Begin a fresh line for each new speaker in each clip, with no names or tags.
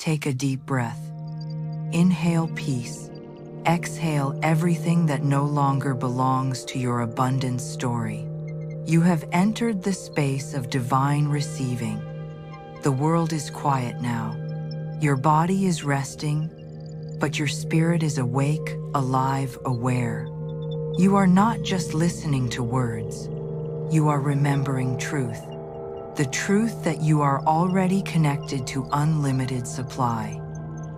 Take a deep breath. Inhale peace. Exhale everything that no longer belongs to your abundance story. You have entered the space of divine receiving. The world is quiet now. Your body is resting, but your spirit is awake, alive, aware. You are not just listening to words. You are remembering truth. The truth that you are already connected to unlimited supply.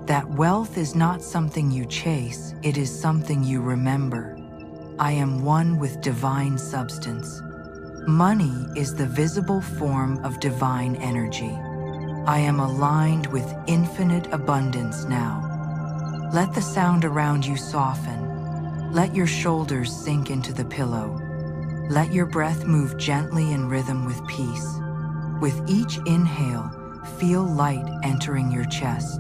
That wealth is not something you chase, it is something you remember. I am one with divine substance. Money is the visible form of divine energy. I am aligned with infinite abundance now. Let the sound around you soften. Let your shoulders sink into the pillow. Let your breath move gently in rhythm with peace. With each inhale, feel light entering your chest.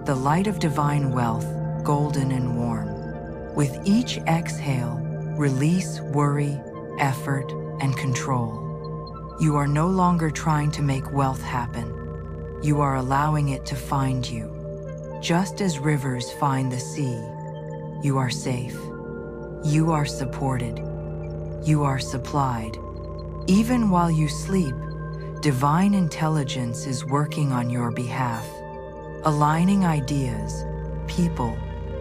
The light of divine wealth, golden and warm. With each exhale, release worry, effort, and control. You are no longer trying to make wealth happen. You are allowing it to find you. Just as rivers find the sea, you are safe. You are supported. You are supplied. Even while you sleep, divine intelligence is working on your behalf. Aligning ideas, people,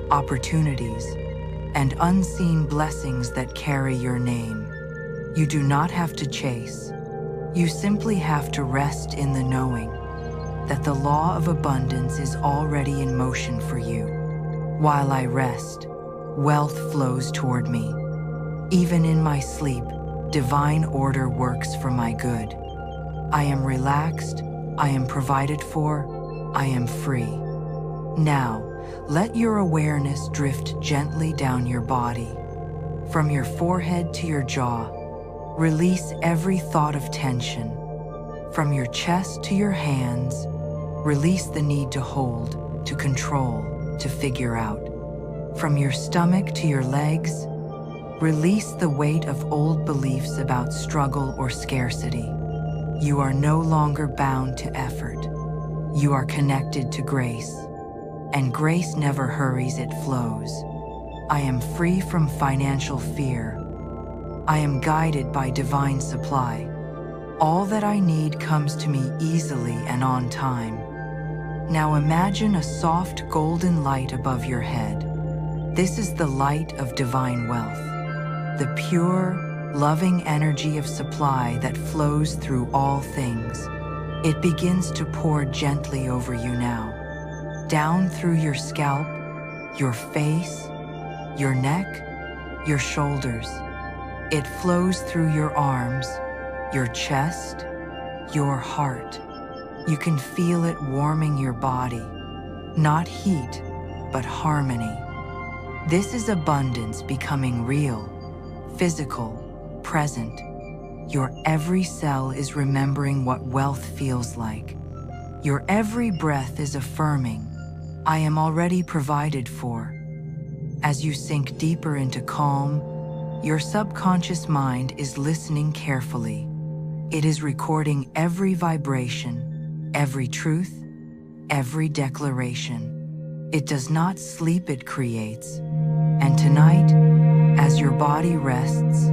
opportunities, and unseen blessings that carry your name. You do not have to chase. You simply have to rest in the knowing that the law of abundance is already in motion for you. While I rest, wealth flows toward me. Even in my sleep, divine order works for my good. I am relaxed, I am provided for, I am free. Now, let your awareness drift gently down your body. From your forehead to your jaw, release every thought of tension. From your chest to your hands, release the need to hold, to control, to figure out. From your stomach to your legs, release the weight of old beliefs about struggle or scarcity. You are no longer bound to effort. You are connected to grace, and grace never hurries, it flows. I am free from financial fear. I am guided by divine supply. All that I need comes to me easily and on time. Now imagine a soft golden light above your head. This is the light of divine wealth, the pure, loving energy of supply that flows through all things. It begins to pour gently over you now, down through your scalp, your face, your neck, your shoulders. It flows through your arms, your chest, your heart. You can feel it warming your body, not heat, but harmony. This is abundance becoming real, physical, present. Your every cell is remembering what wealth feels like. Your every breath is affirming, I am already provided for. As you sink deeper into calm, your subconscious mind is listening carefully. It is recording every vibration, every truth, every declaration. It does not sleep, it creates. And tonight, as your body rests,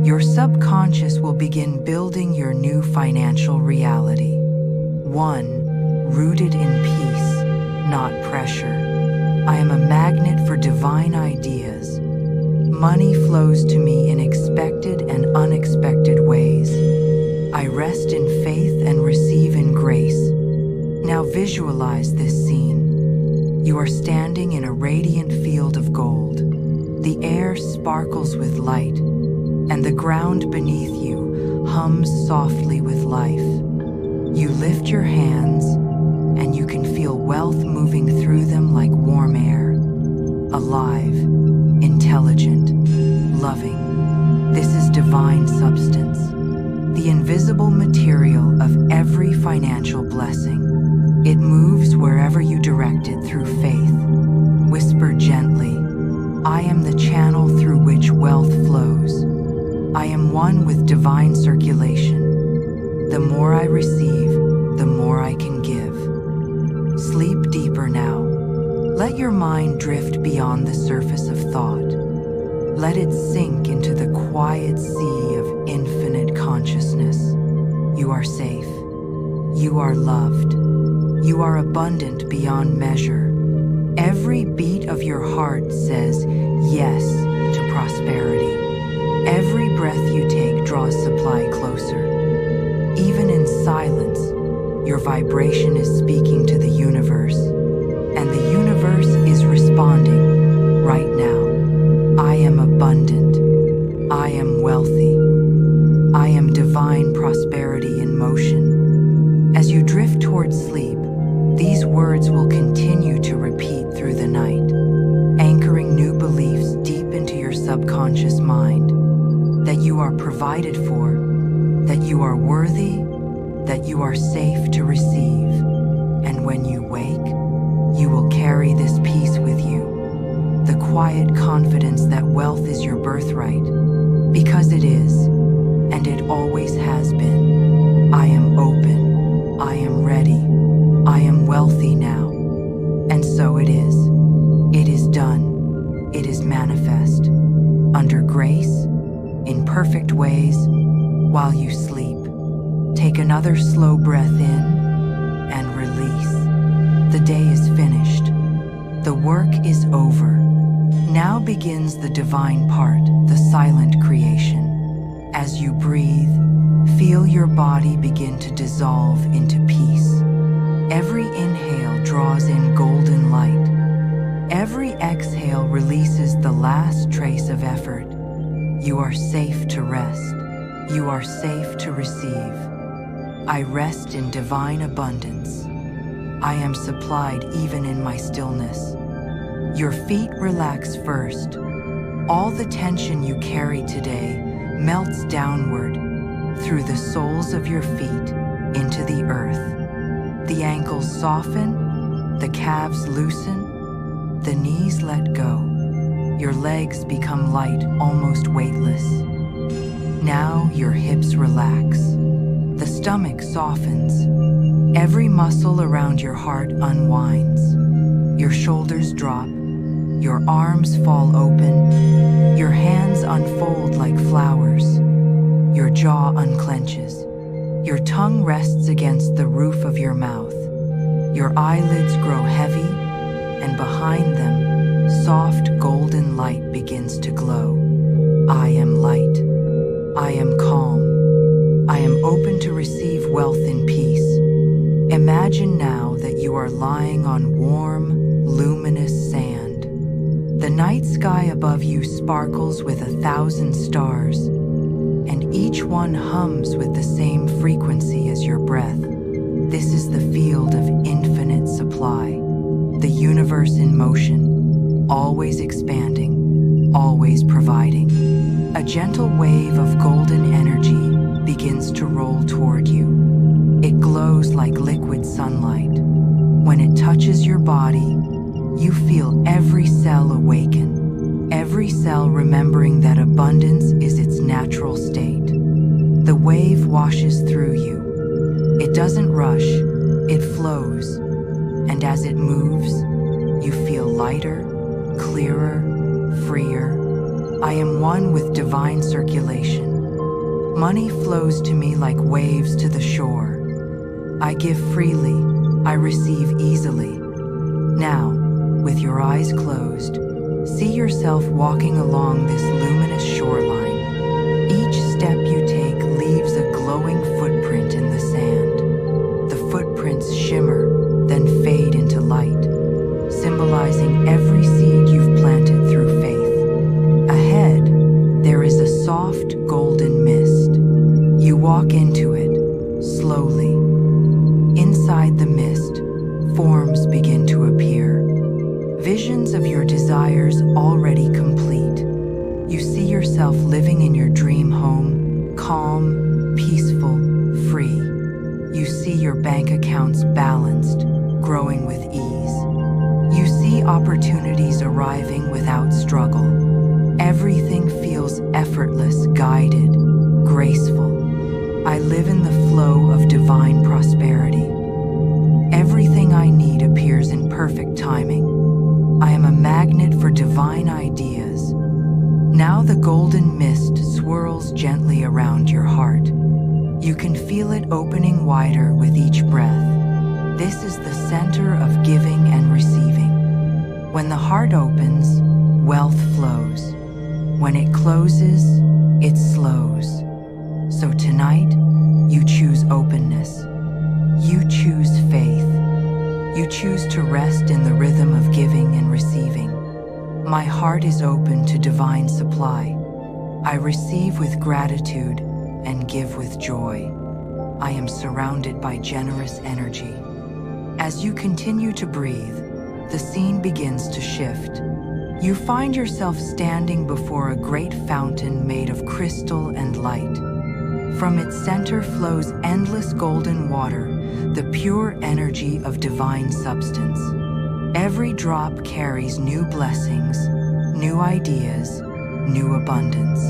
your subconscious will begin building your new financial reality. One rooted in peace, not pressure. I am a magnet for divine ideas. Money flows to me in expected and unexpected ways. I rest in faith and receive in grace. Now visualize this scene. You are standing in a radiant field of gold. The air sparkles with light, and the ground beneath you hums softly with life. You lift your hands, and you can feel wealth moving through them like warm air. Alive, intelligent, loving. This is divine substance, the invisible material of every financial blessing. It moves wherever you direct it through faith. Whisper gently, I am the channel through which wealth flows. I am one with divine circulation. The more I receive, the more I can give. Sleep deeper now. Let your mind drift beyond the surface of thought. Let it sink into the quiet sea of infinite consciousness. You are safe. You are loved. You are abundant beyond measure. Every beat of your heart says yes to prosperity. Every breath you take draws supply closer. Even in silence, your vibration is speaking to the universe, and the universe is responding right now. I am abundant. I am wealthy. I am divine prosperity in motion. As you drift towards sleep, these words will continue to repeat through the night, anchoring new beliefs deep into your subconscious mind. That you are provided for, that you are worthy, that you are safe to receive. And when you wake, you will carry this peace with you. The quiet confidence that wealth is your birthright, because it is, and it always has been. I am open. I am ready. I am wealthy now. And so it is. It is done. It is manifest. Under grace, in perfect ways, while you sleep. Take another slow breath in and release. The day is finished. The work is over. Now begins the divine part, the silent creation. As you breathe, feel your body begin to dissolve into peace. Every inhale draws in golden light. Every exhale releases the last trace of effort. You are safe to rest. You are safe to receive. I rest in divine abundance. I am supplied even in my stillness. Your feet relax first. All the tension you carry today melts downward through the soles of your feet into the earth. The ankles soften, the calves loosen, the knees let go. Your legs become light, almost weightless. Now your hips relax. The stomach softens. Every muscle around your heart unwinds. Your shoulders drop. Your arms fall open. Your hands unfold like flowers. Your jaw unclenches. Your tongue rests against the roof of your mouth. Your eyelids grow heavy, and behind them, soft golden light begins to glow. I am light. I am calm. I am open to receive wealth in peace. Imagine now that you are lying on warm, luminous sand. The night sky above you sparkles with 1,000 stars, and each one hums with the same frequency as your breath. This is the field of infinite supply, the universe in motion, always expanding, always providing. A gentle wave of golden energy begins to roll toward you. It glows like liquid sunlight. When it touches your body, you feel every cell awaken, every cell remembering that abundance is its natural state. The wave washes through you. It doesn't rush, it flows. And as it moves, you feel lighter, clearer, freer. I am one with divine circulation. Money flows to me like waves to the shore. I give freely, I receive easily. Now, with your eyes closed, see yourself walking along this luminous shoreline. Each step you take leaves a glowing footprint in the sand. The footprints shimmer, then fade into light, symbolizing every seed you've planted through faith. Ahead, there is a soft golden mist. You walk into it, slowly. Inside the mist, forms begin to appear. Visions of your desires already complete. You see yourself living in your dream home, calm, peaceful, free. You see your bank accounts balanced, growing with ease. You see opportunities arriving without struggle. Everything feels effortless, guided, graceful. I live in the flow of divine prosperity. Everything I need appears divine ideas. Now the golden mist swirls gently around your heart. You can feel it opening wider with each breath. This is the center of giving and receiving. When the heart opens, wealth flows. When it closes, it slows. So tonight, you choose openness. You choose faith. You choose to rest in the rhythm of giving and receiving. My heart is open to divine supply. I receive with gratitude and give with joy. I am surrounded by generous energy. As you continue to breathe, the scene begins to shift. You find yourself standing before a great fountain made of crystal and light. From its center flows endless golden water, the pure energy of divine substance. Every drop carries new blessings, new ideas, new abundance.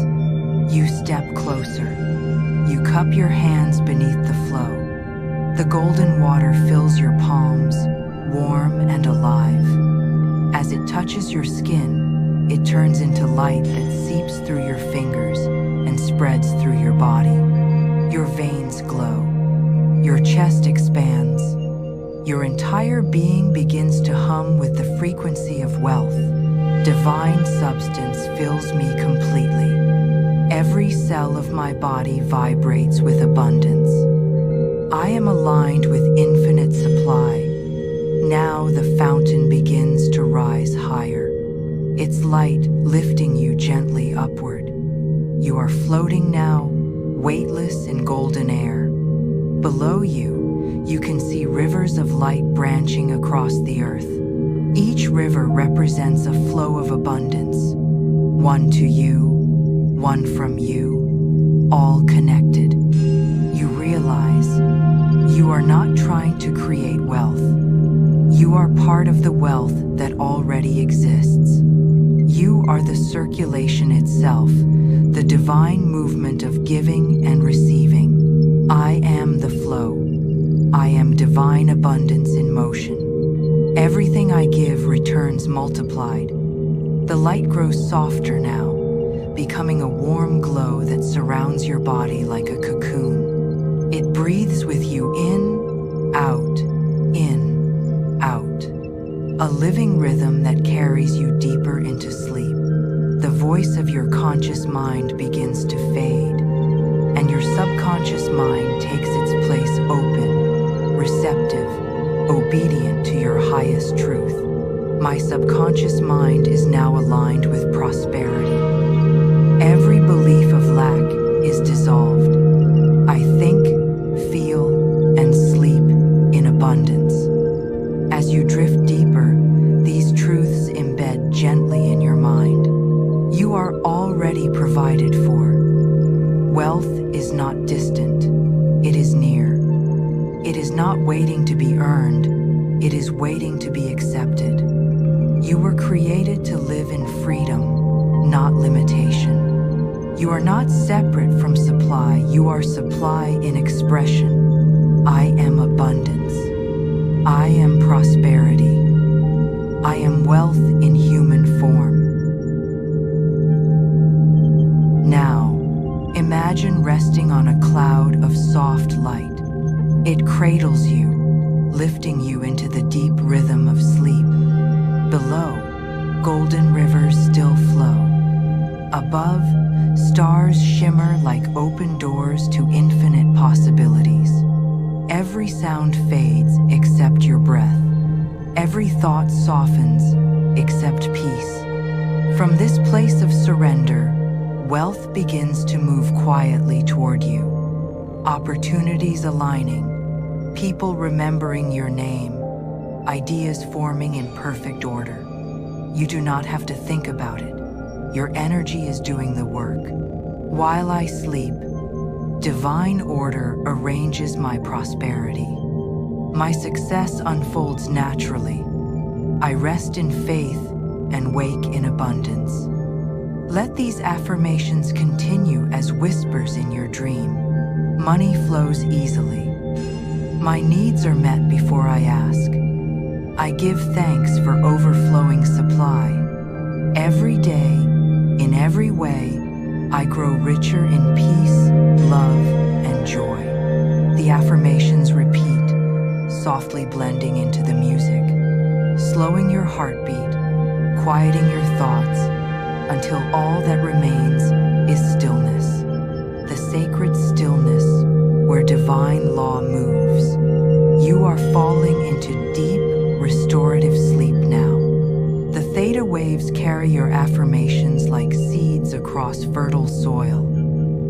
You step closer. You cup your hands beneath the flow. The golden water fills your palms, warm and alive. As it touches your skin, it turns into light that seeps through your fingers and spreads through your body. Your veins glow. Your chest expands. Your entire being begins to hum with the frequency of wealth. Divine substance fills me completely. Every cell of my body vibrates with abundance. I am aligned with infinite supply. Now the fountain begins to rise higher, its light lifting you gently upward. You are floating now, weightless in golden air. Below you, you can see rivers of light branching across the earth. Each river represents a flow of abundance. One to you, one from you, all connected. You realize you are not trying to create wealth. You are part of the wealth that already exists. You are the circulation itself, the divine movement of giving and receiving. I am the flow. I am divine abundance in motion. Everything I give returns multiplied. The light grows softer now, becoming a warm glow that surrounds your body like a cocoon. It breathes with you in, out, a living rhythm that carries you deeper into sleep. The voice of your conscious mind begins to fade, and your subconscious mind takes its place open, receptive, obedient to your highest truth. My subconscious mind is now aligned with prosperity. Every belief of lack is dissolved. I think, feel, and sleep in abundance. As you drift deeper, these truths embed gently in your mind. You are already provided for. Wealth is not distant, it is near. It is not waiting to be earned, it is waiting to be accepted. You were created to live in freedom, not limitation. You are not separate from supply, you are supply in expression. I am abundance. I am prosperity. I am wealth in human form. Now, imagine resting on a cloud of soft light. It cradles you, lifting you into the deep rhythm of sleep. Below, golden rivers still flow. Above, stars shimmer like open doors to infinite possibilities. Every sound fades except your breath. Every thought softens except peace. From this place of surrender, wealth begins to move quietly toward you. Opportunities aligning, people remembering your name, ideas forming in perfect order. You do not have to think about it. Your energy is doing the work. While I sleep, divine order arranges my prosperity. My success unfolds naturally. I rest in faith and wake in abundance. Let these affirmations continue as whispers in your dream. Money flows easily. My needs are met before I ask. I give thanks for overflowing supply. Every day, in every way, I grow richer in peace, love, and joy. The affirmations repeat, softly blending into the music, slowing your heartbeat, quieting your thoughts, until all that remains is stillness. The sacred stillness where divine law moves. You are falling into deep, restorative sleep now. The theta waves carry your affirmations like seeds across fertile soil.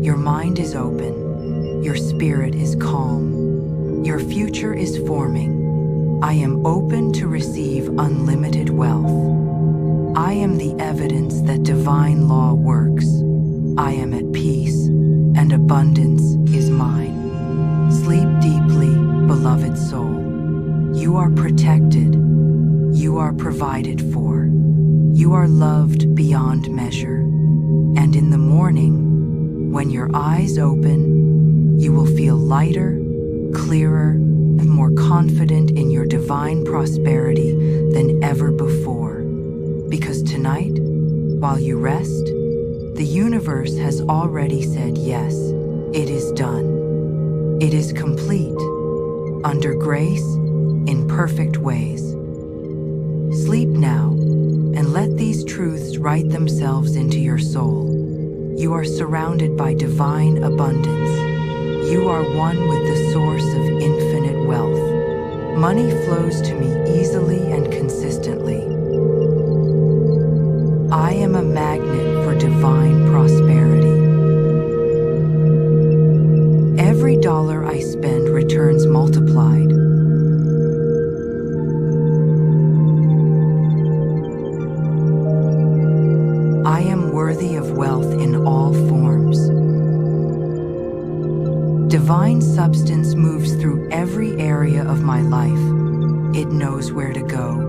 Your mind is open. Your spirit is calm. Your future is forming. I am open to receive unlimited wealth. I am the evidence that divine law works. I am at peace, and abundance is mine. Sleep deeply, beloved soul. You are protected. You are provided for. You are loved beyond measure. And in the morning, when your eyes open, you will feel lighter, clearer, and more confident in your divine prosperity than ever before. Because tonight, while you rest, the universe has already said yes, it is done. It is complete, under grace, in perfect ways. Sleep now, and let these truths write themselves into your soul. You are surrounded by divine abundance. You are one with the source of infinite wealth. Money flows to me easily and consistently. I am a magnet for divine prosperity. Every dollar I spend returns multiplied. I am worthy of wealth in all forms. Divine substance moves through every area of my life. It knows where to go,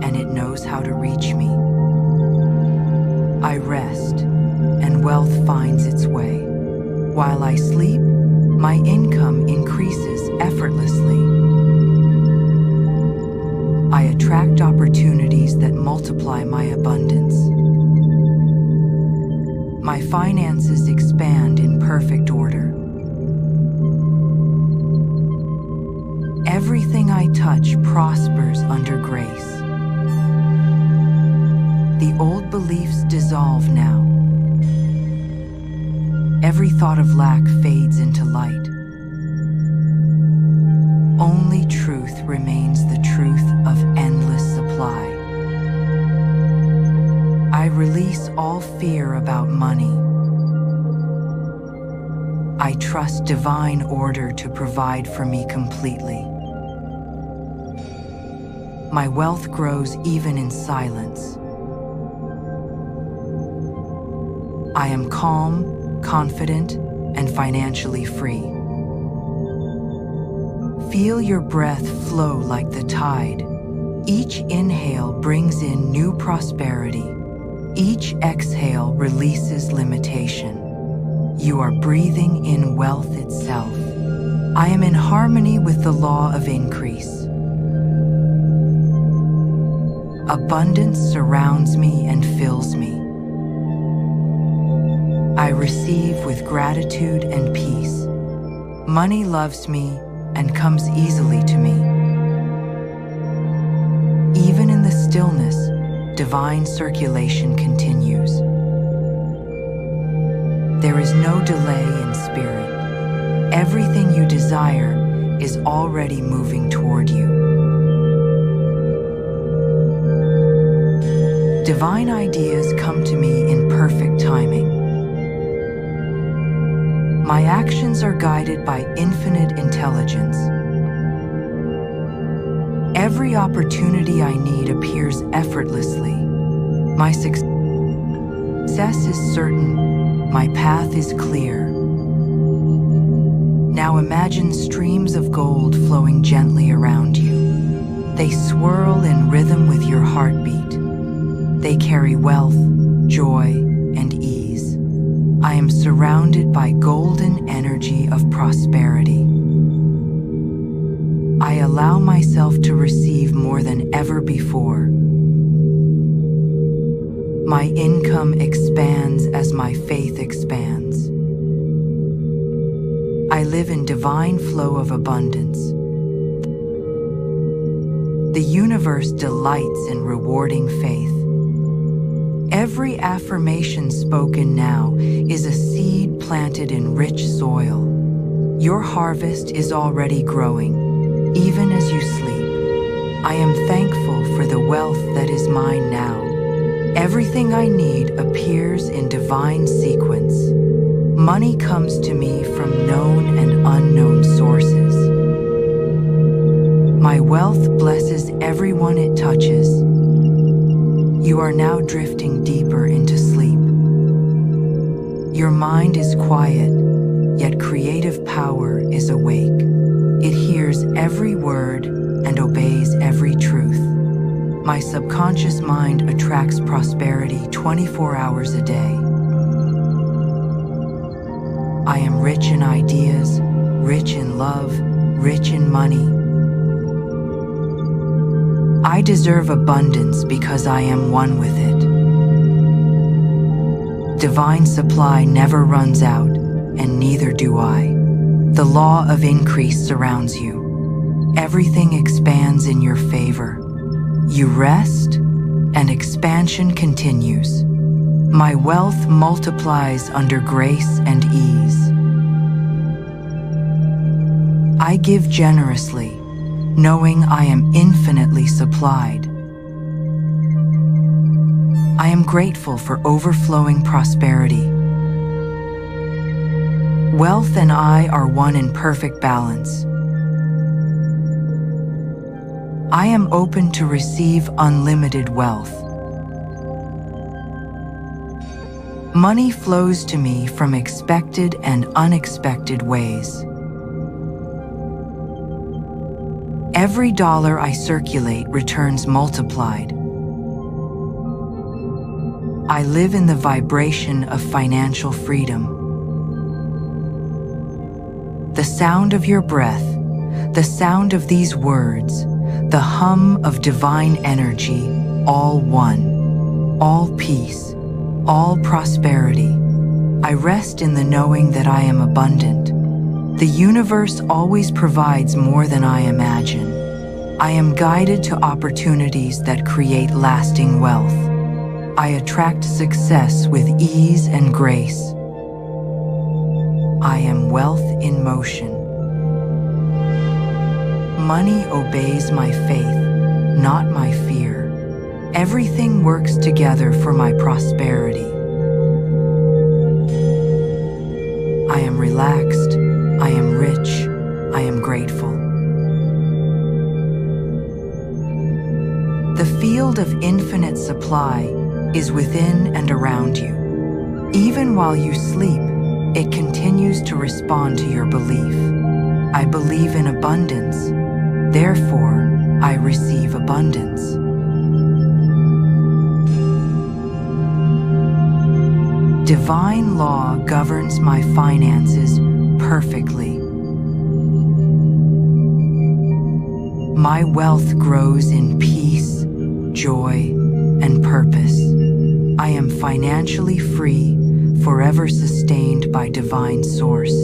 and it knows how to reach me. I rest, and wealth finds its way. While I sleep, my income increases effortlessly. I attract opportunities that multiply my abundance. My finances expand in perfect order. Everything I touch prospers under grace. The old beliefs dissolve now. Every thought of lack fades into light. Only truth remains the truth of endless supply. I release all fear about money. I trust divine order to provide for me completely. My wealth grows even in silence. I am calm, confident, and financially free. Feel your breath flow like the tide. Each inhale brings in new prosperity. Each exhale releases limitation. You are breathing in wealth itself. I am in harmony with the law of increase. Abundance surrounds me and fills me. I receive with gratitude and peace. Money loves me and comes easily to me. Even in the stillness, divine circulation continues. There is no delay in spirit. Everything you desire is already moving toward you. Divine ideas come to me in perfect timing. My actions are guided by infinite intelligence. Every opportunity I need appears effortlessly. My success is certain. My path is clear. Now imagine streams of gold flowing gently around you. They swirl in rhythm with your heartbeat. They carry wealth, joy, and ease. I am surrounded by golden energy of prosperity. I allow myself to receive more than ever before. My income expands as my faith expands. I live in divine flow of abundance. The universe delights in rewarding faith. Every affirmation spoken now is a seed planted in rich soil. Your harvest is already growing, even as you sleep. I am thankful for the wealth that is mine now. Everything I need appears in divine sequence. Money comes to me from known and unknown sources. My wealth blesses everyone it touches. You are now drifting deeper into sleep. Your mind is quiet, yet creative power is awake. It hears every word and obeys every truth. My subconscious mind attracts prosperity 24 hours a day. I am rich in ideas, rich in love, rich in money. I deserve abundance because I am one with it. Divine supply never runs out, and neither do I. The law of increase surrounds you. Everything expands in your favor. You rest, and expansion continues. My wealth multiplies under grace and ease. I give generously, knowing I am infinitely supplied. I am grateful for overflowing prosperity. Wealth and I are one in perfect balance. I am open to receive unlimited wealth. Money flows to me from expected and unexpected ways. Every dollar I circulate returns multiplied. I live in the vibration of financial freedom. The sound of your breath, the sound of these words, the hum of divine energy, all one, all peace, all prosperity. I rest in the knowing that I am abundant. The universe always provides more than I imagine. I am guided to opportunities that create lasting wealth. I attract success with ease and grace. I am wealth in motion. Money obeys my faith, not my fear. Everything works together for my prosperity. I am relaxed, I am rich, I am grateful. The field of infinite supply is within and around you. Even while you sleep, it continues to respond to your belief. I believe in abundance, therefore, I receive abundance. Divine law governs my finances perfectly. My wealth grows in peace, joy, and purpose. I am financially free, forever sustained by divine source.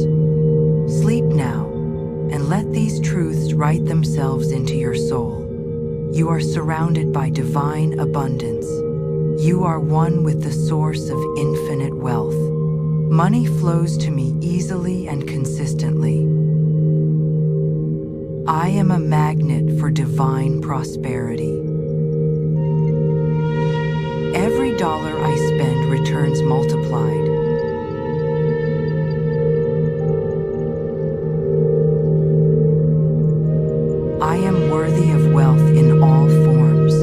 Sleep now, and let these truths write themselves into your soul. You are surrounded by divine abundance. You are one with the source of infinite wealth. Money flows to me easily and consistently. I am a magnet for divine prosperity. Every dollar I spend returns multiplied. I am worthy of wealth in all forms.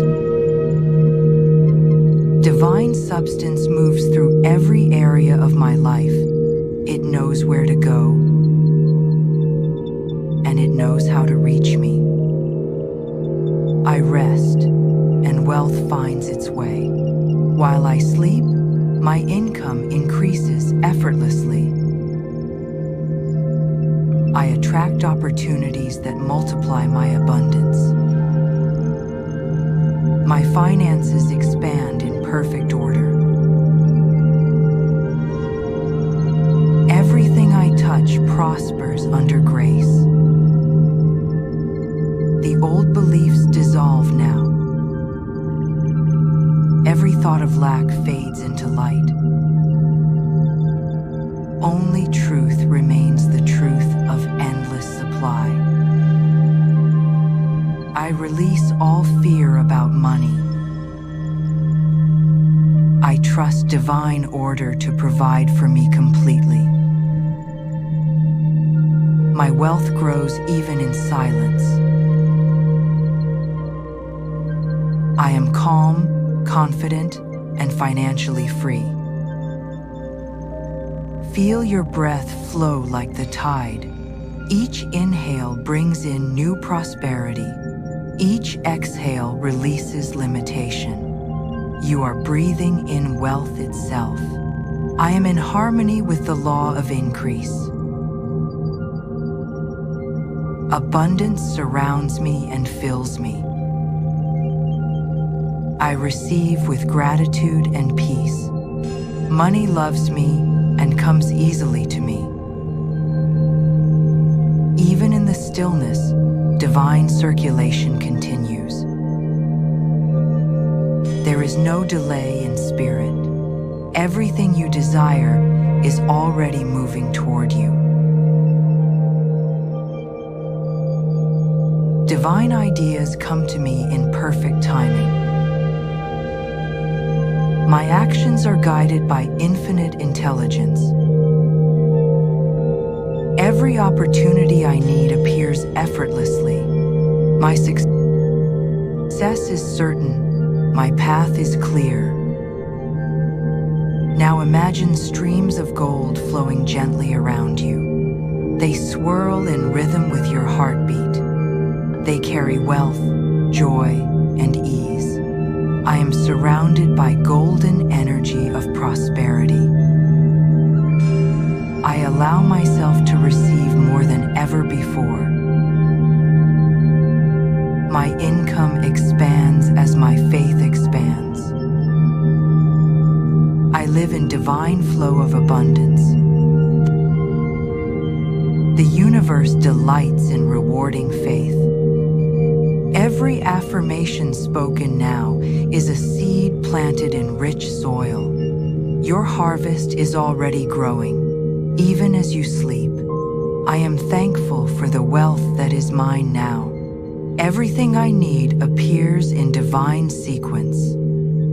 Divine substance moves through every area of my life. It knows where to go, and it knows how to reach me. I rest, and wealth finds its way. While I sleep, my income increases effortlessly. I attract opportunities that multiply my abundance. My finances expand in perfect order. Old beliefs dissolve now. Every thought of lack fades into light. Only truth remains, the truth of endless supply. I release all fear about money. I trust divine order to provide for me completely. My wealth grows even in silence. I am calm, confident, and financially free. Feel your breath flow like the tide. Each inhale brings in new prosperity. Each exhale releases limitation. You are breathing in wealth itself. I am in harmony with the law of increase. Abundance surrounds me and fills me. I receive with gratitude and peace. Money loves me and comes easily to me. Even in the stillness, divine circulation continues. There is no delay in spirit. Everything you desire is already moving toward you. Divine ideas come to me in perfect timing. My actions are guided by infinite intelligence. Every opportunity I need appears effortlessly. My success is certain. My path is clear. Now imagine streams of gold flowing gently around you. They swirl in rhythm with your heartbeat. They carry wealth, joy, and ease. I am surrounded by golden energy of prosperity. I allow myself to receive more than ever before. My income expands as my faith expands. I live in divine flow of abundance. The universe delights in rewarding faith. Every affirmation spoken now is a seed planted in rich soil. Your harvest is already growing, even as you sleep. I am thankful for the wealth that is mine now. Everything I need appears in divine sequence.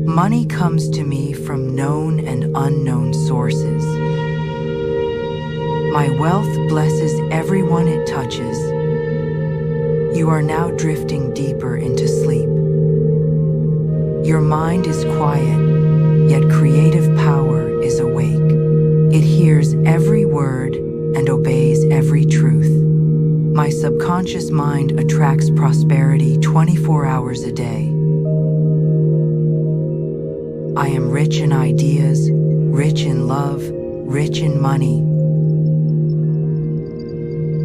Money comes to me from known and unknown sources. My wealth blesses everyone it touches. You are now drifting deeper into sleep. Your mind is quiet, yet creative power is awake. It hears every word and obeys every truth. My subconscious mind attracts prosperity 24 hours a day. I am rich in ideas, rich in love, rich in money.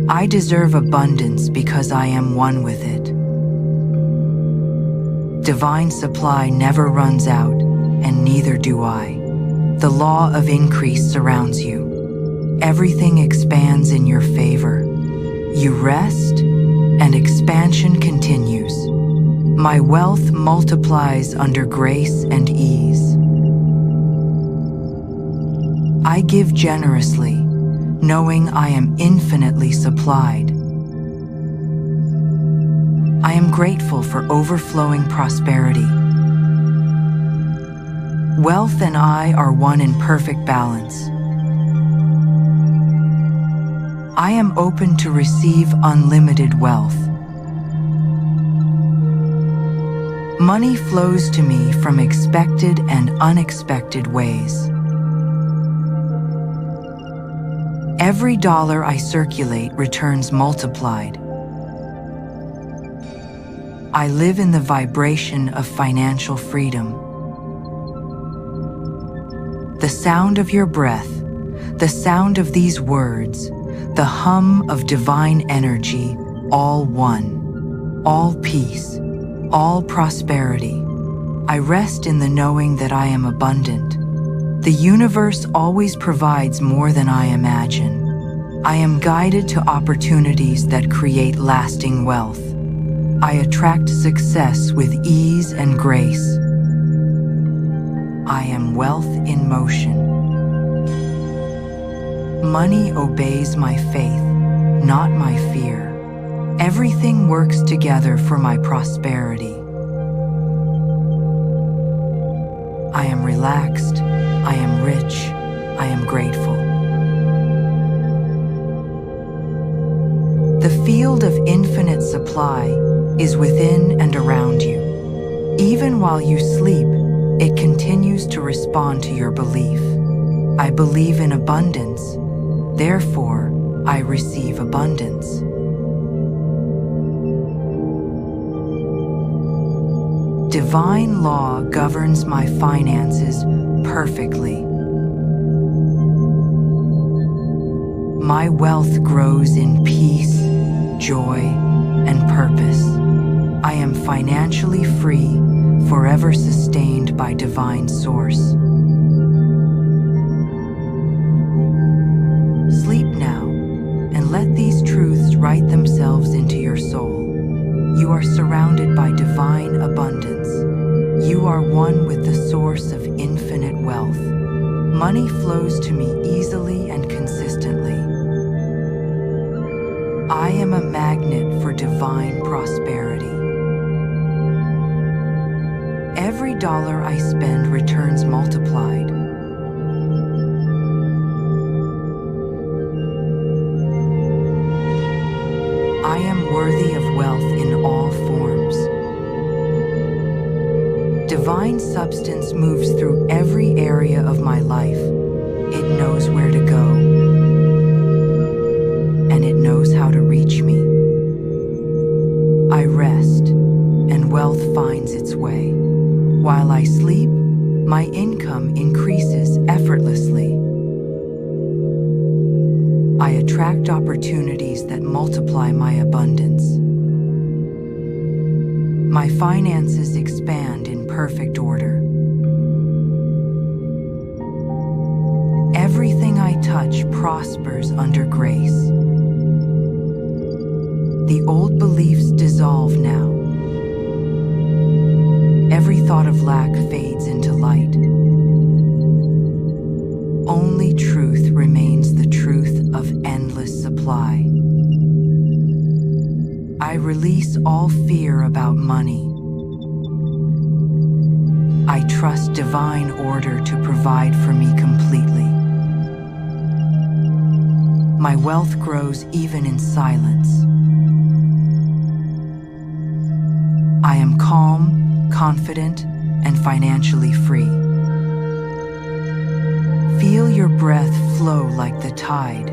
I deserve abundance because I am one with it. Divine supply never runs out, and neither do I. The law of increase surrounds you. Everything expands in your favor. You rest, and expansion continues. My wealth multiplies under grace and ease. I give generously, knowing I am infinitely supplied. I am grateful for overflowing prosperity. Wealth and I are one in perfect balance. I am open to receive unlimited wealth. Money flows to me from expected and unexpected ways. Every dollar I circulate returns multiplied. I live in the vibration of financial freedom. The sound of your breath, the sound of these words, the hum of divine energy, all one, all peace, all prosperity. I rest in the knowing that I am abundant. The universe always provides more than I imagine. I am guided to opportunities that create lasting wealth. I attract success with ease and grace. I am wealth in motion. Money obeys my faith, not my fear. Everything works together for my prosperity. I am relaxed, I am rich, I am grateful. The field of infinite supply is within and around you. Even while you sleep, it continues to respond to your belief. I believe in abundance, therefore, I receive abundance. Divine law governs my finances perfectly. My wealth grows in peace, joy, and purpose. I am financially free, forever sustained by divine source. Sleep now, and let these truths write themselves into your soul. You are surrounded by divine abundance. You are one with the source of infinite wealth. Money flows to me easily and consistently. I am a magnet for divine prosperity. Every dollar I spend returns multiplied. I am worthy of wealth in all forms. Divine substance moves through every area of my life. It knows where to go, and it knows how to reach me. I rest, and wealth finds its way. While I sleep, my income increases effortlessly. I attract opportunities that multiply my abundance. My finances expand in perfect order. Everything I touch prospers under grace. The old beliefs dissolve now. Every thought of lack fades into light. Only truth remains, the truth of endless supply. I release all fear about money. I trust divine order to provide for me completely. My wealth grows even in silence. I am calm, confident, and financially free. Feel your breath flow like the tide.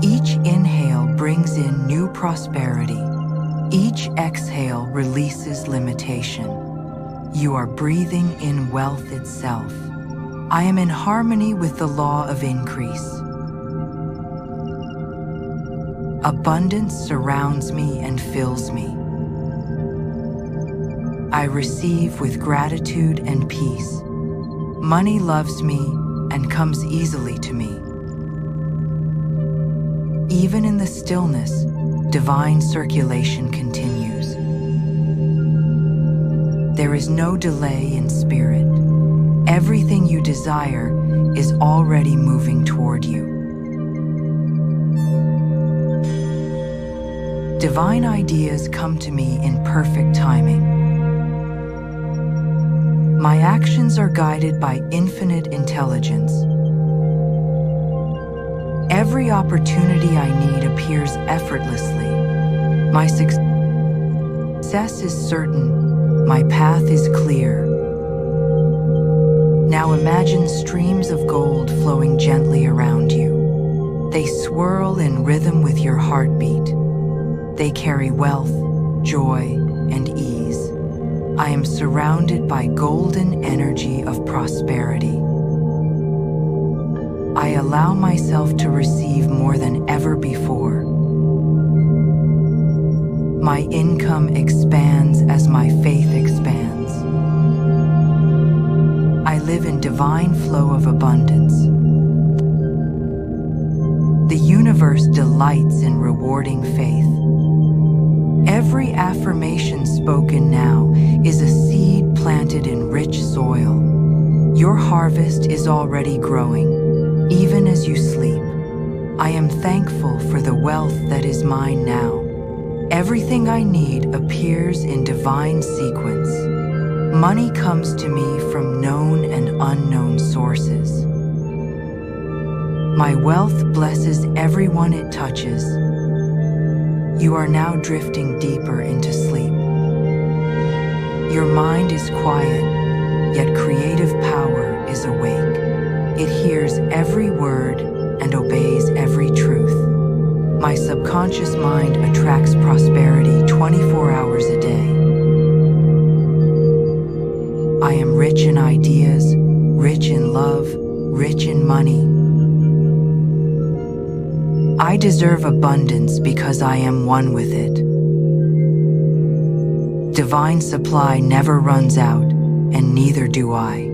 Each inhale brings in new prosperity. Each exhale releases limitation. You are breathing in wealth itself. I am in harmony with the law of increase. Abundance surrounds me and fills me. I receive with gratitude and peace. Money loves me and comes easily to me. Even in the stillness, divine circulation continues. There is no delay in spirit. Everything you desire is already moving toward you. Divine ideas come to me in perfect timing. My actions are guided by infinite intelligence. Every opportunity I need appears effortlessly. My success is certain. My path is clear. Now imagine streams of gold flowing gently around you. They swirl in rhythm with your heartbeat. They carry wealth, joy, and ease. I am surrounded by golden energy of prosperity. I allow myself to receive more than ever before. My income expands as my faith expands. I live in divine flow of abundance. The universe delights in rewarding faith. Every affirmation spoken now is a seed planted in rich soil. Your harvest is already growing, even as you sleep. I am thankful for the wealth that is mine now. Everything I need appears in divine sequence. Money comes to me from known and unknown sources. My wealth blesses everyone it touches. You are now drifting deeper into sleep. Your mind is quiet, yet creative power is awake. It hears every word and obeys every truth. My subconscious mind attracts prosperity 24 hours a day. I am rich in ideas, rich in love, rich in money. I deserve abundance because I am one with it. Divine supply never runs out, and neither do I.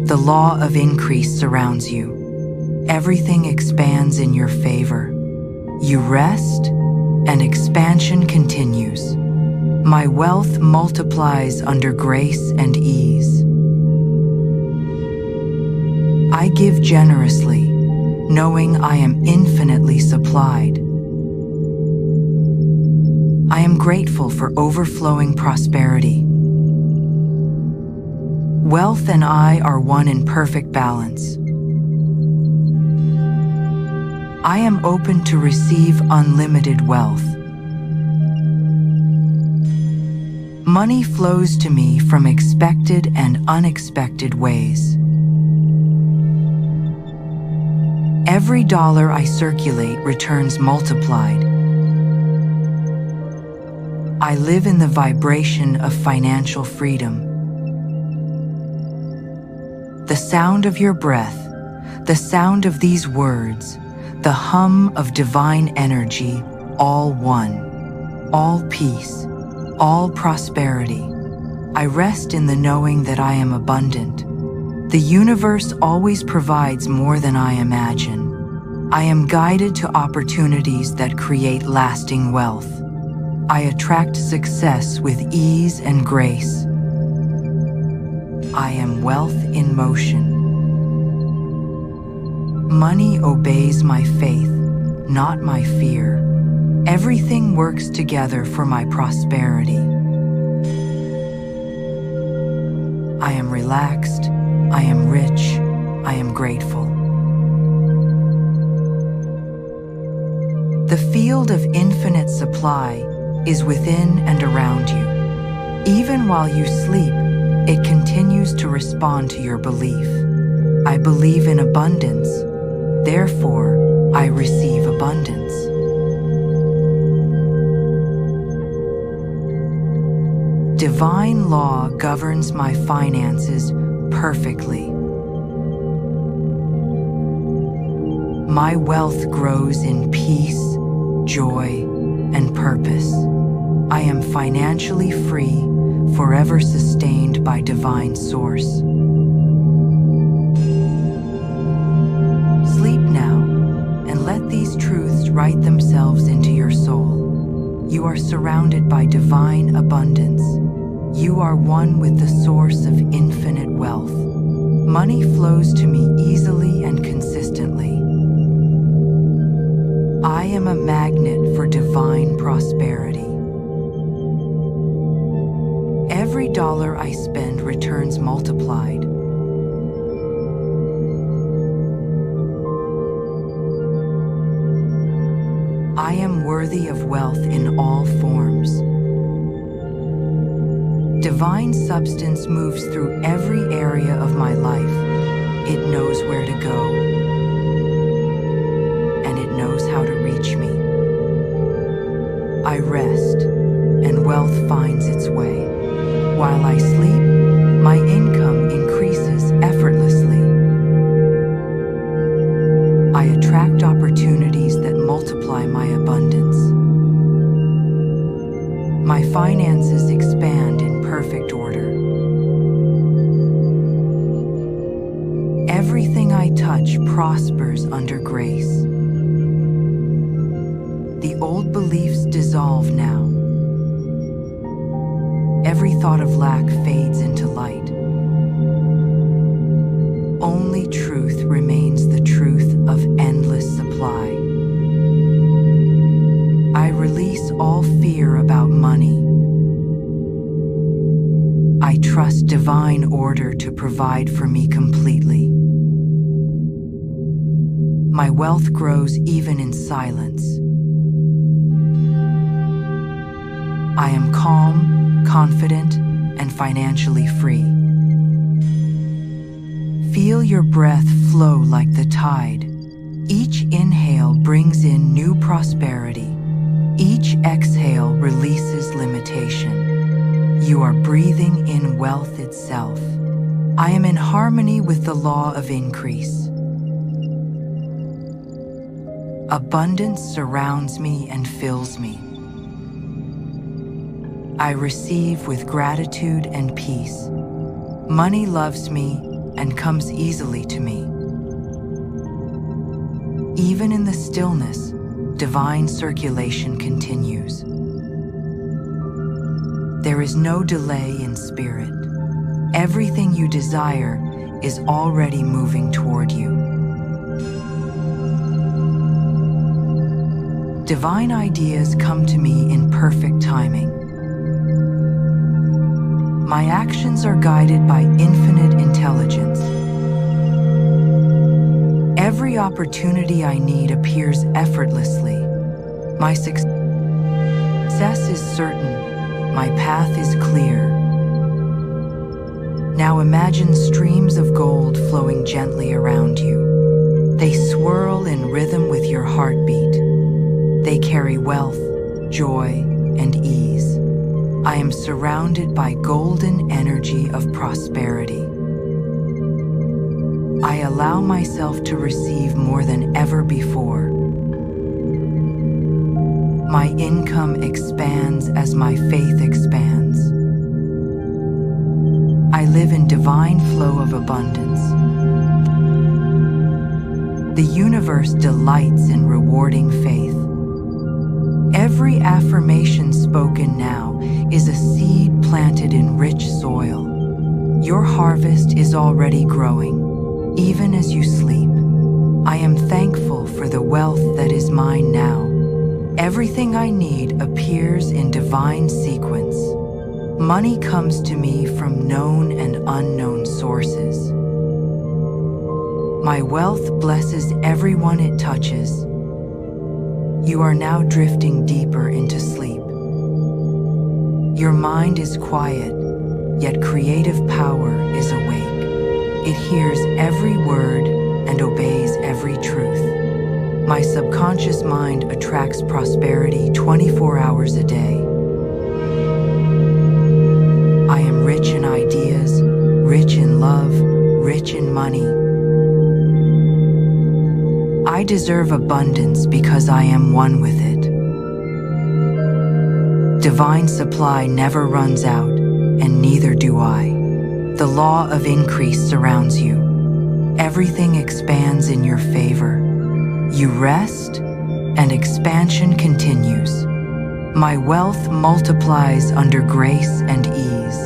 The law of increase surrounds you. Everything expands in your favor. You rest, and expansion continues. My wealth multiplies under grace and ease. I give generously, knowing I am infinitely supplied. I am grateful for overflowing prosperity. Wealth and I are one in perfect balance. I am open to receive unlimited wealth. Money flows to me from expected and unexpected ways. Every dollar I circulate returns multiplied. I live in the vibration of financial freedom. The sound of your breath, the sound of these words, the hum of divine energy, all one, all peace, all prosperity. I rest in the knowing that I am abundant. The universe always provides more than I imagine. I am guided to opportunities that create lasting wealth. I attract success with ease and grace. I am wealth in motion. Money obeys my faith, not my fear. Everything works together for my prosperity. I am relaxed, I am rich, I am grateful. The field of infinite supply is within and around you. Even while you sleep, it continues to respond to your belief. I believe in abundance, therefore I receive abundance. Divine law governs my finances perfectly. My wealth grows in peace, joy, and purpose. I am financially free, forever sustained by divine source. Sleep now, and let these truths write themselves into your soul. You are surrounded by divine abundance. You are one with the source of infinite wealth. Money flows to me easily and consistently. I am a magnet for divine prosperity. Every dollar I spend returns multiplied. I am worthy of wealth in all forms. Divine substance moves through every area of my life. It knows where to go, and it knows how to reach me. I rest, and wealth finds its way. While I sleep, my income increases effortlessly. I attract opportunities that multiply my abundance. My finances expand in perfect order. Everything I touch prospers under grace. The old beliefs dissolve now. every thought of lack fades into light. Only truth remains, the truth of endless supply. I release all fear about money. I trust divine order to provide for me completely. My wealth grows even in silence. I am calm, confident, and financially free. Feel your breath flow like the tide. Each inhale brings in new prosperity. Each exhale releases limitation. You are breathing in wealth itself. I am in harmony with the law of increase. Abundance surrounds me and fills me. I receive with gratitude and peace. Money loves me and comes easily to me. Even in the stillness, divine circulation continues. There is no delay in spirit. Everything you desire is already moving toward you. Divine ideas come to me in perfect timing. My actions are guided by infinite intelligence. Every opportunity I need appears effortlessly. My success is certain. My path is clear. Now imagine streams of gold flowing gently around you. They swirl in rhythm with your heartbeat. They carry wealth, joy, and ease. I am surrounded by golden energy of prosperity. I allow myself to receive more than ever before. My income expands as my faith expands. I live in divine flow of abundance. The universe delights in rewarding faith. Every affirmation spoken now is a seed planted in rich soil. Your harvest is already growing, even as you sleep. I am thankful for the wealth that is mine now. Everything I need appears in divine sequence. Money comes to me from known and unknown sources. My wealth blesses everyone it touches. You are now drifting deeper into sleep. Your mind is quiet, yet creative power is awake. It hears every word and obeys every truth. My subconscious mind attracts prosperity 24 hours a day. I am rich in ideas, rich in love, rich in money. I deserve abundance because I am one with it. Divine supply never runs out, and neither do I. The law of increase surrounds you. Everything expands in your favor. You rest, and expansion continues. My wealth multiplies under grace and ease.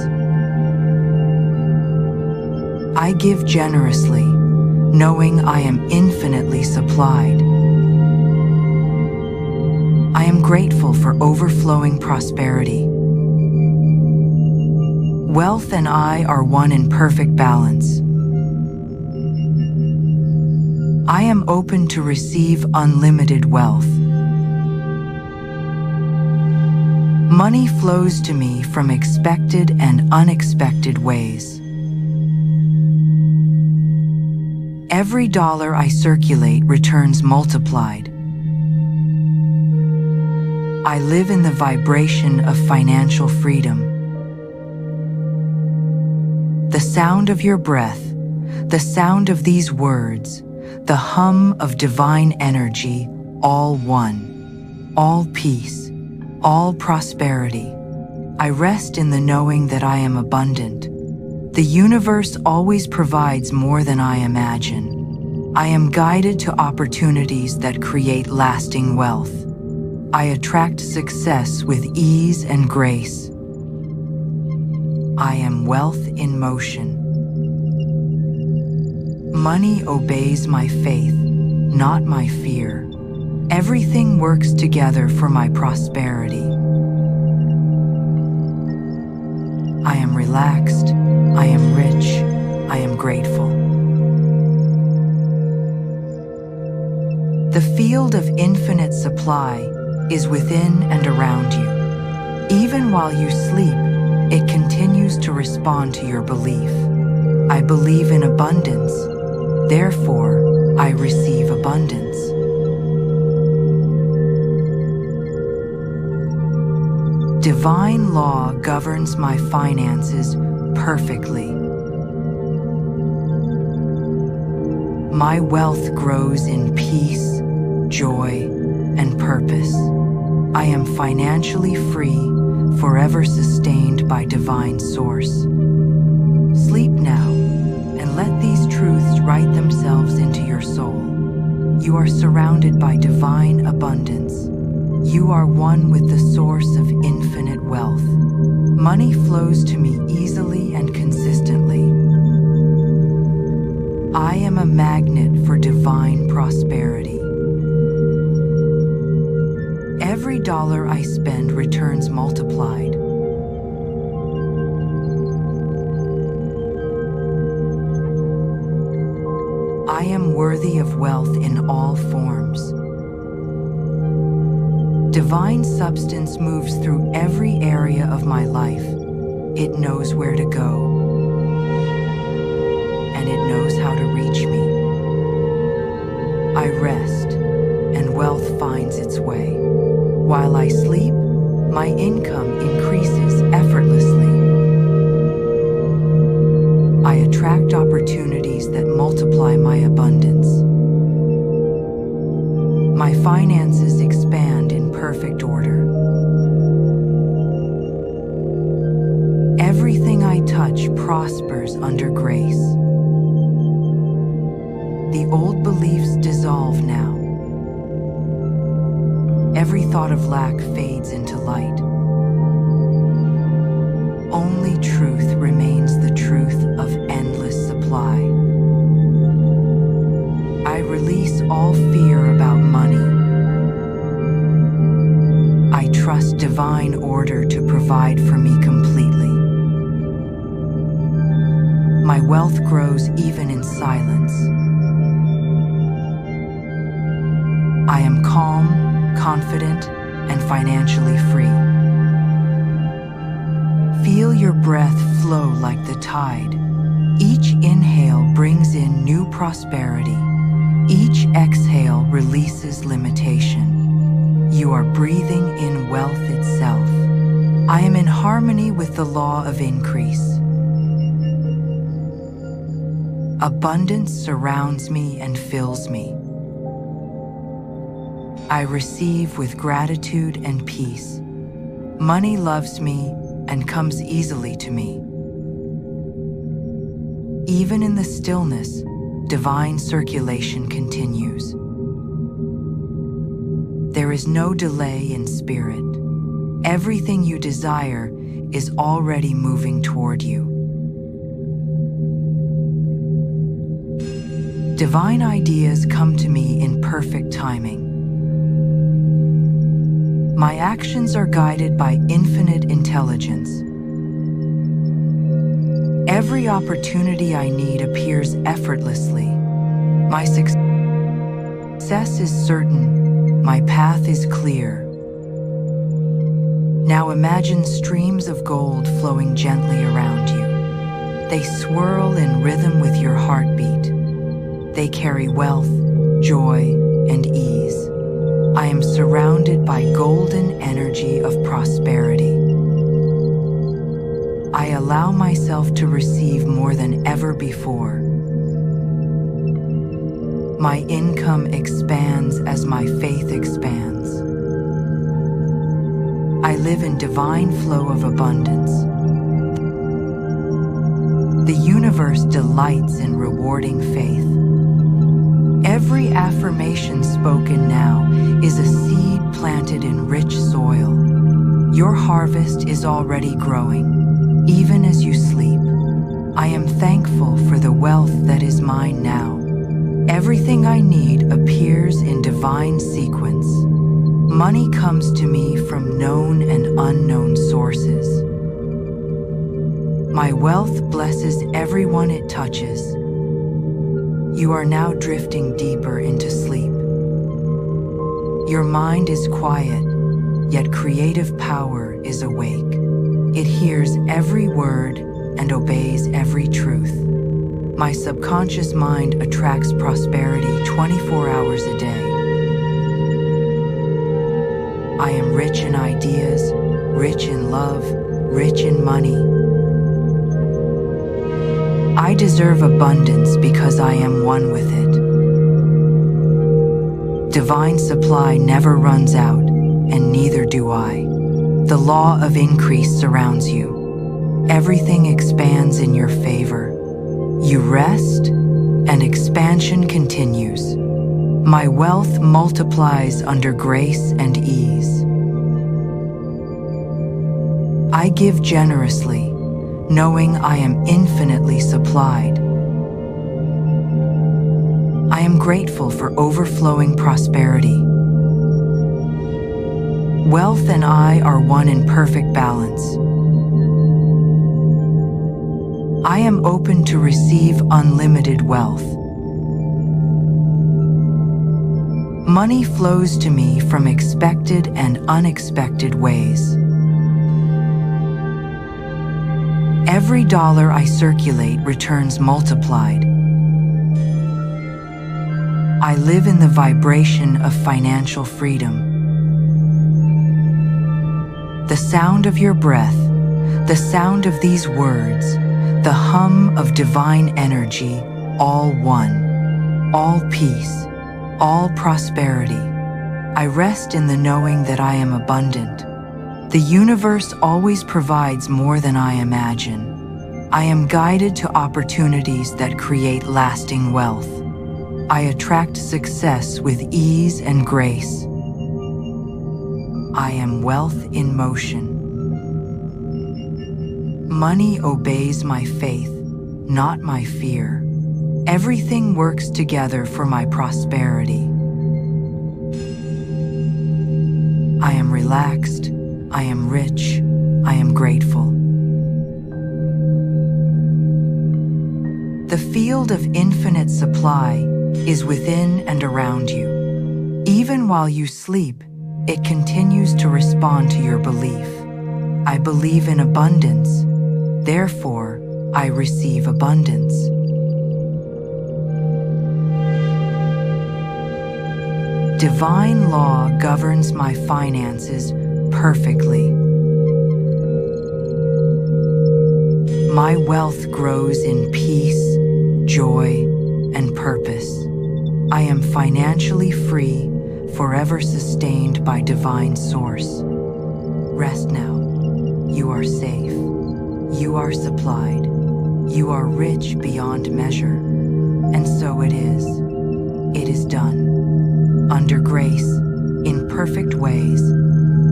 I give generously, knowing I am infinitely supplied. I am grateful for overflowing prosperity. Wealth and I are one in perfect balance. I am open to receive unlimited wealth. Money flows to me from expected and unexpected ways. Every dollar I circulate returns multiplied. I live in the vibration of financial freedom. The sound of your breath, the sound of these words, the hum of divine energy, all one, all peace, all prosperity. I rest in the knowing that I am abundant. The universe always provides more than I imagine. I am guided to opportunities that create lasting wealth. I attract success with ease and grace. I am wealth in motion. Money obeys my faith, not my fear. Everything works together for my prosperity. I am relaxed, I am rich, I am grateful. The field of infinite supply is within and around you. Even while you sleep, it continues to respond to your belief. I believe in abundance, therefore I receive abundance. Divine law governs my finances perfectly. My wealth grows in peace, joy, and purpose. I am financially free, forever sustained by divine source. Sleep now, and let these truths write themselves into your soul. You are surrounded by divine abundance. You are one with the source of infinite wealth. Money flows to me easily and consistently. I am a magnet for divine prosperity. Every dollar I spend returns multiplied. I am worthy of wealth in all forms. Divine substance moves through every area of my life. It knows where to go, and it knows how to reach me. I rest, and wealth finds its way. While I sleep, my income increases effortlessly. I attract opportunities that multiply my abundance. My finances expand in perfect order. Everything I touch prospers under grace. The old beliefs dissolve now. Every thought of lack fades into light. Only truth remains, the truth of endless supply. I release all fear about money. I trust divine order to provide for me completely. My wealth grows even in silence. I am calm, confident, and financially free. Feel your breath flow like the tide. Each inhale brings in new prosperity. Each exhale releases limitation. You are breathing in wealth itself. I am in harmony with the law of increase. Abundance surrounds me and fills me. I receive with gratitude and peace. Money loves me and comes easily to me. Even in the stillness, divine circulation continues. There is no delay in spirit. Everything you desire is already moving toward you. Divine ideas come to me in perfect timing. My actions are guided by infinite intelligence. Every opportunity I need appears effortlessly. My success is certain. My path is clear. Now imagine streams of gold flowing gently around you. They swirl in rhythm with your heartbeat. They carry wealth, joy, and ease. I am surrounded by golden energy of prosperity. I allow myself to receive more than ever before. My income expands as my faith expands. I live in divine flow of abundance. The universe delights in rewarding faith. Every affirmation spoken now is a seed planted in rich soil. Your harvest is already growing, even as you thankful for the wealth that is mine now. Everything I need appears in divine sequence. Money comes to me from known and unknown sources. My wealth blesses everyone it touches. You are now drifting deeper into sleep. Your mind is quiet, yet creative power is awake. It hears every word and obeys every truth. My subconscious mind attracts prosperity 24 hours a day. I am rich in ideas, rich in love, rich in money. I deserve abundance because I am one with it. Divine supply never runs out, and neither do I. The law of increase surrounds you. Everything expands in your favor. You rest, and expansion continues. My wealth multiplies under grace and ease. I give generously, knowing I am infinitely supplied. I am grateful for overflowing prosperity. Wealth and I are one in perfect balance. I am open to receive unlimited wealth. Money flows to me from expected and unexpected ways. Every dollar I circulate returns multiplied. I live in the vibration of financial freedom. The sound of your breath, the sound of these words, the hum of divine energy, all one, all peace, all prosperity. I rest in the knowing that I am abundant. The universe always provides more than I imagine. I am guided to opportunities that create lasting wealth. I attract success with ease and grace. I am wealth in motion. Money obeys my faith, not my fear. Everything works together for my prosperity. I am relaxed, I am rich, I am grateful. The field of infinite supply is within and around you. Even while you sleep, it continues to respond to your belief. I believe in abundance, therefore, I receive abundance. Divine law governs my finances perfectly. My wealth grows in peace, joy, and purpose. I am financially free, forever sustained by divine source. Rest now. You are safe. You are supplied. You are rich beyond measure. And so it is. It is done. Under grace, in perfect ways,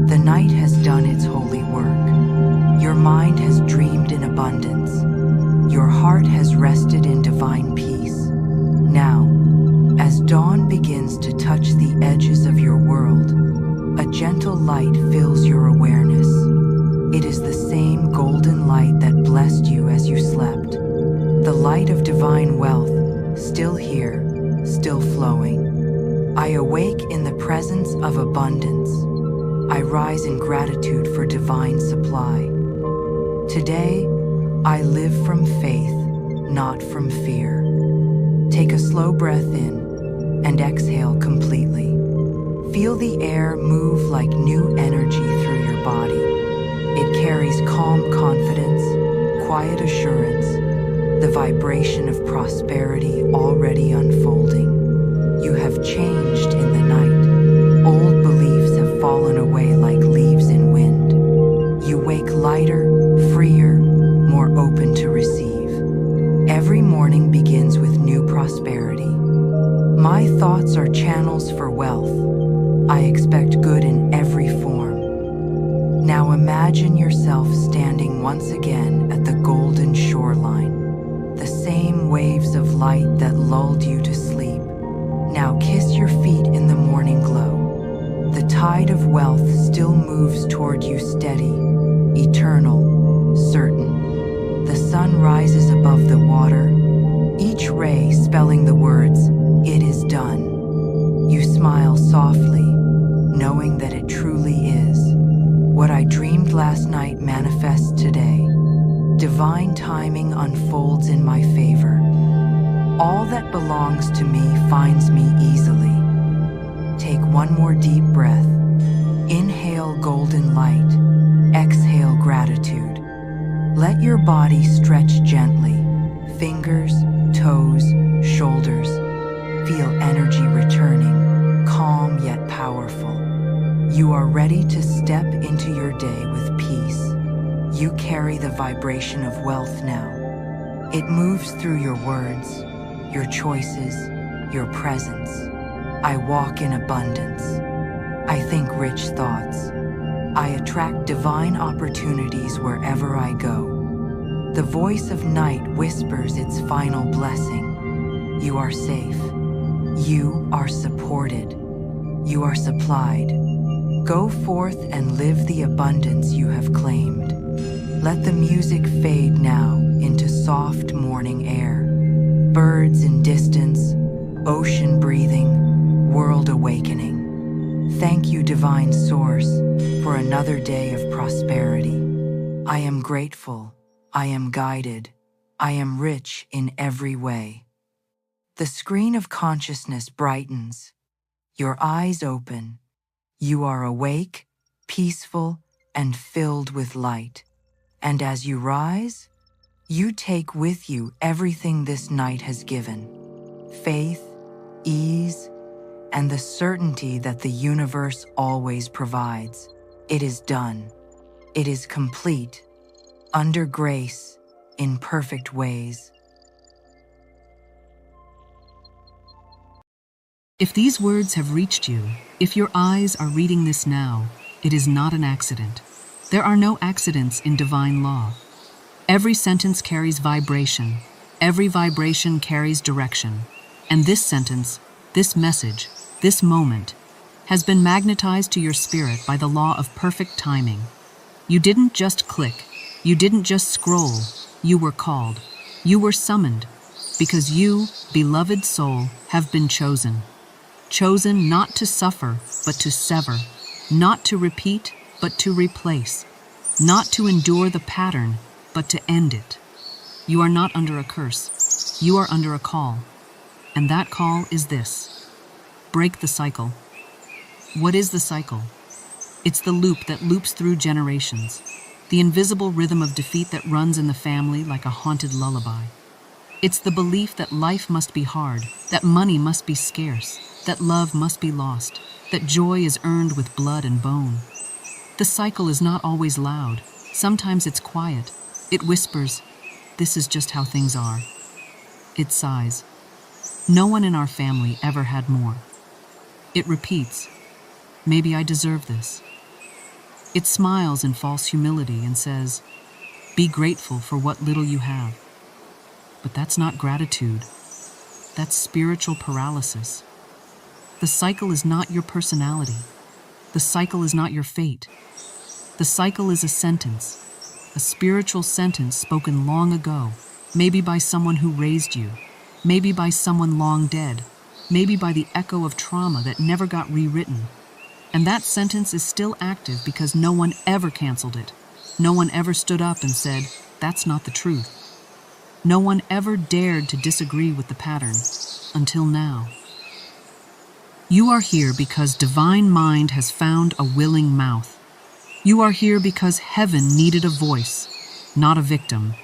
the night has done its holy work. Your mind has dreamed in abundance. Your heart has rested in divine peace. Now, as dawn begins to touch the edges of your world, a gentle light fills your awareness. It is the same golden light that blessed you as you slept. The light of divine wealth, still here, still flowing. I awake in the presence of abundance. I rise in gratitude for divine supply. Today, I live from faith, not from fear. Take a slow breath in and exhale completely. Feel the air move like new energy through your body. It carries calm confidence, quiet assurance, the vibration of prosperity already unfolding. You have changed in the night. Old beliefs have fallen away like leaves in wind. You wake lighter, freer, more open to receive. Every morning begins with new prosperity. My thoughts are channels for wealth. I expect good in every form. Now imagine yourself standing once again at the golden shoreline. The lulled you to sleep. Now kiss your feet in the morning glow. The tide of wealth still moves toward you steady, eternal, certain. The sun rises above the water, each ray spelling the words, "It is done." You smile softly, knowing that it truly is. What I dreamed last night manifests today. Divine timing unfolds in my favor. All that belongs to me finds me easily. Take one more deep breath. Inhale golden light. Exhale gratitude. Let your body stretch gently. Fingers, toes, shoulders. Feel energy returning, calm yet powerful. You are ready to step into your day with peace. You carry the vibration of wealth now. It moves through your words, your choices, your presence. I walk in abundance. I think rich thoughts. I attract divine opportunities wherever I go. The voice of night whispers its final blessing. You are safe. You are supported. You are supplied. Go forth and live the abundance you have claimed. Let the music fade now into soft morning air. Birds in distance, ocean breathing, world awakening. Thank you, Divine Source, for another day of prosperity. I am grateful. I am guided. I am rich in every way. The screen of consciousness brightens. Your eyes open. You are awake, peaceful, and filled with light. And as you rise, you take with you everything this night has given. Faith, ease, and the certainty that the universe always provides. It is done. It is complete. Under grace, in perfect ways.
If these words have reached you, if your eyes are reading this now, it is not an accident. There are no accidents in divine law. Every sentence carries vibration. Every vibration carries direction. And this sentence, this message, this moment, has been magnetized to your spirit by the law of perfect timing. You didn't just click. You didn't just scroll. You were called. You were summoned. Because you, beloved soul, have been chosen. Chosen not to suffer, but to sever. Not to repeat, but to replace. Not to endure the pattern, but to end it. You are not under a curse. You are under a call. And that call is this. Break the cycle. What is the cycle? It's the loop that loops through generations. The invisible rhythm of defeat that runs in the family like a haunted lullaby. It's the belief that life must be hard, that money must be scarce, that love must be lost, that joy is earned with blood and bone. The cycle is not always loud. Sometimes it's quiet. It whispers, "This is just how things are." It sighs, "No one in our family ever had more." It repeats, "Maybe I deserve this." It smiles in false humility and says, "Be grateful for what little you have." But that's not gratitude. That's spiritual paralysis. The cycle is not your personality. The cycle is not your fate. The cycle is a sentence, a spiritual sentence spoken long ago, maybe by someone who raised you, maybe by someone long dead, maybe by the echo of trauma that never got rewritten. And that sentence is still active because no one ever canceled it. No one ever stood up and said, "That's not the truth." No one ever dared to disagree with the pattern, until now. You are here because Divine Mind has found a willing mouth. You are here because heaven needed a voice, not a victim.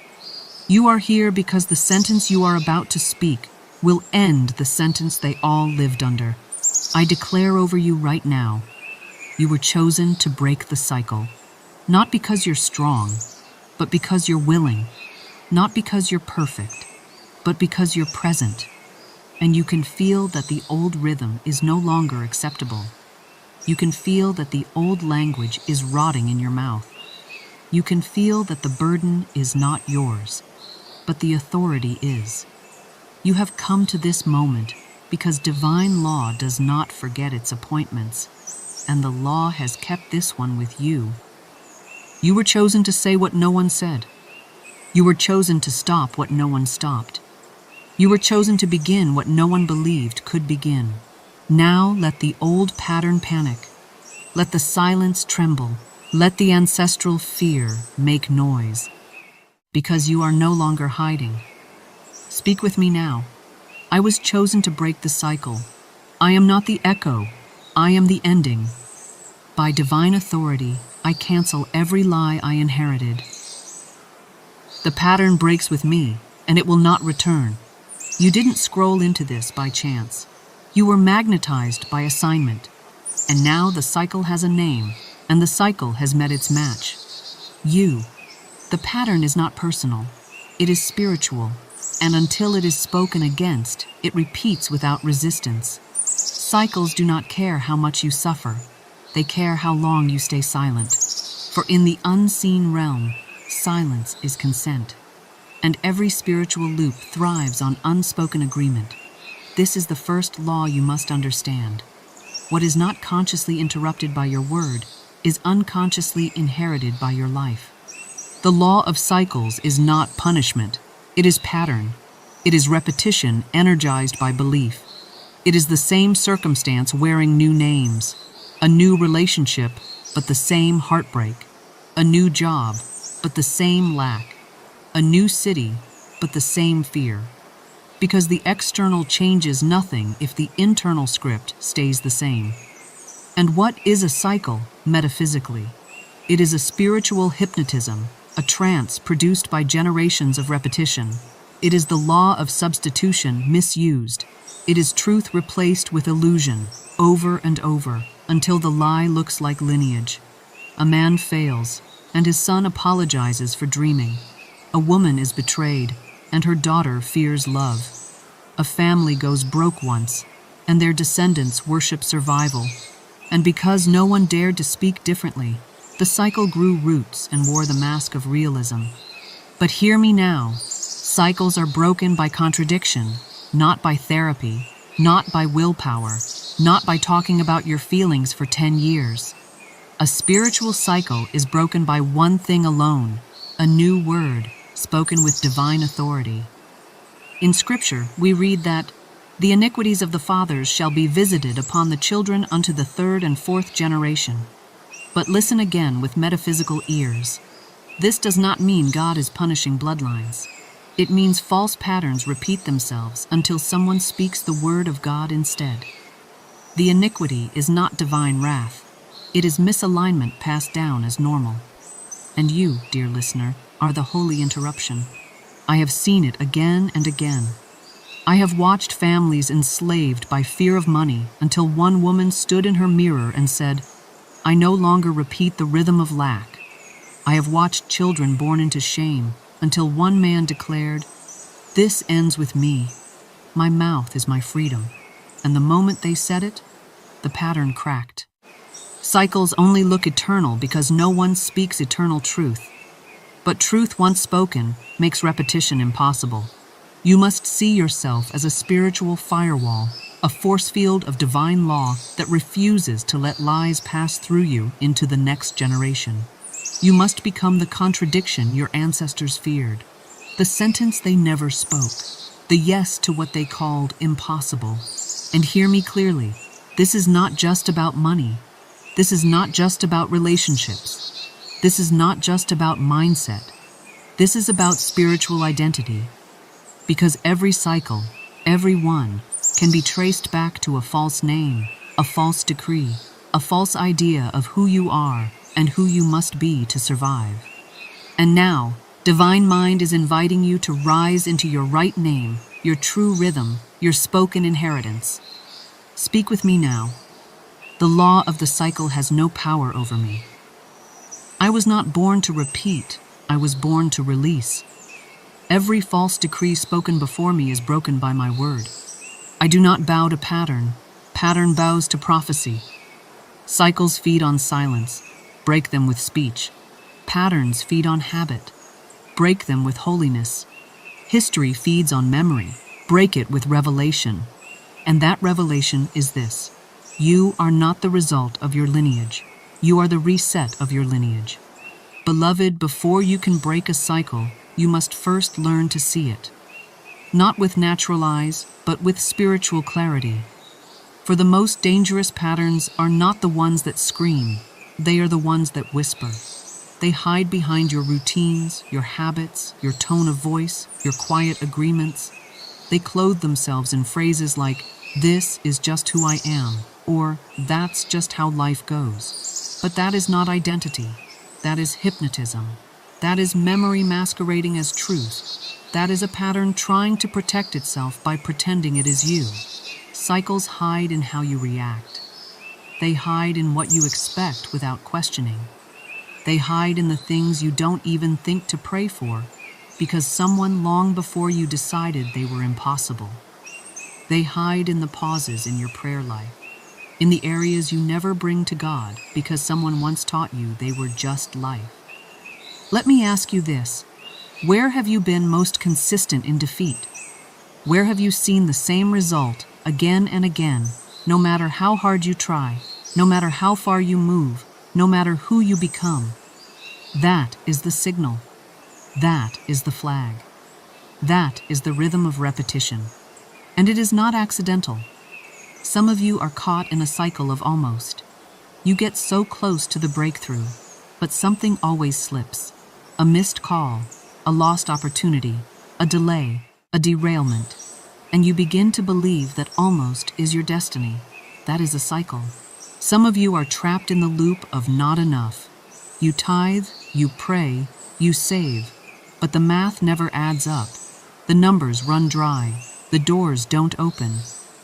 You are here because the sentence you are about to speak will end the sentence they all lived under. I declare over you right now, you were chosen to break the cycle, not because you're strong, but because you're willing, not because you're perfect, but because you're present, and you can feel that the old rhythm is no longer acceptable. You can feel that the old language is rotting in your mouth. You can feel that the burden is not yours, but the authority is. You have come to this moment because divine law does not forget its appointments, and the law has kept this one with you. You were chosen to say what no one said. You were chosen to stop what no one stopped. You were chosen to begin what no one believed could begin. Now let the old pattern panic. Let the silence tremble. Let the ancestral fear make noise. Because you are no longer hiding. Speak with me now. I was chosen to break the cycle. I am not the echo. I am the ending. By divine authority, I cancel every lie I inherited. The pattern breaks with me, and it will not return. You didn't scroll into this by chance. You were magnetized by assignment. And now the cycle has a name, and the cycle has met its match. You. The pattern is not personal. It is spiritual. And until it is spoken against, it repeats without resistance. Cycles do not care how much you suffer. They care how long you stay silent. For in the unseen realm, silence is consent. And every spiritual loop thrives on unspoken agreement. This is the first law you must understand. What is not consciously interrupted by your word is unconsciously inherited by your life. The law of cycles is not punishment. It is pattern. It is repetition energized by belief. It is the same circumstance wearing new names. A new relationship, but the same heartbreak. A new job, but the same lack. A new city, but the same fear. Because the external changes nothing if the internal script stays the same. And what is a cycle, metaphysically? It is a spiritual hypnotism, a trance produced by generations of repetition. It is the law of substitution misused. It is truth replaced with illusion, over and over, until the lie looks like lineage. A man fails, and his son apologizes for dreaming. A woman is betrayed, and her daughter fears love. A family goes broke once, and their descendants worship survival. And because no one dared to speak differently, the cycle grew roots and wore the mask of realism. But hear me now. Cycles are broken by contradiction, not by therapy, not by willpower, not by talking about your feelings for 10 years. A spiritual cycle is broken by one thing alone, a new word, spoken with divine authority. In Scripture, we read that, "The iniquities of the fathers shall be visited upon the children unto the third and fourth generation." But listen again with metaphysical ears. This does not mean God is punishing bloodlines. It means false patterns repeat themselves until someone speaks the word of God instead. The iniquity is not divine wrath. It is misalignment passed down as normal. And you, dear listener, are the holy interruption. I have seen it again and again. I have watched families enslaved by fear of money until one woman stood in her mirror and said, "I no longer repeat the rhythm of lack." I have watched children born into shame until one man declared, "This ends with me. My mouth is my freedom." And the moment they said it, the pattern cracked. Cycles only look eternal because no one speaks eternal truth. But truth once spoken makes repetition impossible. You must see yourself as a spiritual firewall, a force field of divine law that refuses to let lies pass through you into the next generation. You must become the contradiction your ancestors feared, the sentence they never spoke, the yes to what they called impossible. And hear me clearly, this is not just about money. This is not just about relationships. This is not just about mindset. This is about spiritual identity. Because every cycle, every one, can be traced back to a false name, a false decree, a false idea of who you are and who you must be to survive. And now, Divine Mind is inviting you to rise into your right name, your true rhythm, your spoken inheritance. Speak with me now. The law of the cycle has no power over me. I was not born to repeat, I was born to release. Every false decree spoken before me is broken by my word. I do not bow to pattern. Pattern bows to prophecy. Cycles feed on silence. Break them with speech. Patterns feed on habit. Break them with holiness. History feeds on memory. break it with revelation. And that revelation is this: you are not the result of your lineage. You are the reset of your lineage. Beloved, before you can break a cycle, you must first learn to see it. Not with natural eyes, but with spiritual clarity. For the most dangerous patterns are not the ones that scream, they are the ones that whisper. They hide behind your routines, your habits, your tone of voice, your quiet agreements. They clothe themselves in phrases like, "This is just who I am," or "That's just how life goes." But that is not identity. That is hypnotism. That is memory masquerading as truth. That is a pattern trying to protect itself by pretending it is you. Cycles hide in how you react. They hide in what you expect without questioning. They hide in the things you don't even think to pray for, because someone long before you decided they were impossible. They hide in the pauses in your prayer life, in the areas you never bring to God because someone once taught you they were just life. Let me ask you this: where have you been most consistent in defeat? Where have you seen the same result again and again, no matter how hard you try, no matter how far you move, no matter who you become? That is the signal. That is the flag. That is the rhythm of repetition. And it is not accidental. Some of you are caught in a cycle of almost. You get so close to the breakthrough, but something always slips. A missed call, a lost opportunity, a delay, a derailment. And you begin to believe that almost is your destiny. That is a cycle. Some of you are trapped in the loop of not enough. You tithe, you pray, you save, but the math never adds up. The numbers run dry. The doors don't open.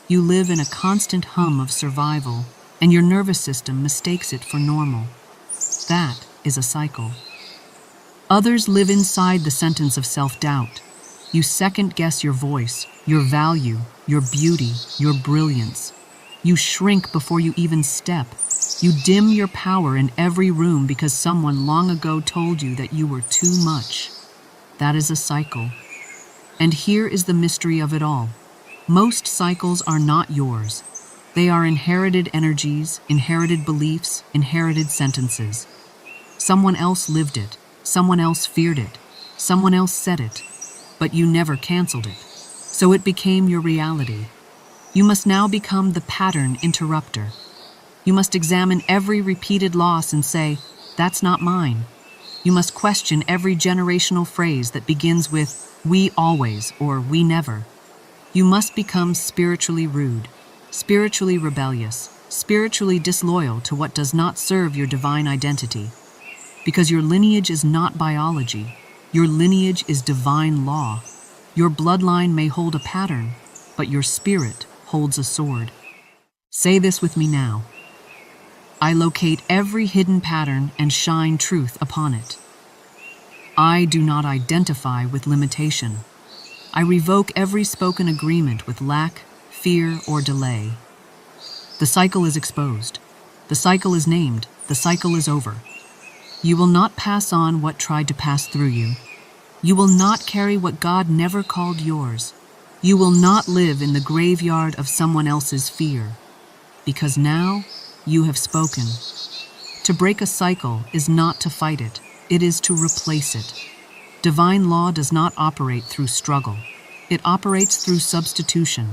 You live in a constant hum of survival, and your nervous system mistakes it for normal. That is a cycle. Others live inside the sentence of self-doubt. You second-guess your voice, your value, your beauty, your brilliance. You shrink before you even step. You dim your power in every room because someone long ago told you that you were too much. That is a cycle. And here is the mystery of it all. Most cycles are not yours. They are inherited energies, inherited beliefs, inherited sentences. Someone else lived it. Someone else feared it. Someone else said it. But you never canceled it. So it became your reality. You must now become the pattern interrupter. You must examine every repeated loss and say, "That's not mine." You must question every generational phrase that begins with, "We always," or "We never." You must become spiritually rude, spiritually rebellious, spiritually disloyal to what does not serve your divine identity. Because your lineage is not biology. Your lineage is divine law. Your bloodline may hold a pattern, but your spirit holds a sword. Say this with me now. I locate every hidden pattern and shine truth upon it. I do not identify with limitation. I revoke every spoken agreement with lack, fear, or delay. The cycle is exposed. The cycle is named. The cycle is over. You will not pass on what tried to pass through you. You will not carry what God never called yours. You will not live in the graveyard of someone else's fear. Because now you have spoken. To break a cycle is not to fight it. It is to replace it. Divine law does not operate through struggle. It operates through substitution.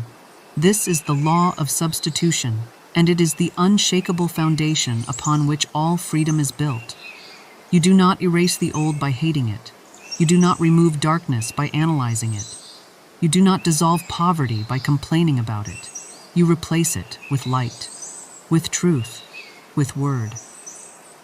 This is the law of substitution, and it is the unshakable foundation upon which all freedom is built. You do not erase the old by hating it. You do not remove darkness by analyzing it. You do not dissolve poverty by complaining about it. You replace it with light, with truth, with word.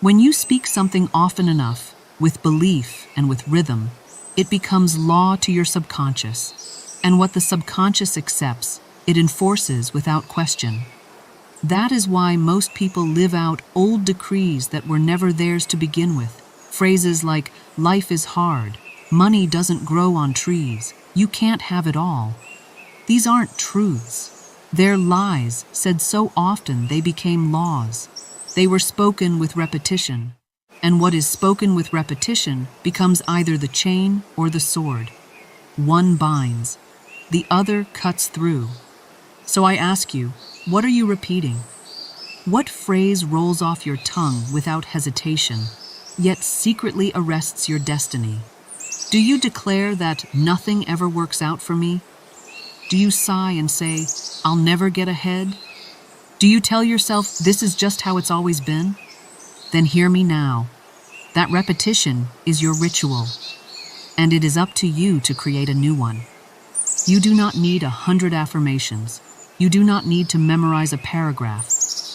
When you speak something often enough, with belief and with rhythm, it becomes law to your subconscious. And what the subconscious accepts, it enforces without question. That is why most people live out old decrees that were never theirs to begin with. Phrases like, "Life is hard," "Money doesn't grow on trees," "You can't have it all." These aren't truths. They're lies said so often they became laws. They were spoken with repetition. And what is spoken with repetition becomes either the chain or the sword. One binds. the other cuts through. So I ask you, what are you repeating? What phrase rolls off your tongue without hesitation, yet secretly arrests your destiny? Do you declare that nothing ever works out for me? Do you sigh and say, I'll never get ahead? Do you tell yourself this is just how it's always been? Then hear me now. That repetition is your ritual, and it is up to you to create a new one. You do not need 100 affirmations. You do not need to memorize a paragraph.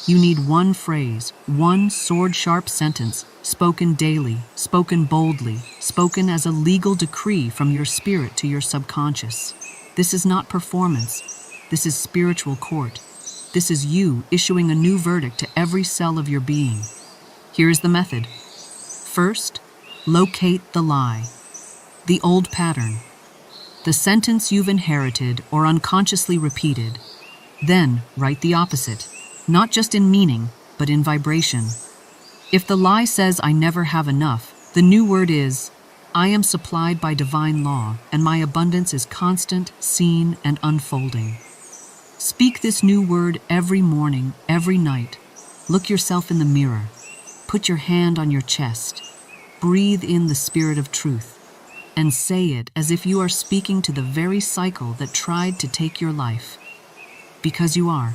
You need one phrase, one sword-sharp sentence, spoken daily, spoken boldly, spoken as a legal decree from your spirit to your subconscious. This is not performance. This is spiritual court. This is you issuing a new verdict to every cell of your being. Here is the method. First, locate the lie, the old pattern, the sentence you've inherited or unconsciously repeated. Then write the opposite, not just in meaning, but in vibration. If the lie says, I never have enough, the new word is, I am supplied by divine law, and my abundance is constant, seen, and unfolding. Speak this new word every morning, every night. Look yourself in the mirror. Put your hand on your chest. Breathe in the spirit of truth, and say it as if you are speaking to the very cycle that tried to take your life. Because you are.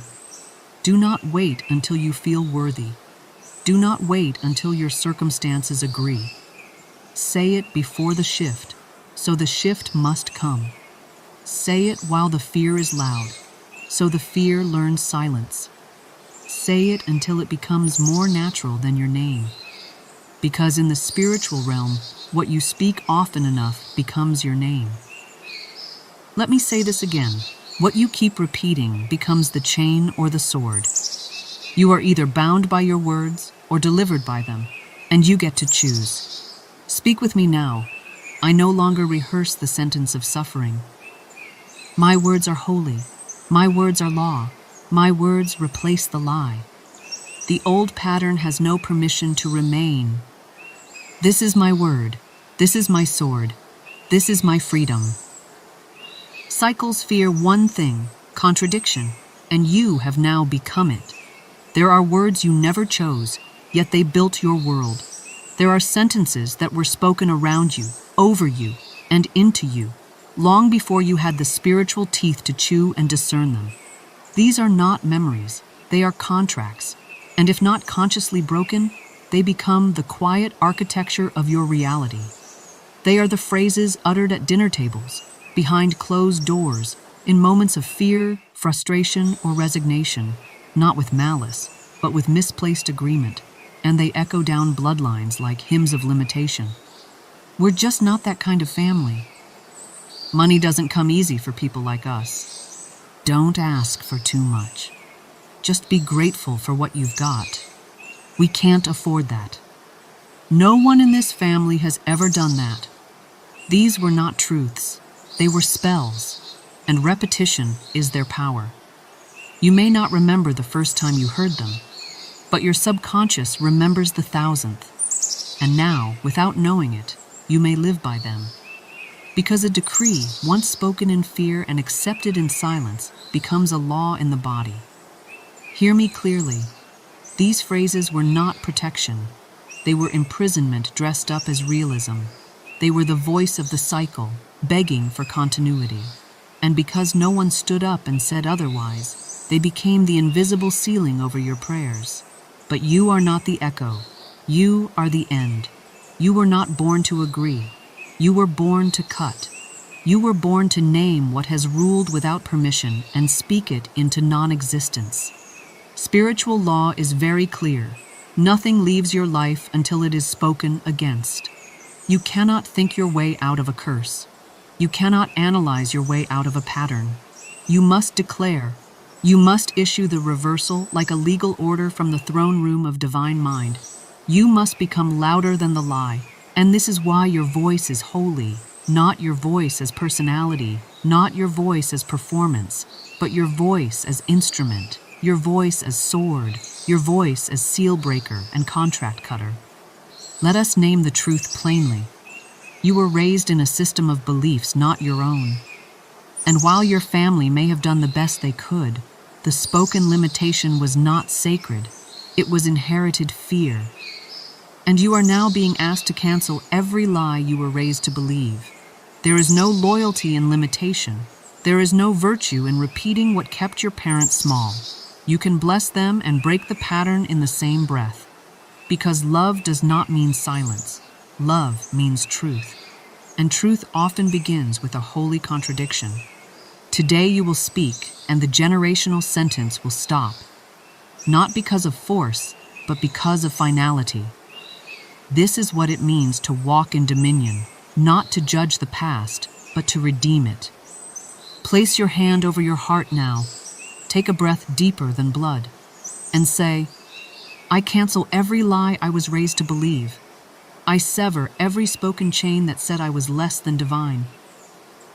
Do not wait until you feel worthy. Do not wait until your circumstances agree. Say it before the shift, so the shift must come. Say it while the fear is loud, so the fear learns silence. Say it until it becomes more natural than your name. Because in the spiritual realm, what you speak often enough becomes your name. Let me say this again. What you keep repeating becomes the chain or the sword. You are either bound by your words or delivered by them, and you get to choose. Speak with me now. I no longer rehearse the sentence of suffering. My words are holy. My words are law. My words replace the lie. The old pattern has no permission to remain. This is my word. This is my sword. This is my freedom. Cycles fear one thing, contradiction, and you have now become it. There are words you never chose, yet they built your world. There are sentences that were spoken around you, over you, and into you, long before you had the spiritual teeth to chew and discern them. These are not memories, they are contracts, and if not consciously broken, they become the quiet architecture of your reality. They are the phrases uttered at dinner tables, behind closed doors, in moments of fear, frustration, or resignation, not with malice, but with misplaced agreement, and they echo down bloodlines like hymns of limitation. We're just not that kind of family. Money doesn't come easy for people like us. Don't ask for too much. Just be grateful for what you've got. We can't afford that. No one in this family has ever done that. These were not truths. They were spells, and repetition is their power. You may not remember the first time you heard them, but your subconscious remembers the 1000th. And now, without knowing it, you may live by them. Because a decree, once spoken in fear and accepted in silence, becomes a law in the body. Hear me clearly. These phrases were not protection. They were imprisonment dressed up as realism. They were the voice of the cycle, begging for continuity. And because no one stood up and said otherwise, they became the invisible ceiling over your prayers. But you are not the echo. You are the end. You were not born to agree. You were born to cut. You were born to name what has ruled without permission and speak it into non-existence. Spiritual law is very clear. Nothing leaves your life until it is spoken against. You cannot think your way out of a curse. You cannot analyze your way out of a pattern. You must declare. You must issue the reversal like a legal order from the throne room of divine mind. You must become louder than the lie. And this is why your voice is holy, not your voice as personality, not your voice as performance, but your voice as instrument, your voice as sword, your voice as seal breaker and contract cutter. Let us name the truth plainly. You were raised in a system of beliefs not your own. And while your family may have done the best they could, the spoken limitation was not sacred. It was inherited fear. And you are now being asked to cancel every lie you were raised to believe. There is no loyalty in limitation. There is no virtue in repeating what kept your parents small. You can bless them and break the pattern in the same breath. Because love does not mean silence. Love means truth. And truth often begins with a holy contradiction. Today you will speak, and the generational sentence will stop. Not because of force, but because of finality. This is what it means to walk in dominion, not to judge the past, but to redeem it. Place your hand over your heart now. Take a breath deeper than blood, and say, I cancel every lie I was raised to believe. I sever every spoken chain that said I was less than divine.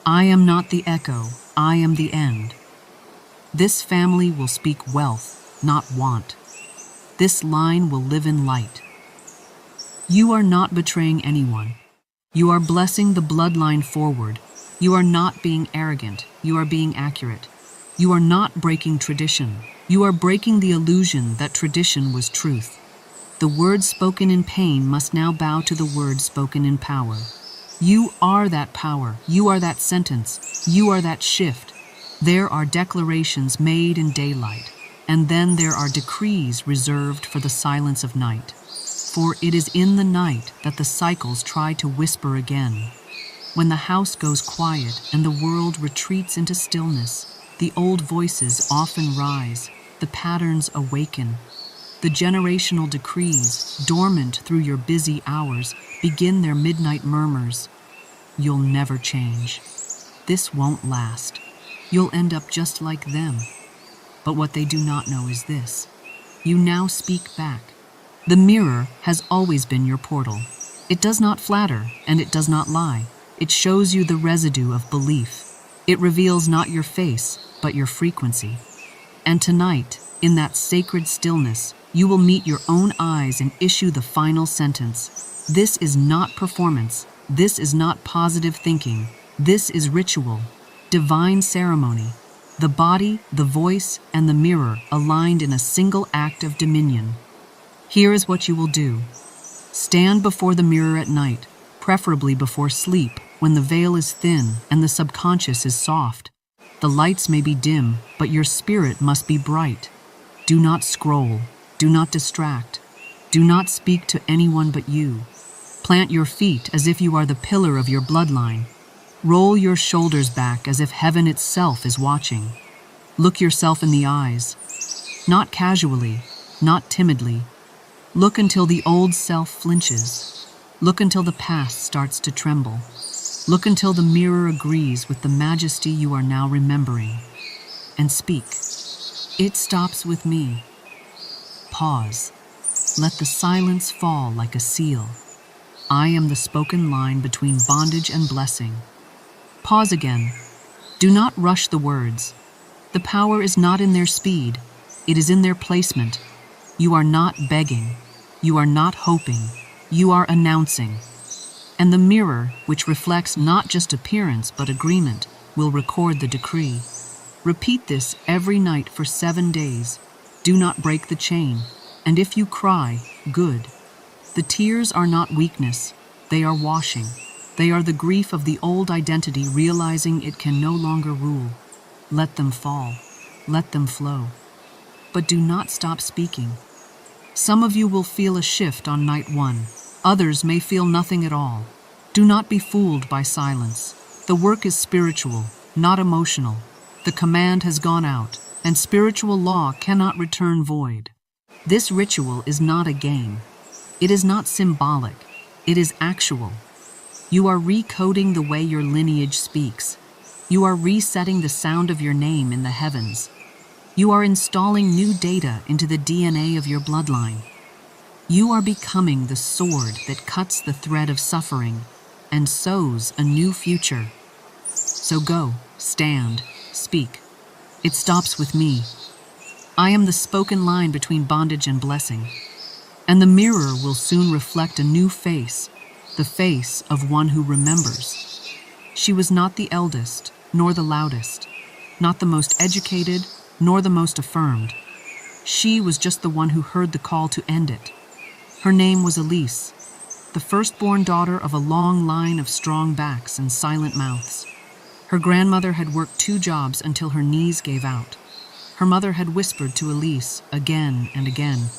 I am not the echo, I am the end. This family will speak wealth, not want. This line will live in light. You are not betraying anyone. You are blessing the bloodline forward. You are not being arrogant, you are being accurate. You are not breaking tradition. You are breaking the illusion that tradition was truth. The words spoken in pain must now bow to the words spoken in power. You are that power. You are that sentence. You are that shift. There are declarations made in daylight, and then there are decrees reserved for the silence of night. For it is in the night that the cycles try to whisper again. When the house goes quiet and the world retreats into stillness, the old voices often rise, the patterns awaken. The generational decrees, dormant through your busy hours, begin their midnight murmurs. You'll never change. This won't last. You'll end up just like them. But what they do not know is this. You now speak back. The mirror has always been your portal. It does not flatter, and it does not lie. It shows you the residue of belief. It reveals not your face, but your frequency. And tonight, in that sacred stillness, you will meet your own eyes and issue the final sentence. This is not performance. This is not positive thinking. This is ritual, divine ceremony. The body, the voice, and the mirror aligned in a single act of dominion. Here is what you will do. Stand before the mirror at night, preferably before sleep, when the veil is thin and the subconscious is soft. The lights may be dim, but your spirit must be bright. Do not scroll. Do not distract. Do not speak to anyone but you. Plant your feet as if you are the pillar of your bloodline. Roll your shoulders back as if heaven itself is watching. Look yourself in the eyes. Not casually, not timidly. Look until the old self flinches. Look until the past starts to tremble. Look until the mirror agrees with the majesty you are now remembering. And speak. It stops with me. Pause. Let the silence fall like a seal. I am the spoken line between bondage and blessing. Pause again. Do not rush the words. The power is not in their speed. It is in their placement. You are not begging. You are not hoping. You are announcing. And the mirror, which reflects not just appearance but agreement, will record the decree. Repeat this every night for 7 days. Do not break the chain. And if you cry, good. The tears are not weakness. They are washing. They are the grief of the old identity realizing it can no longer rule. Let them fall. Let them flow. But do not stop speaking. Some of you will feel a shift on night 1. Others may feel nothing at all. Do not be fooled by silence. The work is spiritual, not emotional. The command has gone out, and spiritual law cannot return void. This ritual is not a game. It is not symbolic. It is actual. You are recoding the way your lineage speaks. You are resetting the sound of your name in the heavens. You are installing new data into the DNA of your bloodline. You are becoming the sword that cuts the thread of suffering and sows a new future. So go, stand, speak. It stops with me. I am the spoken line between bondage and blessing. And the mirror will soon reflect a new face, the face of one who remembers. She was not the eldest, nor the loudest, not the most educated, nor the most affirmed. She was just the one who heard the call to end it. Her name was Elise, the firstborn daughter of a long line of strong backs and silent mouths. Her grandmother had worked 2 jobs until her knees gave out. Her mother had whispered to Elise again and again,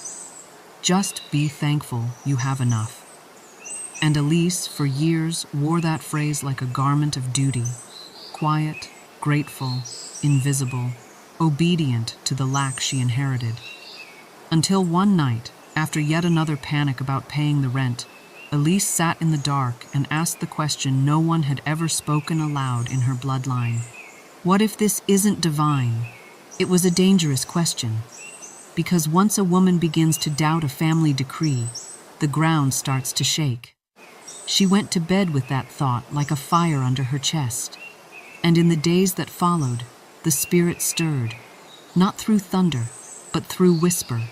"Just be thankful you have enough." And Elise, for years, wore that phrase like a garment of duty, quiet, grateful, invisible, obedient to the lack she inherited. Until one night, after yet another panic about paying the rent, Elise sat in the dark and asked the question no one had ever spoken aloud in her bloodline. What if this isn't divine? It was a dangerous question, because once a woman begins to doubt a family decree, the ground starts to shake. She went to bed with that thought like a fire under her chest, and in the days that followed, the spirit stirred, not through thunder, but through whisper.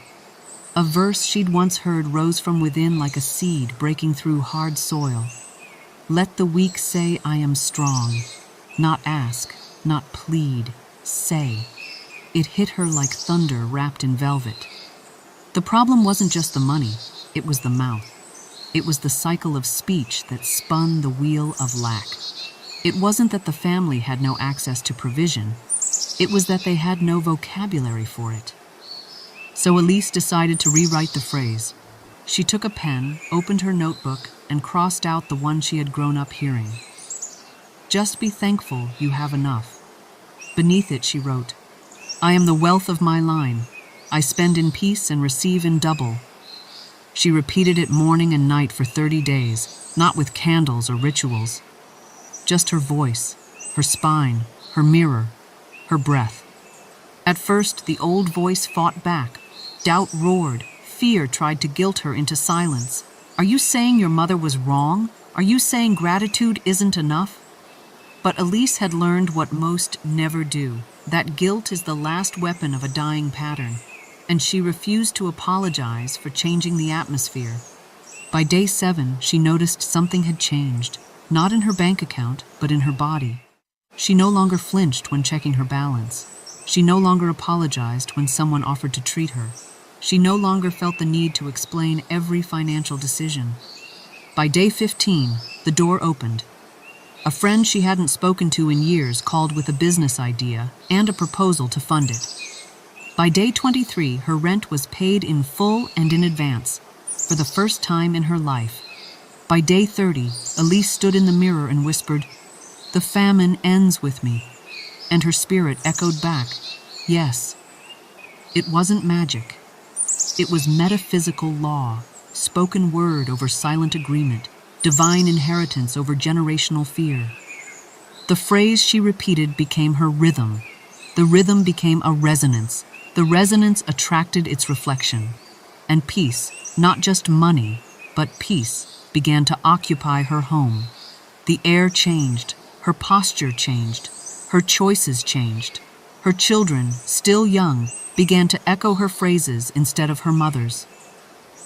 A verse she'd once heard rose from within like a seed breaking through hard soil. Let the weak say I am strong, not ask, not plead, say. It hit her like thunder wrapped in velvet. The problem wasn't just the money, it was the mouth. It was the cycle of speech that spun the wheel of lack. It wasn't that the family had no access to provision, it was that they had no vocabulary for it. So Elise decided to rewrite the phrase. She took a pen, opened her notebook, and crossed out the one she had grown up hearing. Just be thankful you have enough. Beneath it she wrote, I am the wealth of my line. I spend in peace and receive in double. She repeated it morning and night for 30 days, not with candles or rituals. Just her voice, her spine, her mirror, her breath. At first, the old voice fought back. Doubt roared. Fear tried to guilt her into silence. Are you saying your mother was wrong? Are you saying gratitude isn't enough? But Elise had learned what most never do, that guilt is the last weapon of a dying pattern, and she refused to apologize for changing the atmosphere. By day 7, she noticed something had changed, not in her bank account, but in her body. She no longer flinched when checking her balance. She no longer apologized when someone offered to treat her. She no longer felt the need to explain every financial decision. By day 15, the door opened. A friend she hadn't spoken to in years called with a business idea and a proposal to fund it. By day 23, her rent was paid in full and in advance, for the first time in her life. By day 30, Elise stood in the mirror and whispered, "The famine ends with me." And her spirit echoed back, "Yes." It wasn't magic. It was metaphysical law, spoken word over silent agreement, divine inheritance over generational fear. The phrase she repeated became her rhythm. The rhythm became a resonance. The resonance attracted its reflection. And peace, not just money, but peace, began to occupy her home. The air changed. Her posture changed. Her choices changed. Her children, still young, began to echo her phrases instead of her mother's.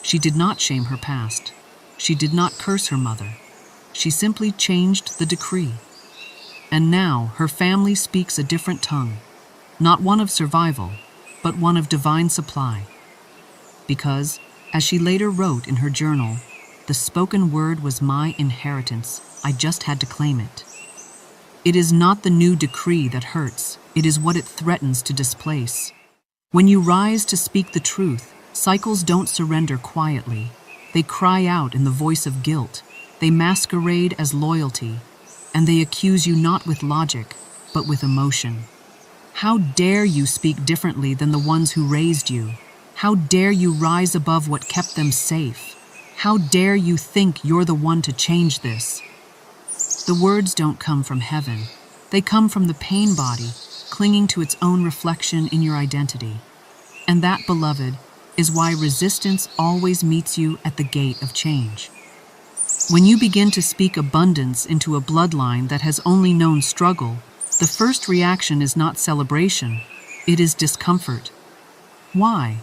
She did not shame her past. She did not curse her mother. She simply changed the decree. And now her family speaks a different tongue, not one of survival, but one of divine supply. Because, as she later wrote in her journal, the spoken word was my inheritance. I just had to claim it. It is not the new decree that hurts. It is what it threatens to displace. When you rise to speak the truth, cycles don't surrender quietly. They cry out in the voice of guilt. They masquerade as loyalty. And they accuse you not with logic, but with emotion. How dare you speak differently than the ones who raised you? How dare you rise above what kept them safe? How dare you think you're the one to change this? The words don't come from heaven. They come from the pain body, clinging to its own reflection in your identity. And that, beloved, is why resistance always meets you at the gate of change. When you begin to speak abundance into a bloodline that has only known struggle, the first reaction is not celebration, it is discomfort. Why?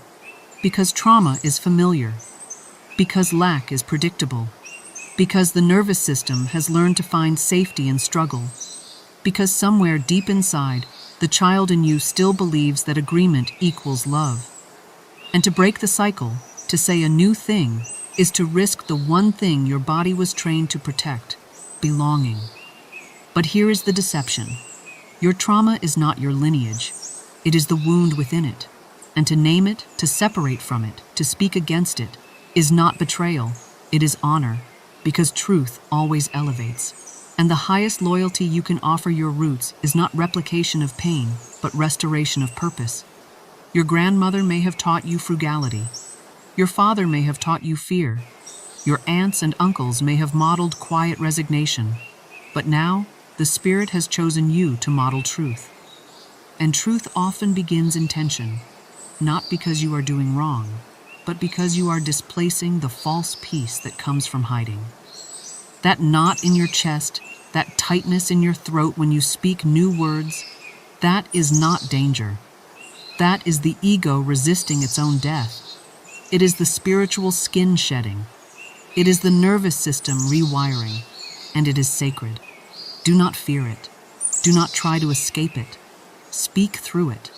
Because trauma is familiar. Because lack is predictable. Because the nervous system has learned to find safety in struggle. Because somewhere deep inside, the child in you still believes that agreement equals love. And to break the cycle, to say a new thing, is to risk the one thing your body was trained to protect: belonging. But here is the deception. Your trauma is not your lineage. It is the wound within it. And to name it, to separate from it, to speak against it, is not betrayal, it is honor, because truth always elevates. And the highest loyalty you can offer your roots is not replication of pain, but restoration of purpose. Your grandmother may have taught you frugality. Your father may have taught you fear. Your aunts and uncles may have modeled quiet resignation. But now, the Spirit has chosen you to model truth. And truth often begins in tension, not because you are doing wrong, but because you are displacing the false peace that comes from hiding. That knot in your chest, that tightness in your throat when you speak new words, that is not danger. That is the ego resisting its own death. It is the spiritual skin shedding. It is the nervous system rewiring, and it is sacred. Do not fear it. Do not try to escape it. Speak through it.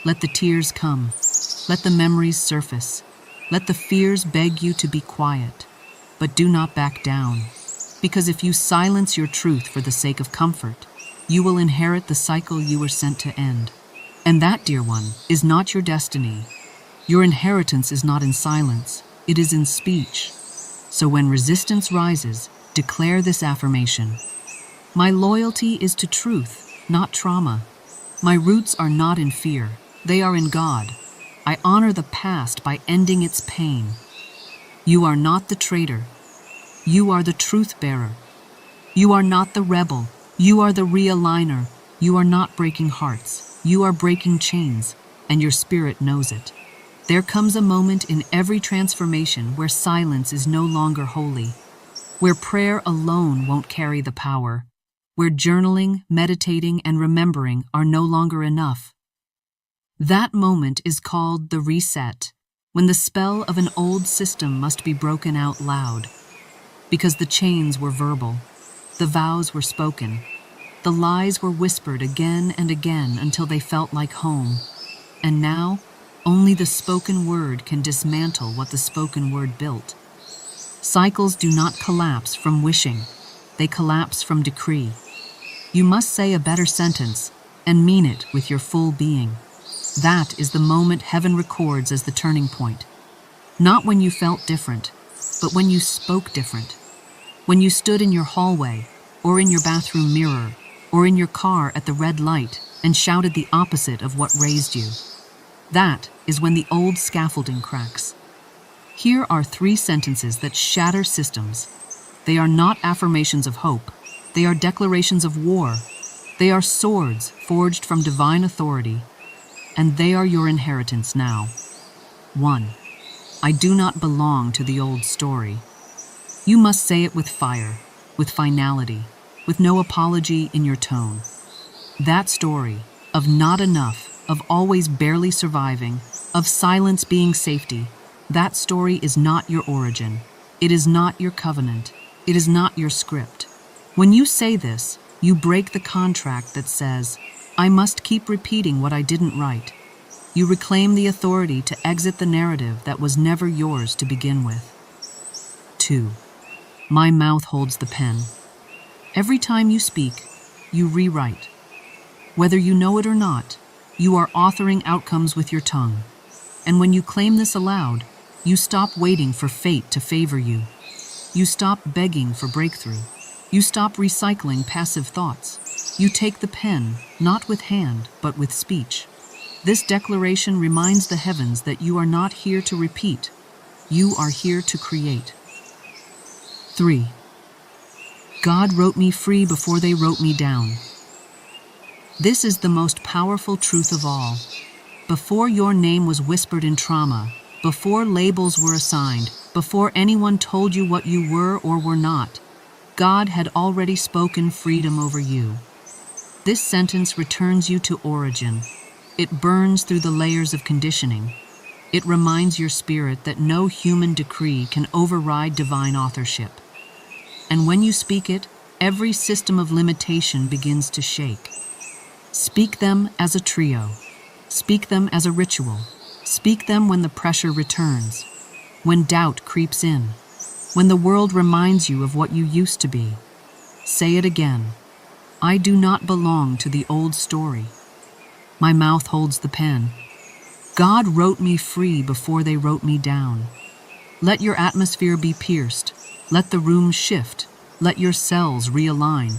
Let the tears come. Let the memories surface. Let the fears beg you to be quiet. But do not back down. Because if you silence your truth for the sake of comfort, you will inherit the cycle you were sent to end. And that, dear one, is not your destiny. Your inheritance is not in silence. It is in speech. So when resistance rises, declare this affirmation. My loyalty is to truth, not trauma. My roots are not in fear. They are in God. I honor the past by ending its pain. You are not the traitor. You are the truth bearer. You are not the rebel. You are the realigner. You are not breaking hearts. You are breaking chains, and your spirit knows it. There comes a moment in every transformation where silence is no longer holy, where prayer alone won't carry the power, where journaling, meditating, and remembering are no longer enough. That moment is called the reset, when the spell of an old system must be broken out loud. Because the chains were verbal, the vows were spoken, the lies were whispered again and again until they felt like home. And now, only the spoken word can dismantle what the spoken word built. Cycles do not collapse from wishing, they collapse from decree. You must say a better sentence and mean it with your full being. That is the moment heaven records as the turning point. Not when you felt different, but when you spoke different. When you stood in your hallway, or in your bathroom mirror, or in your car at the red light and shouted the opposite of what raised you. That is when the old scaffolding cracks. Here are 3 sentences that shatter systems. They are not affirmations of hope. They are declarations of war. They are swords forged from divine authority. And they are your inheritance now. 1. I do not belong to the old story. You must say it with fire, with finality, with no apology in your tone. That story of not enough, of always barely surviving, of silence being safety, that story is not your origin. It is not your covenant. It is not your script. When you say this, you break the contract that says, I must keep repeating what I didn't write. You reclaim the authority to exit the narrative that was never yours to begin with. 2. My mouth holds the pen. Every time you speak, you rewrite. Whether you know it or not, you are authoring outcomes with your tongue. And when you claim this aloud, you stop waiting for fate to favor you. You stop begging for breakthrough. You stop recycling passive thoughts. You take the pen, not with hand, but with speech. This declaration reminds the heavens that you are not here to repeat. You are here to create. 3. God wrote me free before they wrote me down. This is the most powerful truth of all. Before your name was whispered in trauma, before labels were assigned, before anyone told you what you were or were not, God had already spoken freedom over you. This sentence returns you to origin. It burns through the layers of conditioning. It reminds your spirit that no human decree can override divine authorship. And when you speak it, every system of limitation begins to shake. Speak them as a trio. Speak them as a ritual. Speak them when the pressure returns, when doubt creeps in, when the world reminds you of what you used to be. Say it again. I do not belong to the old story. My mouth holds the pen. God wrote me free before they wrote me down. Let your atmosphere be pierced. Let the room shift. Let your cells realign.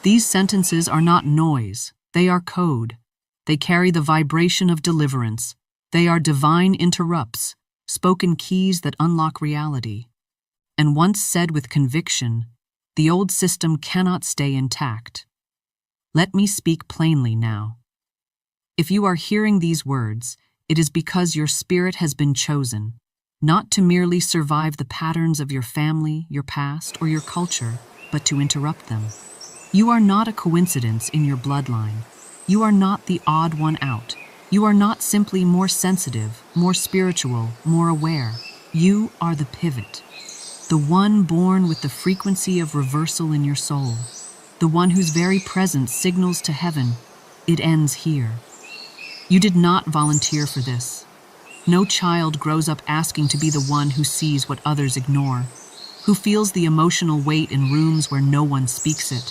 These sentences are not noise. They are code. They carry the vibration of deliverance. They are divine interrupts, spoken keys that unlock reality. And once said with conviction, the old system cannot stay intact. Let me speak plainly now. If you are hearing these words, it is because your spirit has been chosen, not to merely survive the patterns of your family, your past, or your culture, but to interrupt them. You are not a coincidence in your bloodline. You are not the odd one out. You are not simply more sensitive, more spiritual, more aware. You are the pivot, the one born with the frequency of reversal in your soul, the one whose very presence signals to heaven, it ends here. You did not volunteer for this. No child grows up asking to be the one who sees what others ignore, who feels the emotional weight in rooms where no one speaks it,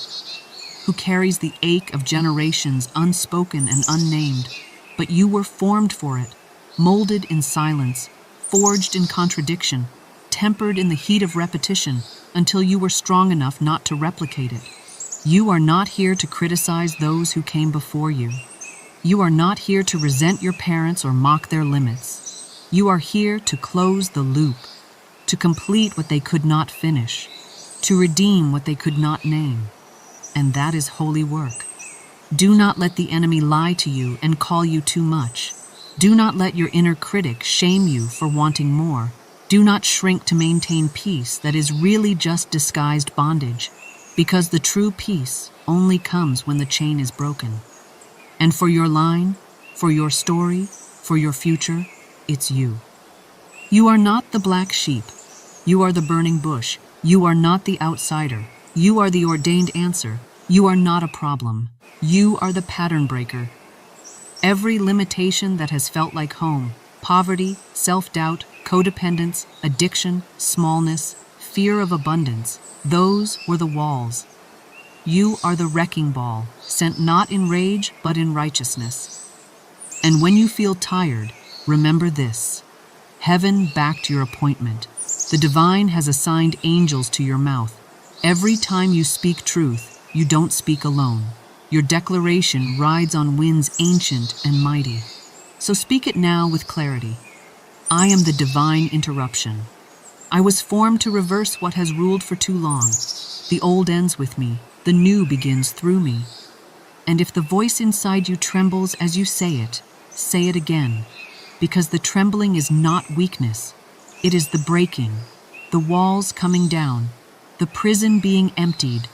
who carries the ache of generations unspoken and unnamed. But you were formed for it, molded in silence, forged in contradiction, tempered in the heat of repetition until you were strong enough not to replicate it. You are not here to criticize those who came before you. You are not here to resent your parents or mock their limits. You are here to close the loop, to complete what they could not finish, to redeem what they could not name. And that is holy work. Do not let the enemy lie to you and call you too much. Do not let your inner critic shame you for wanting more. Do not shrink to maintain peace that is really just disguised bondage, because the true peace only comes when the chain is broken. And for your line, for your story, for your future, it's you. You are not the black sheep. You are the burning bush. You are not the outsider. You are the ordained answer. You are not a problem. You are the pattern breaker. Every limitation that has felt like home, poverty, self-doubt, codependence, addiction, smallness, fear of abundance, those were the walls. You are the wrecking ball, sent not in rage but in righteousness. And when you feel tired, remember this. Heaven backed your appointment. The divine has assigned angels to your mouth. Every time you speak truth, you don't speak alone. Your declaration rides on winds ancient and mighty. So speak it now with clarity. I am the divine interruption. I was formed to reverse what has ruled for too long. The old ends with me. The new begins through me. And if the voice inside you trembles as you say it again. Because the trembling is not weakness. It is the breaking, the walls coming down, the prison being emptied.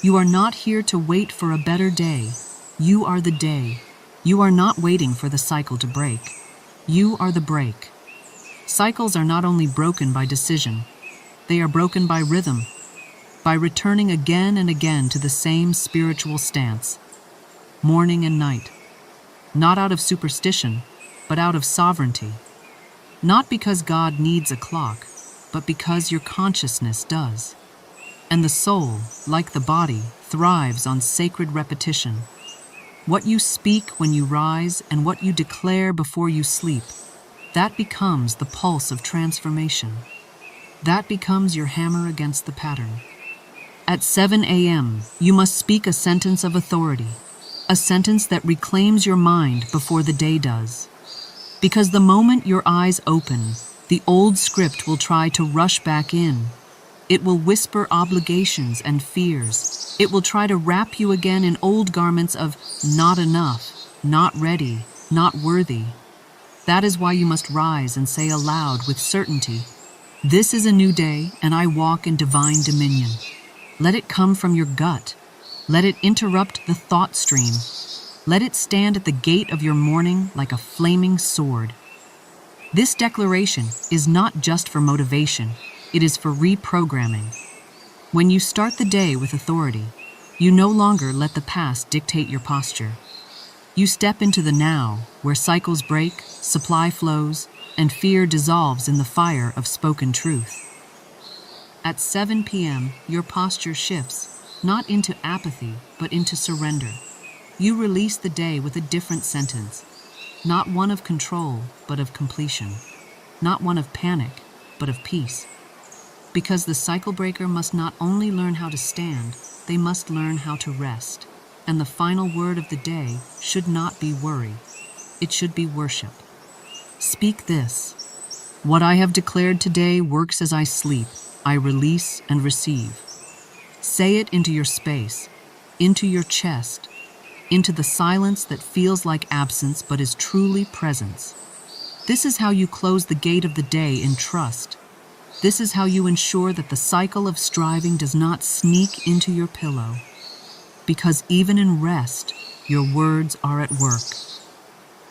You are not here to wait for a better day. You are the day. You are not waiting for the cycle to break. You are the break. Cycles are not only broken by decision, they are broken by rhythm, by returning again and again to the same spiritual stance, morning and night, not out of superstition, but out of sovereignty. Not because God needs a clock, but because your consciousness does. And the soul, like the body, thrives on sacred repetition. What you speak when you rise and what you declare before you sleep, that becomes the pulse of transformation. That becomes your hammer against the pattern. At 7 a.m., you must speak a sentence of authority, a sentence that reclaims your mind before the day does. Because the moment your eyes open, the old script will try to rush back in. It will whisper obligations and fears. It will try to wrap you again in old garments of not enough, not ready, not worthy. That is why you must rise and say aloud with certainty, "This is a new day, and I walk in divine dominion." Let it come from your gut. Let it interrupt the thought stream. Let it stand at the gate of your morning like a flaming sword. This declaration is not just for motivation. It is for reprogramming. When you start the day with authority, you no longer let the past dictate your posture. You step into the now, where cycles break, supply flows, and fear dissolves in the fire of spoken truth. At 7 p.m., your posture shifts, not into apathy, but into surrender. You release the day with a different sentence, not one of control, but of completion, not one of panic, but of peace. Because the cycle breaker must not only learn how to stand, they must learn how to rest. And the final word of the day should not be worry. It should be worship. Speak this. What I have declared today works as I sleep. I release and receive. Say it into your space, into your chest, into the silence that feels like absence but is truly presence. This is how you close the gate of the day in trust. This is how you ensure that the cycle of striving does not sneak into your pillow. Because even in rest, your words are at work.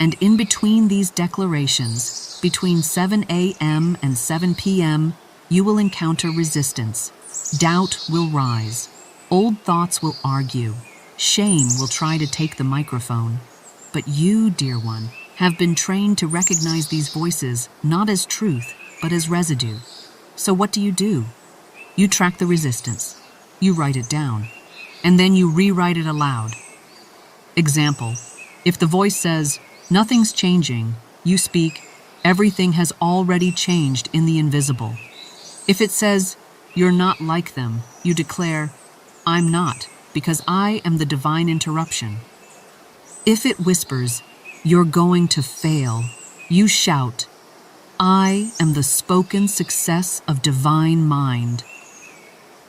And in between these declarations, between 7 a.m. and 7 p.m., you will encounter resistance. Doubt will rise. Old thoughts will argue. Shame will try to take the microphone. But you, dear one, have been trained to recognize these voices not as truth, but as residue. So what do? You track the resistance. You write it down. And then you rewrite it aloud. Example, if the voice says, "Nothing's changing," you speak, "Everything has already changed in the invisible." If it says, "You're not like them," you declare, "I'm not, because I am the divine interruption." If it whispers, "You're going to fail," you shout, "I am the spoken success of divine mind."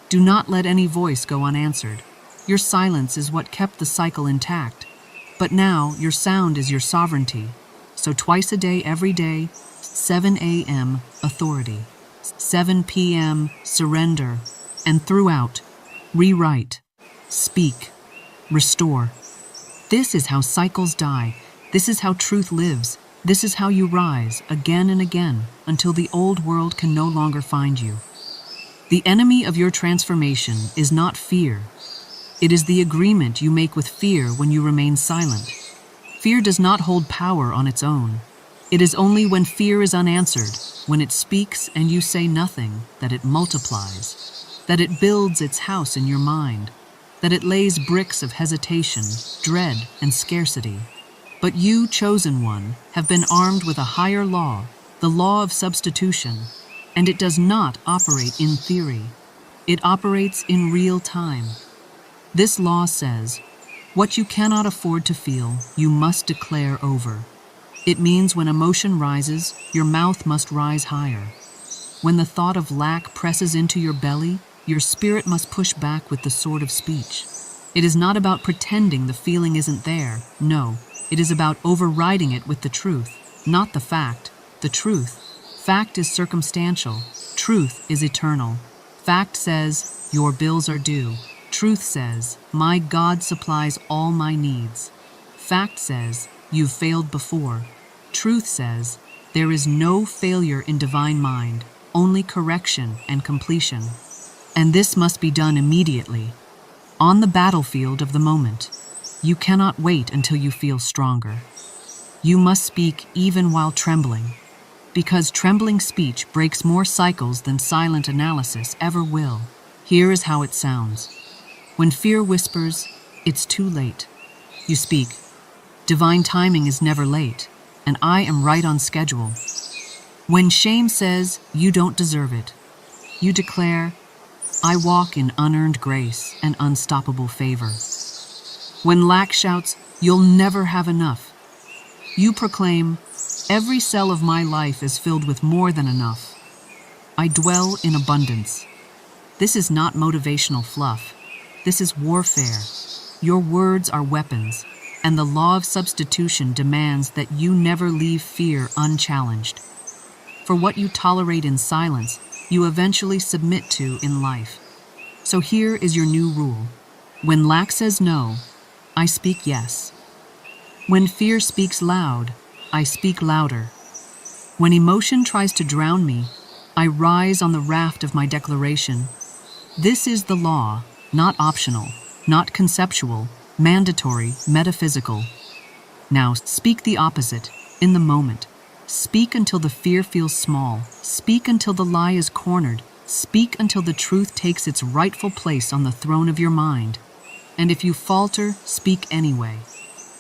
Do not let any voice go unanswered. Your silence is what kept the cycle intact. But now your sound is your sovereignty. So twice a day, every day, 7 a.m., authority. 7 p.m., surrender. And throughout, rewrite, speak, restore. This is how cycles die. This is how truth lives. This is how you rise again and again until the old world can no longer find you. The enemy of your transformation is not fear. It is the agreement you make with fear when you remain silent. Fear does not hold power on its own. It is only when fear is unanswered, when it speaks and you say nothing, that it multiplies, that it builds its house in your mind, that it lays bricks of hesitation, dread, and scarcity. But you, chosen one, have been armed with a higher law, the law of substitution, and it does not operate in theory. It operates in real time. This law says, what you cannot afford to feel, you must declare over. It means when emotion rises, your mouth must rise higher. When the thought of lack presses into your belly, your spirit must push back with the sword of speech. It is not about pretending the feeling isn't there. No, it is about overriding it with the truth, not the fact. The truth. Fact is circumstantial. Truth is eternal. Fact says, your bills are due. Truth says, my God supplies all my needs. Fact says, you've failed before. Truth says, there is no failure in divine mind, only correction and completion. And this must be done immediately, on the battlefield of the moment. You cannot wait until you feel stronger. You must speak even while trembling, because trembling speech breaks more cycles than silent analysis ever will. Here is how it sounds. When fear whispers, it's too late. You speak, divine timing is never late, and I am right on schedule. When shame says, you don't deserve it, you declare, I walk in unearned grace and unstoppable favor. When lack shouts, you'll never have enough, you proclaim, every cell of my life is filled with more than enough. I dwell in abundance. This is not motivational fluff. This is warfare. Your words are weapons, and the law of substitution demands that you never leave fear unchallenged. For what you tolerate in silence, you eventually submit to in life. So here is your new rule. When lack says no, I speak yes. When fear speaks loud, I speak louder. When emotion tries to drown me, I rise on the raft of my declaration. This is the law, not optional, not conceptual, mandatory, metaphysical. Now speak the opposite, in the moment. Speak until the fear feels small. Speak until the lie is cornered. Speak until the truth takes its rightful place on the throne of your mind. And if you falter, speak anyway.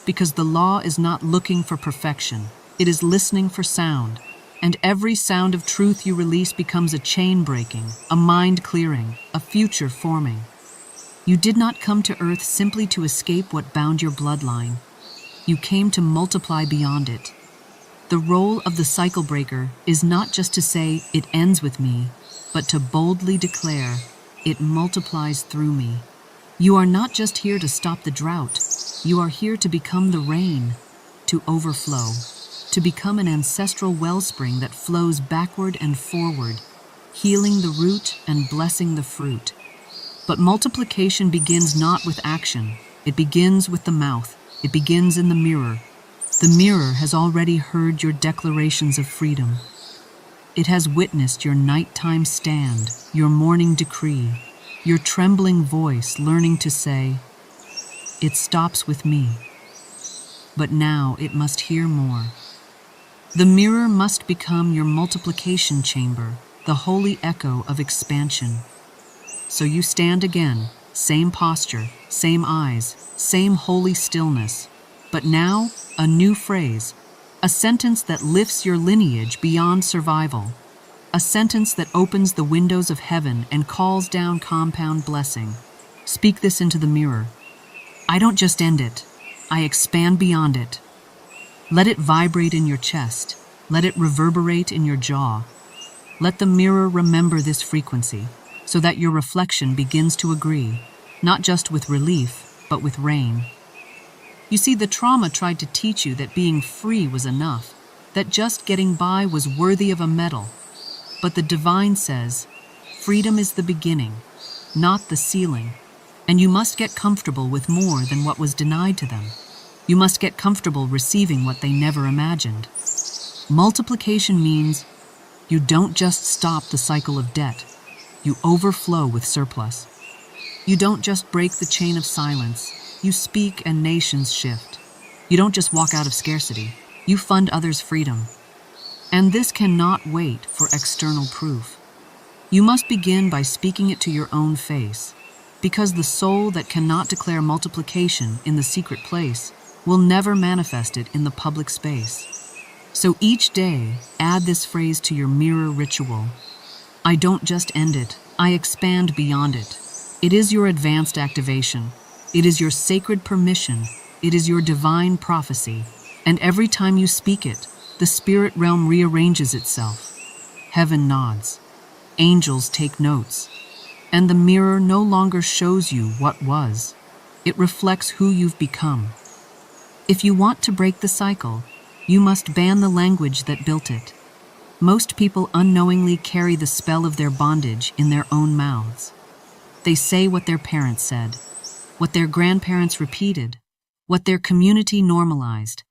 Because the law is not looking for perfection. It is listening for sound. And every sound of truth you release becomes a chain breaking, a mind clearing, a future forming. You did not come to earth simply to escape what bound your bloodline. You came to multiply beyond it. The role of the cycle breaker is not just to say, "It ends with me," but to boldly declare, "It multiplies through me." You are not just here to stop the drought. You are here to become the rain, to overflow, to become an ancestral wellspring that flows backward and forward, healing the root and blessing the fruit. But multiplication begins not with action. It begins with the mouth. It begins in the mirror. The mirror has already heard your declarations of freedom. It has witnessed your nighttime stand, your morning decree, your trembling voice learning to say, "It stops with me." But now it must hear more. The mirror must become your multiplication chamber, the holy echo of expansion. So you stand again, same posture, same eyes, same holy stillness. But now, a new phrase, a sentence that lifts your lineage beyond survival, a sentence that opens the windows of heaven and calls down compound blessing. Speak this into the mirror. I don't just end it, I expand beyond it. Let it vibrate in your chest. Let it reverberate in your jaw. Let the mirror remember this frequency so that your reflection begins to agree, not just with relief, but with rain. You see, the trauma tried to teach you that being free was enough, that just getting by was worthy of a medal. But the divine says, freedom is the beginning, not the ceiling, and you must get comfortable with more than what was denied to them. You must get comfortable receiving what they never imagined. Multiplication means you don't just stop the cycle of debt, you overflow with surplus. You don't just break the chain of silence, you speak and nations shift. You don't just walk out of scarcity, you fund others' freedom. And this cannot wait for external proof. You must begin by speaking it to your own face, because the soul that cannot declare multiplication in the secret place will never manifest it in the public space. So each day, add this phrase to your mirror ritual. I don't just end it, I expand beyond it. It is your advanced activation. It is your sacred permission. It is your divine prophecy. And every time you speak it, the spirit realm rearranges itself. Heaven nods. Angels take notes. And the mirror no longer shows you what was. It reflects who you've become. If you want to break the cycle, you must ban the language that built it. Most people unknowingly carry the spell of their bondage in their own mouths. They say what their parents said, what their grandparents repeated, what their community normalized,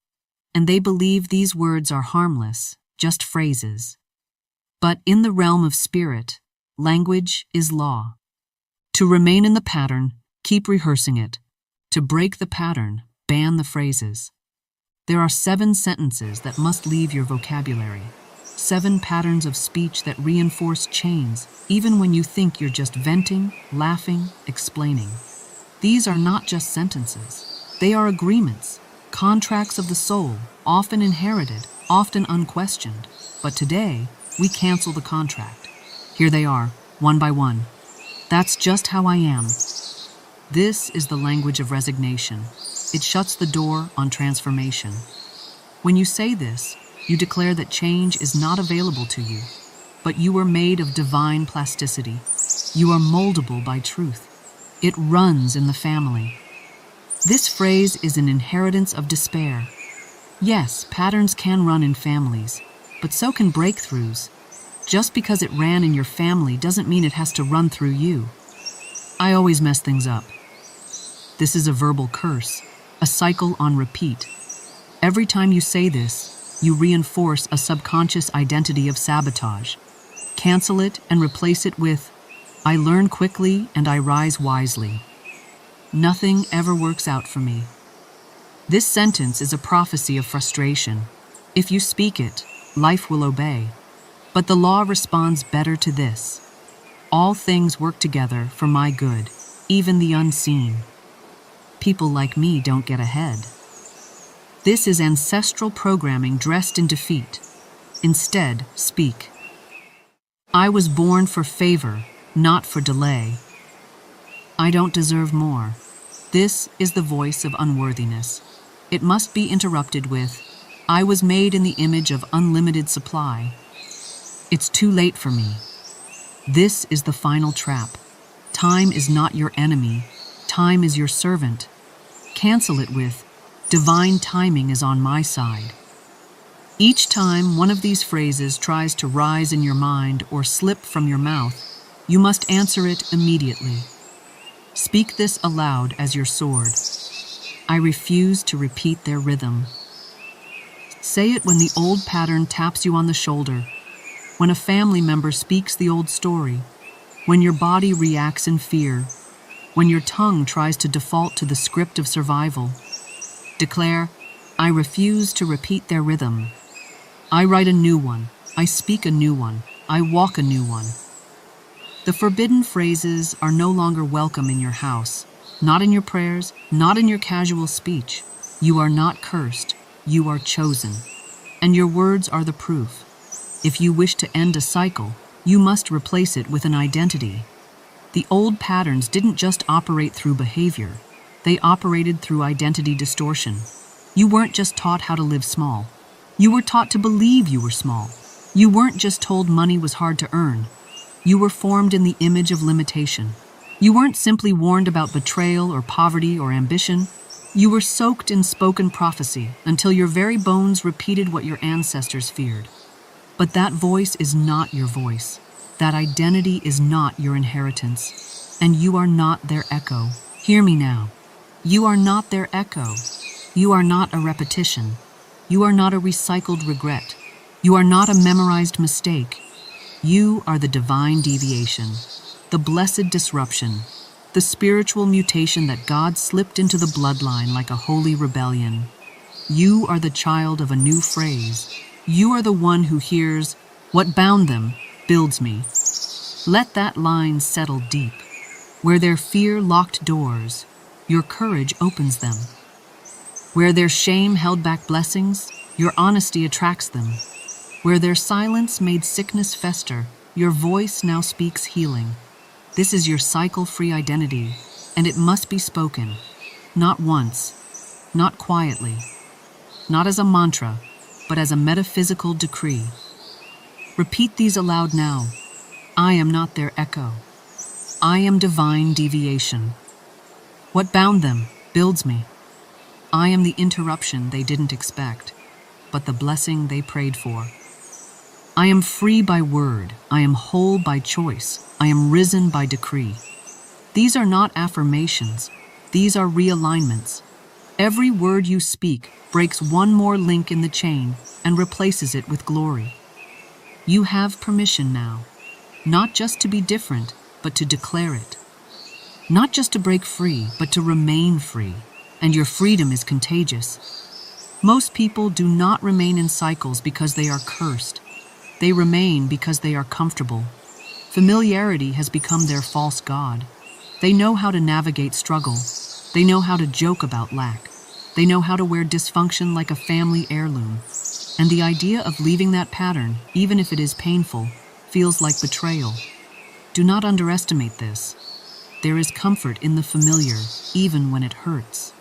and they believe these words are harmless, just phrases. But in the realm of spirit, language is law. To remain in the pattern, keep rehearsing it. To break the pattern, ban the phrases. There are 7 sentences that must leave your vocabulary. 7 patterns of speech that reinforce chains, even when you think you're just venting, laughing, explaining. These are not just sentences. They are agreements, contracts of the soul, often inherited, often unquestioned. But today, we cancel the contract. Here they are, one by one. That's just how I am. This is the language of resignation. It shuts the door on transformation. When you say this, you declare that change is not available to you, but you are made of divine plasticity. You are moldable by truth. It runs in the family. This phrase is an inheritance of despair. Yes, patterns can run in families, but so can breakthroughs. Just because it ran in your family doesn't mean it has to run through you. I always mess things up. This is a verbal curse, a cycle on repeat. Every time you say this, you reinforce a subconscious identity of sabotage. Cancel it and replace it with, I learn quickly and I rise wisely. Nothing ever works out for me. This sentence is a prophecy of frustration. If you speak it, life will obey. But the law responds better to this. All things work together for my good, even the unseen. People like me don't get ahead. This is ancestral programming dressed in defeat. Instead, speak. I was born for favor, not for delay. I don't deserve more. This is the voice of unworthiness. It must be interrupted with, I was made in the image of unlimited supply. It's too late for me. This is the final trap. Time is not your enemy. Time is your servant. Cancel it with, divine timing is on my side. Each time one of these phrases tries to rise in your mind or slip from your mouth, you must answer it immediately. Speak this aloud as your sword. I refuse to repeat their rhythm. Say it when the old pattern taps you on the shoulder, when a family member speaks the old story, when your body reacts in fear, when your tongue tries to default to the script of survival. Declare, I refuse to repeat their rhythm. I write a new one. I speak a new one. I walk a new one. The forbidden phrases are no longer welcome in your house, not in your prayers, not in your casual speech. You are not cursed. You are chosen. And your words are the proof. If you wish to end a cycle, you must replace it with an identity. The old patterns didn't just operate through behavior. They operated through identity distortion. You weren't just taught how to live small. You were taught to believe you were small. You weren't just told money was hard to earn. You were formed in the image of limitation. You weren't simply warned about betrayal or poverty or ambition. You were soaked in spoken prophecy until your very bones repeated what your ancestors feared. But that voice is not your voice. That identity is not your inheritance. And you are not their echo. Hear me now. You are not their echo. You are not a repetition. You are not a recycled regret. You are not a memorized mistake. You are the divine deviation, the blessed disruption, the spiritual mutation that God slipped into the bloodline like a holy rebellion. You are the child of a new phrase. You are the one who hears, what bound them builds me. Let that line settle deep. Where their fear locked doors, your courage opens them. Where their shame held back blessings, your honesty attracts them. Where their silence made sickness fester, your voice now speaks healing. This is your cycle-free identity, and it must be spoken. Not once, not quietly, not as a mantra, but as a metaphysical decree. Repeat these aloud now. I am not their echo. I am divine deviation. What bound them builds me. I am the interruption they didn't expect, but the blessing they prayed for. I am free by word. I am whole by choice. I am risen by decree. These are not affirmations. These are realignments. Every word you speak breaks one more link in the chain and replaces it with glory. You have permission now, not just to be different, but to declare it. Not just to break free, but to remain free. And your freedom is contagious. Most people do not remain in cycles because they are cursed. They remain because they are comfortable. Familiarity has become their false god. They know how to navigate struggle. They know how to joke about lack. They know how to wear dysfunction like a family heirloom. And the idea of leaving that pattern, even if it is painful, feels like betrayal. Do not underestimate this. There is comfort in the familiar, even when it hurts.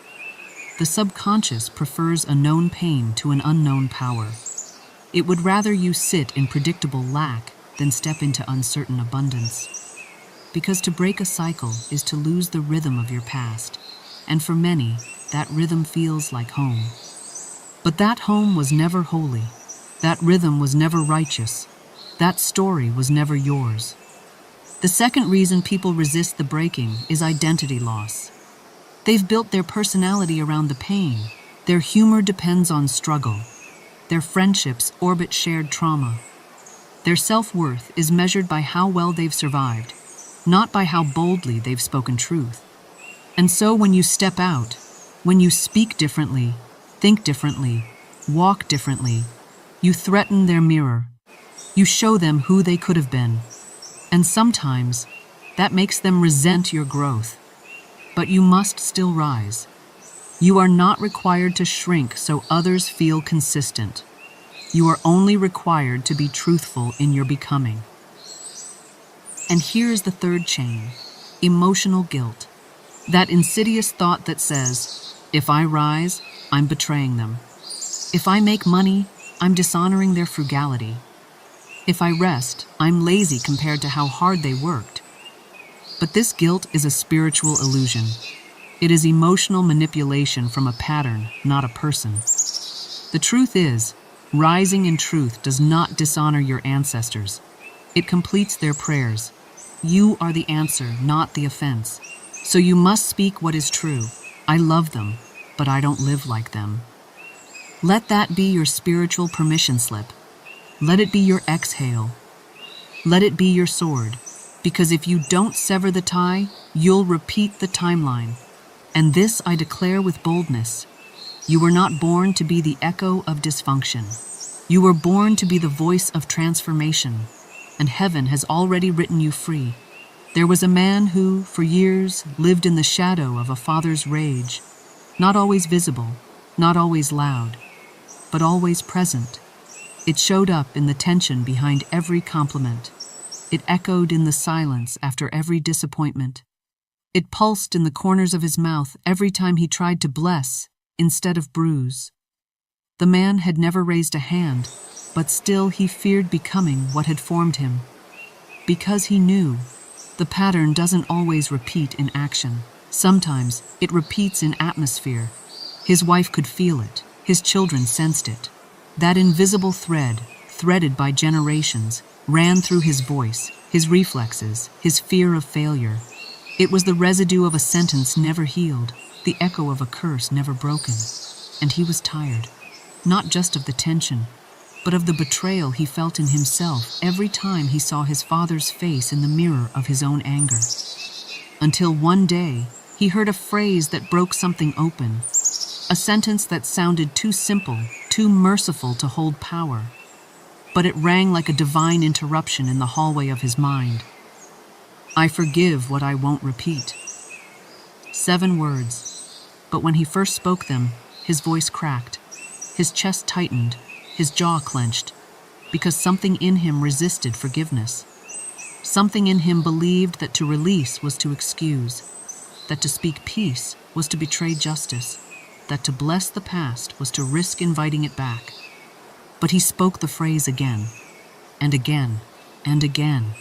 The subconscious prefers a known pain to an unknown power. It would rather you sit in predictable lack than step into uncertain abundance. Because to break a cycle is to lose the rhythm of your past, and for many, that rhythm feels like home. But that home was never holy. That rhythm was never righteous. That story was never yours. The second reason people resist the breaking is identity loss. They've built their personality around the pain. Their humor depends on struggle. Their friendships orbit shared trauma. Their self-worth is measured by how well they've survived. not by how boldly they've spoken truth. And so when you step out, when you speak differently, think differently, walk differently, you threaten their mirror. You show them who they could have been. And sometimes that makes them resent your growth. But you must still rise. You are not required to shrink so others feel consistent. You are only required to be truthful in your becoming. And here's the third chain: emotional guilt. That insidious thought that says, if I rise, I'm betraying them. If I make money, I'm dishonoring their frugality. If I rest, I'm lazy compared to how hard they worked. But this guilt is a spiritual illusion. It is emotional manipulation from a pattern, not a person. The truth is, rising in truth does not dishonor your ancestors. It completes their prayers. You are the answer, not the offense. So you must speak what is true. I love them, but I don't live like them. Let that be your spiritual permission slip. Let it be your exhale. Let it be your sword. Because if you don't sever the tie, you'll repeat the timeline. And this I declare with boldness. You were not born to be the echo of dysfunction. You were born to be the voice of transformation. And heaven has already written you free. There was a man who, for years, lived in the shadow of a father's rage. Not always visible, not always loud, but always present. It showed up in the tension behind every compliment. It echoed in the silence after every disappointment. It pulsed in the corners of his mouth every time he tried to bless instead of bruise. The man had never raised a hand, but still he feared becoming what had formed him. Because he knew, the pattern doesn't always repeat in action. Sometimes it repeats in atmosphere. His wife could feel it. His children sensed it. That invisible thread, threaded by generations, ran through his voice, his reflexes, his fear of failure. It was the residue of a sentence never healed, the echo of a curse never broken. And he was tired, not just of the tension, but of the betrayal he felt in himself every time he saw his father's face in the mirror of his own anger. Until one day, he heard a phrase that broke something open, a sentence that sounded too simple, too merciful to hold power. But it rang like a divine interruption in the hallway of his mind. I forgive what I won't repeat. 7 words. But when he first spoke them, his voice cracked, his chest tightened, his jaw clenched, because something in him resisted forgiveness. Something in him believed that to release was to excuse, that to speak peace was to betray justice, that to bless the past was to risk inviting it back. But he spoke the phrase again, and again, and again.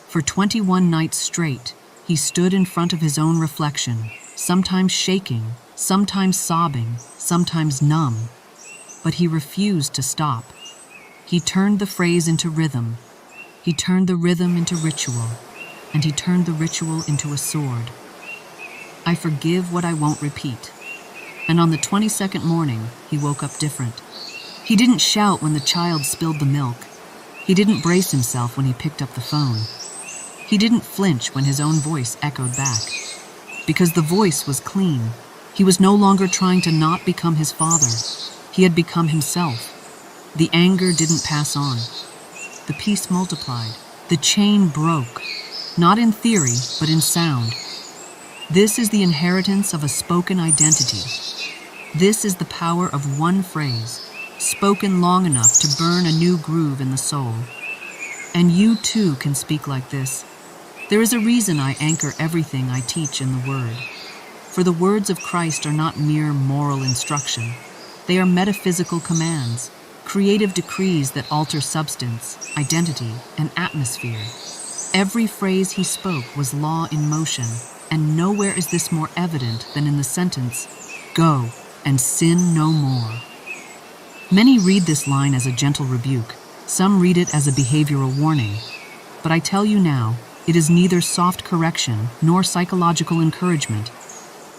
For 21 nights straight, he stood in front of his own reflection, sometimes shaking, sometimes sobbing, sometimes numb. But he refused to stop. He turned the phrase into rhythm. He turned the rhythm into ritual, and he turned the ritual into a sword. I forgive what I won't repeat. And on the 22nd morning, he woke up different. He didn't shout when the child spilled the milk. He didn't brace himself when he picked up the phone. He didn't flinch when his own voice echoed back. Because the voice was clean. He was no longer trying to not become his father. He had become himself. The anger didn't pass on. The peace multiplied. The chain broke. Not in theory, but in sound. This is the inheritance of a spoken identity. This is the power of one phrase, spoken long enough to burn a new groove in the soul. And you too can speak like this. There is a reason I anchor everything I teach in the Word. For the words of Christ are not mere moral instruction. They are metaphysical commands, creative decrees that alter substance, identity, and atmosphere. Every phrase he spoke was law in motion, and nowhere is this more evident than in the sentence, "Go and sin no more." Many read this line as a gentle rebuke. Some read it as a behavioral warning. But I tell you now, it is neither soft correction nor psychological encouragement.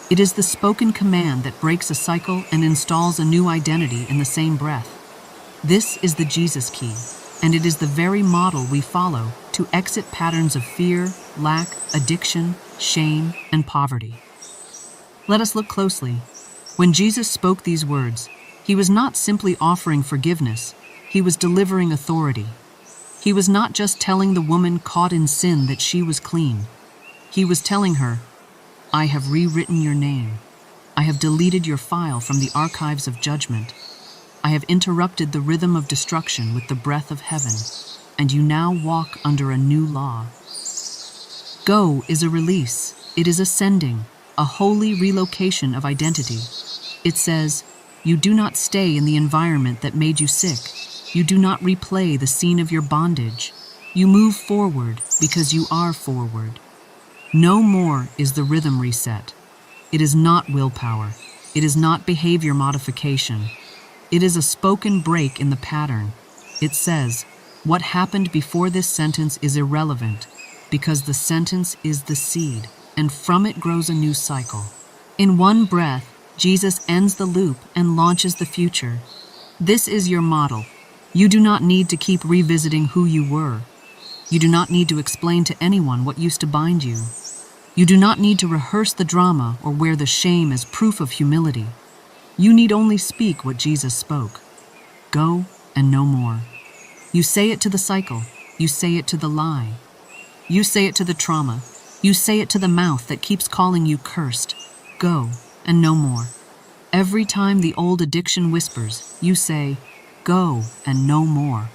It is the spoken command that breaks a cycle and installs a new identity in the same breath. This is the Jesus key, and it is the very model we follow to exit patterns of fear, lack, addiction, shame, and poverty. Let us look closely. When Jesus spoke these words, he was not simply offering forgiveness, he was delivering authority. He was not just telling the woman caught in sin that she was clean. He was telling her, I have rewritten your name. I have deleted your file from the archives of judgment. I have interrupted the rhythm of destruction with the breath of heaven, and you now walk under a new law. Go is a release. It is ascending, a holy relocation of identity. It says, you do not stay in the environment that made you sick. You do not replay the scene of your bondage. You move forward because you are forward. No more is the rhythm reset. It is not willpower. It is not behavior modification. It is a spoken break in the pattern. It says, what happened before this sentence is irrelevant, because the sentence is the seed, and from it grows a new cycle. In one breath, Jesus ends the loop and launches the future. This is your model. You do not need to keep revisiting who you were. You do not need to explain to anyone what used to bind you. You do not need to rehearse the drama or wear the shame as proof of humility. You need only speak what Jesus spoke. Go and no more. You say it to the cycle. You say it to the lie. You say it to the trauma. You say it to the mouth that keeps calling you cursed. Go and no more. Every time the old addiction whispers, you say, go and no more.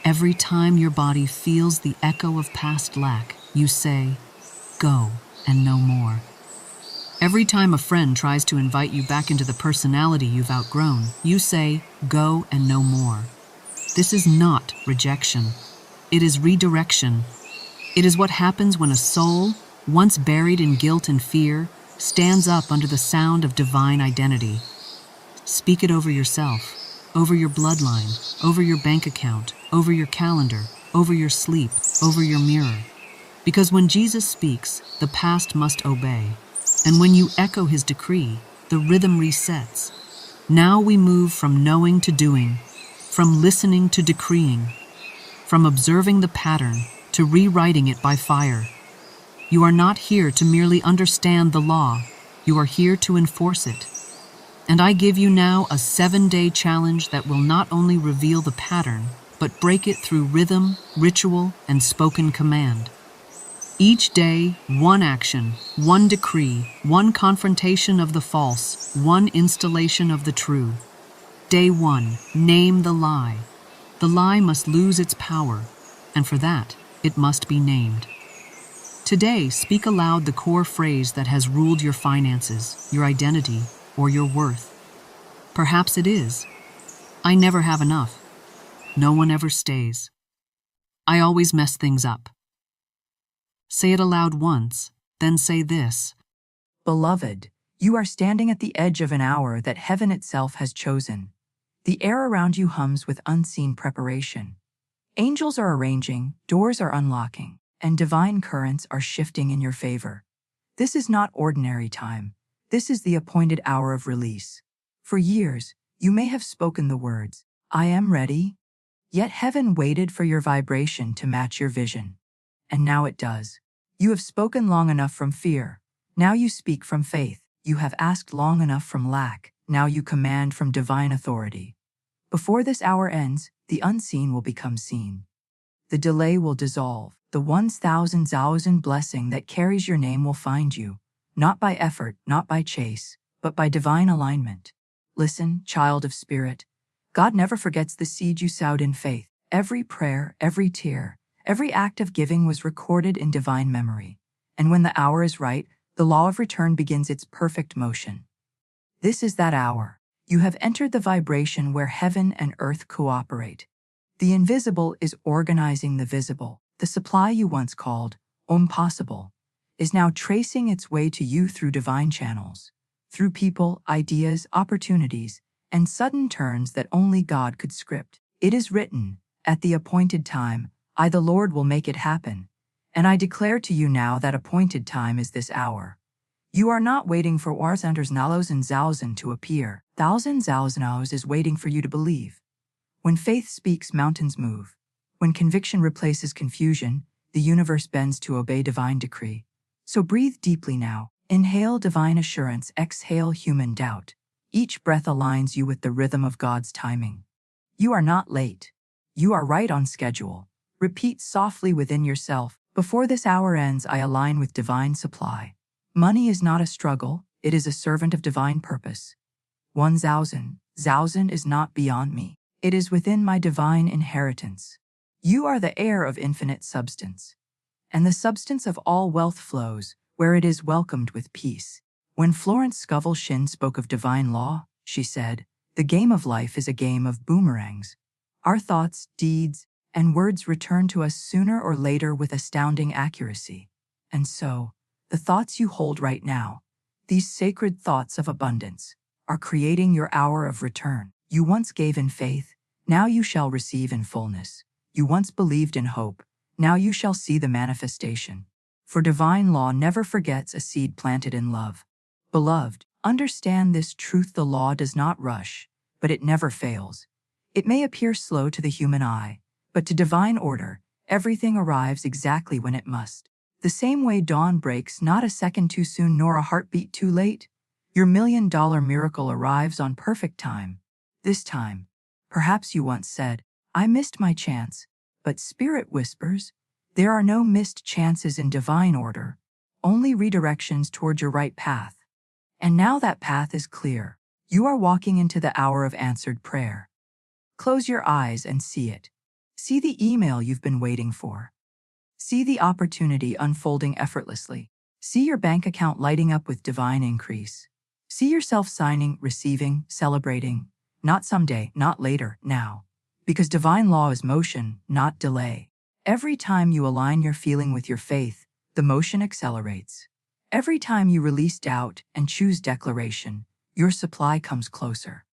Every time your body feels the echo of past lack, you say, go and no more. Every time a friend tries to invite you back into the personality you've outgrown, you say, go and no more. This is not rejection. It is redirection. It is what happens when a soul, once buried in guilt and fear, stands up under the sound of divine identity. Speak it over yourself, over your bloodline, over your bank account, over your calendar, over your sleep, over your mirror. Because when Jesus speaks, the past must obey. And when you echo his decree, the rhythm resets. Now we move from knowing to doing, from listening to decreeing, from observing the pattern to rewriting it by fire. You are not here to merely understand the law. You are here to enforce it. And I give you now a 7-day challenge that will not only reveal the pattern, but break it through rhythm, ritual, and spoken command. Each day, one action, one decree, one confrontation of the false, one installation of the true. Day 1, name the lie. The lie must lose its power, and for that, it must be named. Today, speak aloud the core phrase that has ruled your finances, your identity, or your worth. Perhaps it is, I never have enough. No one ever stays. I always mess things up. Say it aloud once, then say this.
Beloved, you are standing at the edge of an hour that heaven itself has chosen. The air around you hums with unseen preparation. Angels are arranging, doors are unlocking, and divine currents are shifting in your favor. This is not ordinary time. This is the appointed hour of release. For years, you may have spoken the words, I am ready, yet heaven waited for your vibration to match your vision. And now it does. You have spoken long enough from fear. Now you speak from faith. You have asked long enough from lack. Now you command from divine authority. Before this hour ends, the unseen will become seen. The delay will dissolve. The 1,000 blessing that carries your name will find you, not by effort, not by chase, but by divine alignment. Listen, child of spirit. God never forgets the seed you sowed in faith. Every prayer, every tear, every act of giving was recorded in divine memory. And when the hour is right, the law of return begins its perfect motion. This is that hour. You have entered the vibration where heaven and earth cooperate. The invisible is organizing the visible. The supply you once called impossible is now tracing its way to you through divine channels, through people, ideas, opportunities, and sudden turns that only God could script. It is written, at the appointed time, I the Lord will make it happen. And I declare to you now that appointed time is this hour. You are not waiting for Warzanders Nalos and Zauzan to appear. Thousand Zauznaos is waiting for you to believe. When faith speaks, mountains move. When conviction replaces confusion, the universe bends to obey divine decree. So breathe deeply now. Inhale divine assurance, exhale human doubt. Each breath aligns you with the rhythm of God's timing. You are not late. You are right on schedule. Repeat softly within yourself, before this hour ends, I align with divine supply. Money is not a struggle, it is a servant of divine purpose. 1,000 is not beyond me. It is within my divine inheritance. You are the heir of infinite substance. And the substance of all wealth flows, where it is welcomed with peace. When Florence Scovel Shinn spoke of divine law, she said, "The game of life is a game of boomerangs. Our thoughts, deeds, and words return to us sooner or later with astounding accuracy. And so, the thoughts you hold right now, these sacred thoughts of abundance, are creating your hour of return. You once gave in faith, now you shall receive in fullness. You once believed in hope, now you shall see the manifestation. For divine law never forgets a seed planted in love. Beloved, understand this truth: the law does not rush, but it never fails. It may appear slow to the human eye, but to divine order, everything arrives exactly when it must. The same way dawn breaks not a second too soon nor a heartbeat too late, your $1,000,000 miracle arrives on perfect time. This time, perhaps you once said, "I missed my chance," but Spirit whispers, there are no missed chances in divine order, only redirections toward your right path. And now that path is clear. You are walking into the hour of answered prayer. Close your eyes and see it. See the email you've been waiting for. See the opportunity unfolding effortlessly. See your bank account lighting up with divine increase. See yourself signing, receiving, celebrating. Not someday, not later, now. Because divine law is motion, not delay. Every time you align your feeling with your faith, the motion accelerates. Every time you release doubt and choose declaration, your supply comes closer.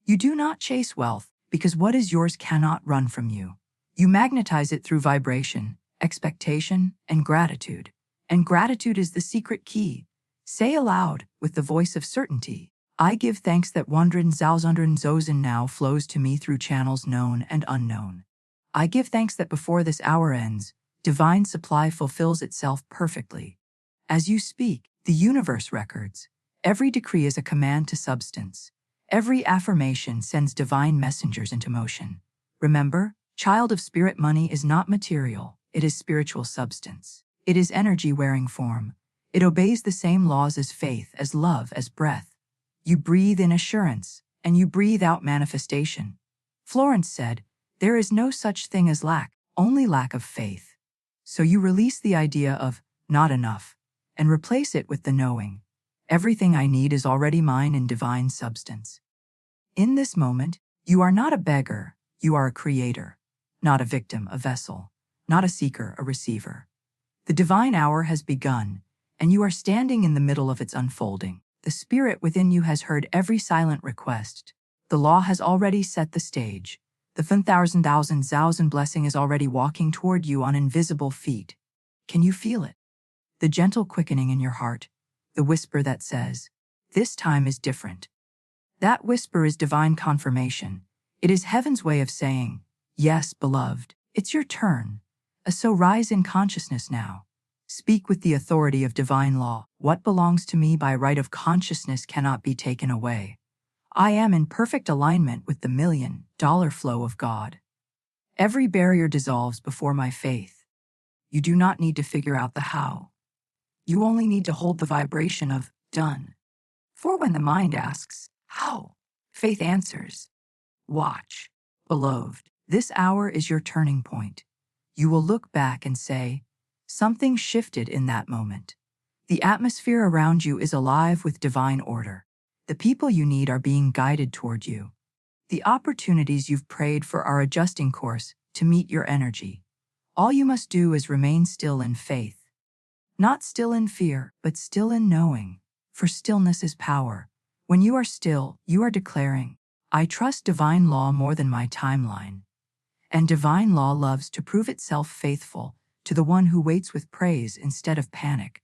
You do not chase wealth, because what is yours cannot run from you. You magnetize it through vibration, expectation, and gratitude. And gratitude is the secret key. Say aloud, with the voice of certainty, I give thanks that 100,000 now flows to me through channels known and unknown. I give thanks that before this hour ends, divine supply fulfills itself perfectly. As you speak, the universe records. Every decree is a command to substance. Every affirmation sends divine messengers into motion. Remember, child of spirit, money is not material, it is spiritual substance. It is energy wearing form. It obeys the same laws as faith, as love, as breath. You breathe in assurance, and you breathe out manifestation. Florence said, there is no such thing as lack, only lack of faith. So you release the idea of not enough, and replace it with the knowing, everything I need is already mine in divine substance. In this moment, you are not a beggar, you are a creator. Not a victim, a vessel. Not a seeker, a receiver. The divine hour has begun, and you are standing in the middle of its unfolding. The spirit within you has heard every silent request. The law has already set the stage. The 1,000 blessing is already walking toward you on invisible feet. Can you feel it? The gentle quickening in your heart, the whisper that says, this time is different. That whisper is divine confirmation. It is heaven's way of saying, yes, beloved, it's your turn. So rise in consciousness now. Speak with the authority of divine law. What belongs to me by right of consciousness cannot be taken away. I am in perfect alignment with the $1 million flow of God. Every barrier dissolves before my faith. You do not need to figure out the how. You only need to hold the vibration of done. For when the mind asks, how? Faith answers, watch. Beloved, this hour is your turning point. You will look back and say, something shifted in that moment. The atmosphere around you is alive with divine order. The people you need are being guided toward you. The opportunities you've prayed for are adjusting course to meet your energy. All you must do is remain still in faith. Not still in fear, but still in knowing. For stillness is power. When you are still, you are declaring, I trust divine law more than my timeline. And divine law loves to prove itself faithful to the one who waits with praise instead of panic.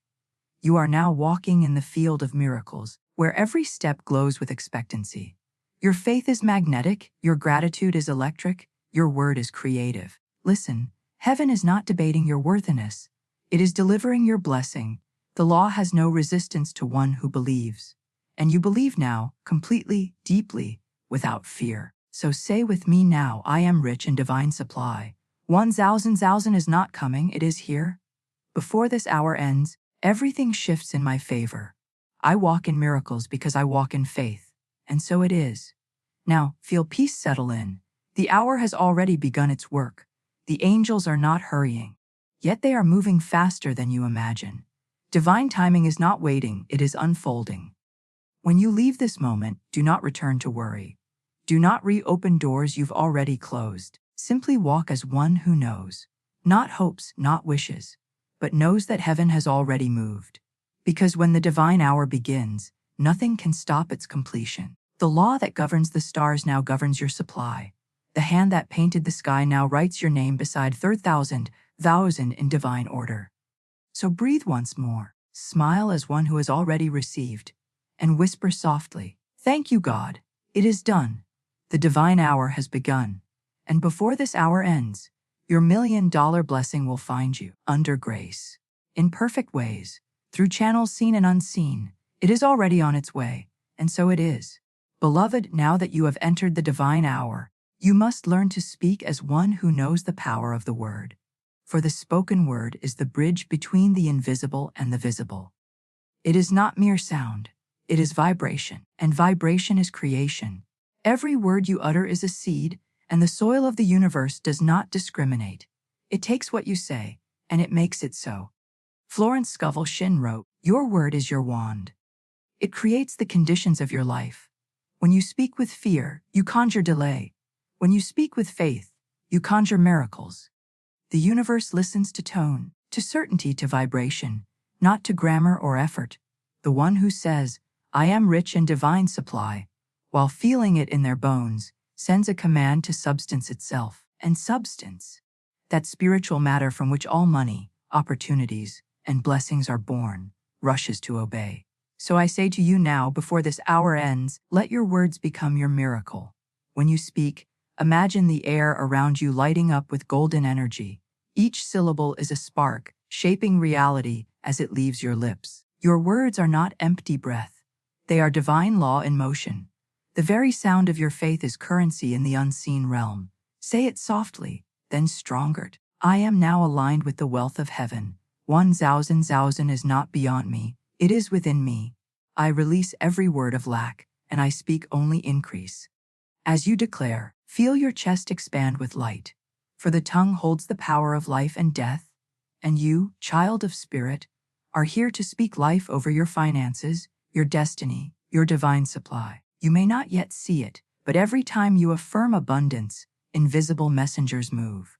You are now walking in the field of miracles, where every step glows with expectancy. Your faith is magnetic, your gratitude is electric, your word is creative. Listen, heaven is not debating your worthiness. It is delivering your blessing. The law has no resistance to one who believes. And you believe now, completely, deeply, without fear. So say with me now, I am rich in divine supply. 1,000 is not coming, it is here. Before this hour ends, everything shifts in my favor. I walk in miracles because I walk in faith. And so it is. Now, feel peace settle in. The hour has already begun its work. The angels are not hurrying. Yet they are moving faster than you imagine. Divine timing is not waiting, it is unfolding. When you leave this moment, do not return to worry. Do not reopen doors you've already closed. Simply walk as one who knows. Not hopes, not wishes, but knows that heaven has already moved. Because when the divine hour begins, nothing can stop its completion. The law that governs the stars now governs your supply. The hand that painted the sky now writes your name beside 30,000 in divine order. So breathe once more, smile as one who has already received, and whisper softly, "Thank you, God. It is done. The divine hour has begun. And before this hour ends, your $1 million blessing will find you under grace. In perfect ways, through channels seen and unseen, it is already on its way, and so it is. Beloved, now that you have entered the divine hour, you must learn to speak as one who knows the power of the word. For the spoken word is the bridge between the invisible and the visible. It is not mere sound, it is vibration, and vibration is creation. Every word you utter is a seed, and the soil of the universe does not discriminate. It takes what you say, and it makes it so. Florence Scovel Shinn wrote, "Your word is your wand. It creates the conditions of your life. When you speak with fear, you conjure delay. When you speak with faith, you conjure miracles." The universe listens to tone, to certainty, to vibration, not to grammar or effort. The one who says, "I am rich in divine supply," while feeling it in their bones, sends a command to substance itself. And substance, that spiritual matter from which all money, opportunities, and blessings are born, rushes to obey. So I say to you now, before this hour ends, let your words become your miracle. When you speak, imagine the air around you lighting up with golden energy. Each syllable is a spark, shaping reality as it leaves your lips. Your words are not empty breath. They are divine law in motion. The very sound of your faith is currency in the unseen realm. Say it softly, then stronger. I am now aligned with the wealth of heaven. 1,000 is not beyond me, it is within me. I release every word of lack, and I speak only increase. As you declare, feel your chest expand with light. For the tongue holds the power of life and death, and you, child of spirit, are here to speak life over your finances, your destiny, your divine supply. You may not yet see it, but every time you affirm abundance, invisible messengers move.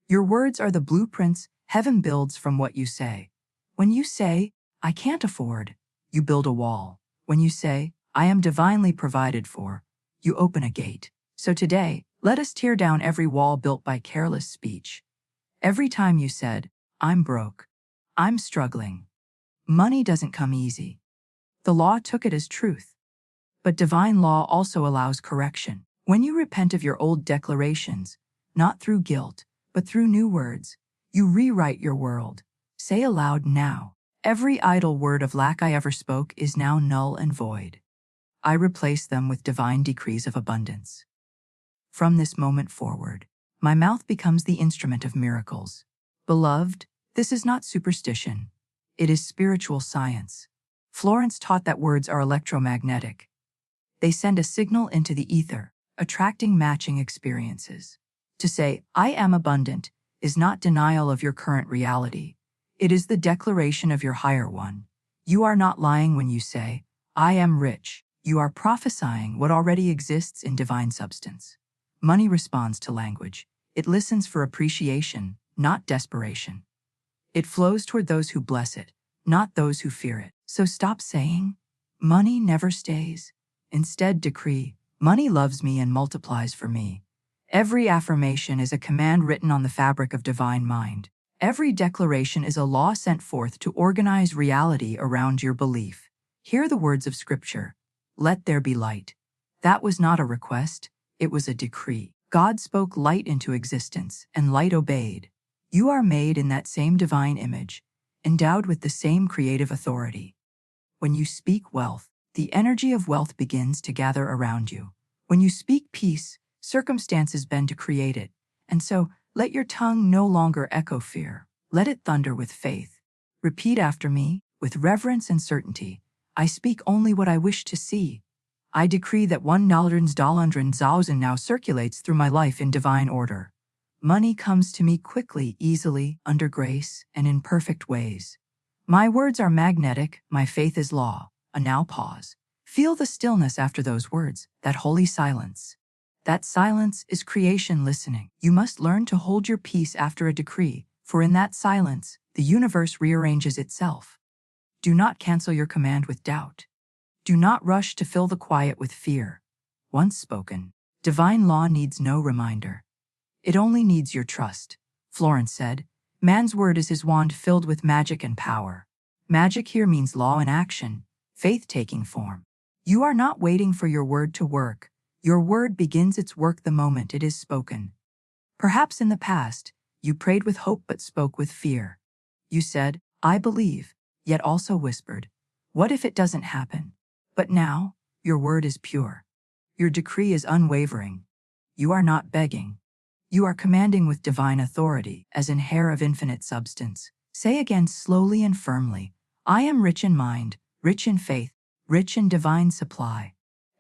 Your words are the blueprints heaven builds from what you say. When you say, "I can't afford," you build a wall. When you say, "I am divinely provided for," you open a gate. So today, let us tear down every wall built by careless speech. Every time you said, "I'm broke," "I'm struggling," money doesn't come easy. The law took it as truth. But divine law also allows correction. When you repent of your old declarations, not through guilt, but through new words, you rewrite your world. Say aloud now, "Every idle word of lack I ever spoke is now null and void. I replace them with divine decrees of abundance." From this moment forward, my mouth becomes the instrument of miracles. Beloved, this is not superstition. It is spiritual science. Florence taught that words are electromagnetic. They send a signal into the ether, attracting matching experiences. To say, "I am abundant," is not denial of your current reality. It is the declaration of your higher one. You are not lying when you say, "I am rich." You are prophesying what already exists in divine substance. Money responds to language. It listens for appreciation, not desperation. It flows toward those who bless it, not those who fear it. So stop saying, "Money never stays." Instead decree, "Money loves me and multiplies for me." Every affirmation is a command written on the fabric of divine mind. Every declaration is a law sent forth to organize reality around your belief. Hear the words of Scripture. "Let there be light." That was not a request, it was a decree. God spoke light into existence, and light obeyed. You are made in that same divine image, endowed with the same creative authority. When you speak wealth, the energy of wealth begins to gather around you. When you speak peace, circumstances bend to create it. And so, let your tongue no longer echo fear. Let it thunder with faith. Repeat after me, with reverence and certainty. I speak only what I wish to see. I decree that 1,000,000 now circulates through my life in divine order. Money comes to me quickly, easily, under grace, and in perfect ways. My words are magnetic, my faith is law. A now pause. Feel the stillness after those words, that holy silence. That silence is creation listening. You must learn to hold your peace after a decree, for in that silence, the universe rearranges itself. Do not cancel your command with doubt. Do not rush to fill the quiet with fear. Once spoken, divine law needs no reminder. It only needs your trust. Florence said, man's word is his wand filled with magic and power. Magic here means law in action, faith taking form. You are not waiting for your word to work. Your word begins its work the moment it is spoken. Perhaps in the past, you prayed with hope but spoke with fear. You said, I believe, yet also whispered, what if it doesn't happen? But now, your word is pure. Your decree is unwavering. You are not begging. You are commanding with divine authority, as in hair of infinite substance. Say again slowly and firmly, I am rich in mind, rich in faith, rich in divine supply.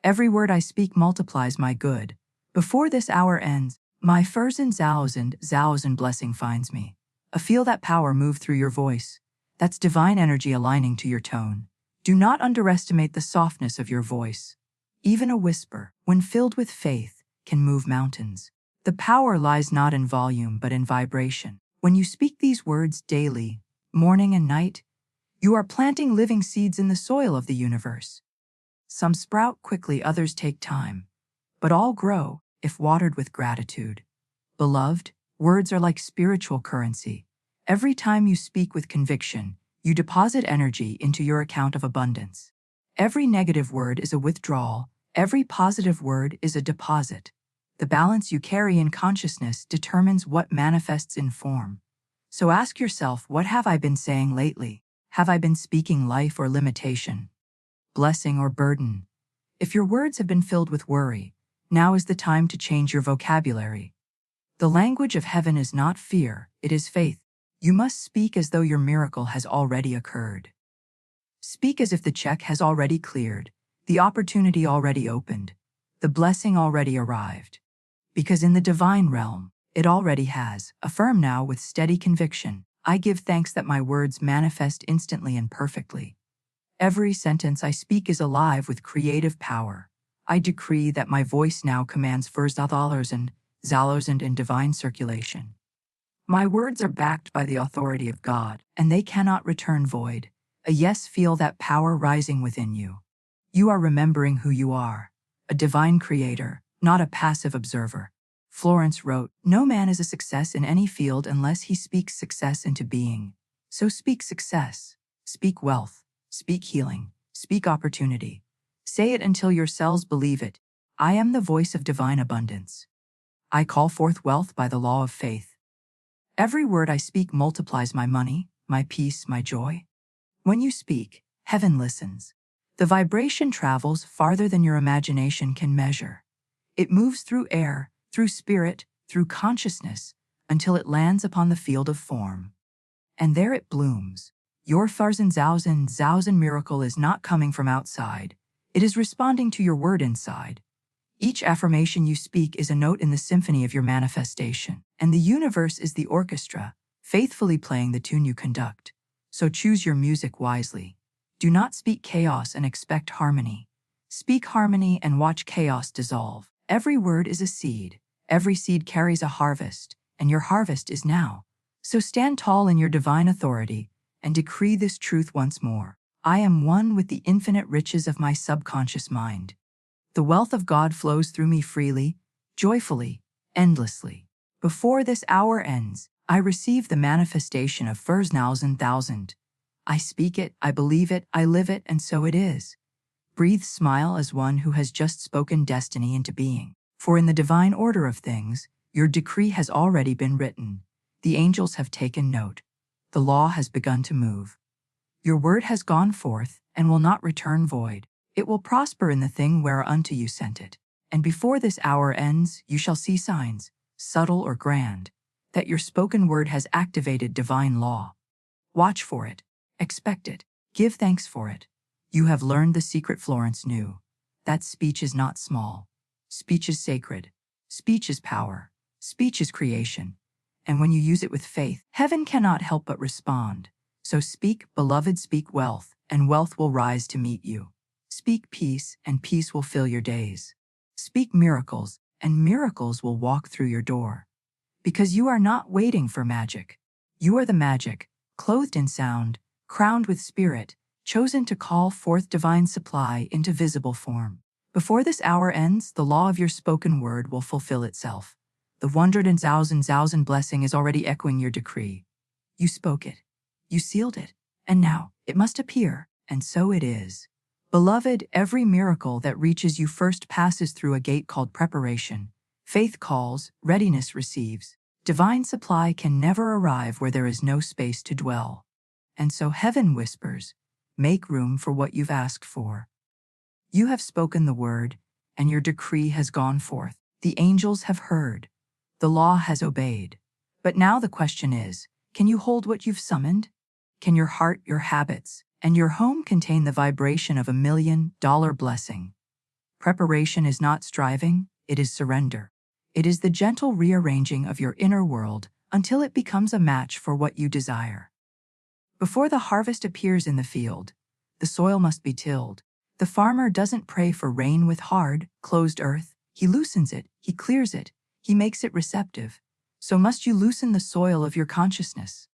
Every word I speak multiplies my good. Before this hour ends, my thousand blessing finds me. Feel that power move through your voice. That's divine energy aligning to your tone. Do not underestimate the softness of your voice. Even a whisper, when filled with faith, can move mountains. The power lies not in volume but in vibration. When you speak these words daily, morning and night, you are planting living seeds in the soil of the universe. Some sprout quickly, others take time, but all grow if watered with gratitude. Beloved, words are like spiritual currency. Every time you speak with conviction, you deposit energy into your account of abundance. Every negative word is a withdrawal, every positive word is a deposit. The balance you carry in consciousness determines what manifests in form. So ask yourself, what have I been saying lately? Have I been speaking life or limitation? Blessing or burden? If your words have been filled with worry, now is the time to change your vocabulary. The language of heaven is not fear, it is faith. You must speak as though your miracle has already occurred. Speak as if the check has already cleared, the opportunity already opened, the blessing already arrived. Because in the divine realm, it already has. Affirm now with steady conviction, I give thanks that my words manifest instantly and perfectly. Every sentence I speak is alive with creative power. I decree that my voice now commands $1,000 in divine circulation. My words are backed by the authority of God, and they cannot return void. Feel that power rising within you. You are remembering who you are, a divine creator, not a passive observer. Florence wrote, no man is a success in any field unless he speaks success into being. So speak success, speak wealth, speak healing, speak opportunity. Say it until your cells believe it. I am the voice of divine abundance. I call forth wealth by the law of faith. Every word I speak multiplies my money, my peace, my joy. When you speak, heaven listens. The vibration travels farther than your imagination can measure. It moves through air, through spirit, through consciousness, until it lands upon the field of form. And there it blooms. Your thousand miracle is not coming from outside. It is responding to your word inside. Each affirmation you speak is a note in the symphony of your manifestation, and the universe is the orchestra, faithfully playing the tune you conduct. So choose your music wisely. Do not speak chaos and expect harmony. Speak harmony and watch chaos dissolve. Every word is a seed. Every seed carries a harvest, and your harvest is now. So stand tall in your divine authority and decree this truth once more. I am one with the infinite riches of my subconscious mind. The wealth of God flows through me freely, joyfully, endlessly. Before this hour ends, I receive the manifestation of $1,000. I speak it, I believe it, I live it, and so it is. Breathe, smile as one who has just spoken destiny into being. For in the divine order of things, your decree has already been written. The angels have taken note. The law has begun to move. Your word has gone forth and will not return void. It will prosper in the thing whereunto you sent it. And before this hour ends, you shall see signs, subtle or grand, that your spoken word has activated divine law. Watch for it. Expect it. Give thanks for it. You have learned the secret Florence knew. That speech is not small. Speech is sacred. Speech is power. Speech is creation. And when you use it with faith, heaven cannot help but respond. So speak, beloved, speak wealth, and wealth will rise to meet you. Speak peace, and peace will fill your days. Speak miracles, and miracles will walk through your door. Because you are not waiting for magic. You are the magic, clothed in sound, crowned with spirit, chosen to call forth divine supply into visible form. Before this hour ends, the law of your spoken word will fulfill itself. The 100,000 blessing is already echoing your decree. You spoke it. You sealed it. And now, it must appear, and so it is. Beloved, every miracle that reaches you first passes through a gate called preparation. Faith calls, readiness receives. Divine supply can never arrive where there is no space to dwell. And so heaven whispers, make room for what you've asked for. You have spoken the word, and your decree has gone forth. The angels have heard. The law has obeyed. But now the question is, can you hold what you've summoned? Can your heart, your habits, and your home contain the vibration of $1 million blessing? Preparation is not striving, it is surrender. It is the gentle rearranging of your inner world until it becomes a match for what you desire. Before the harvest appears in the field, the soil must be tilled. The farmer doesn't pray for rain with hard, closed earth. He loosens it, he clears it, he makes it receptive. So must you loosen the soil of your consciousness.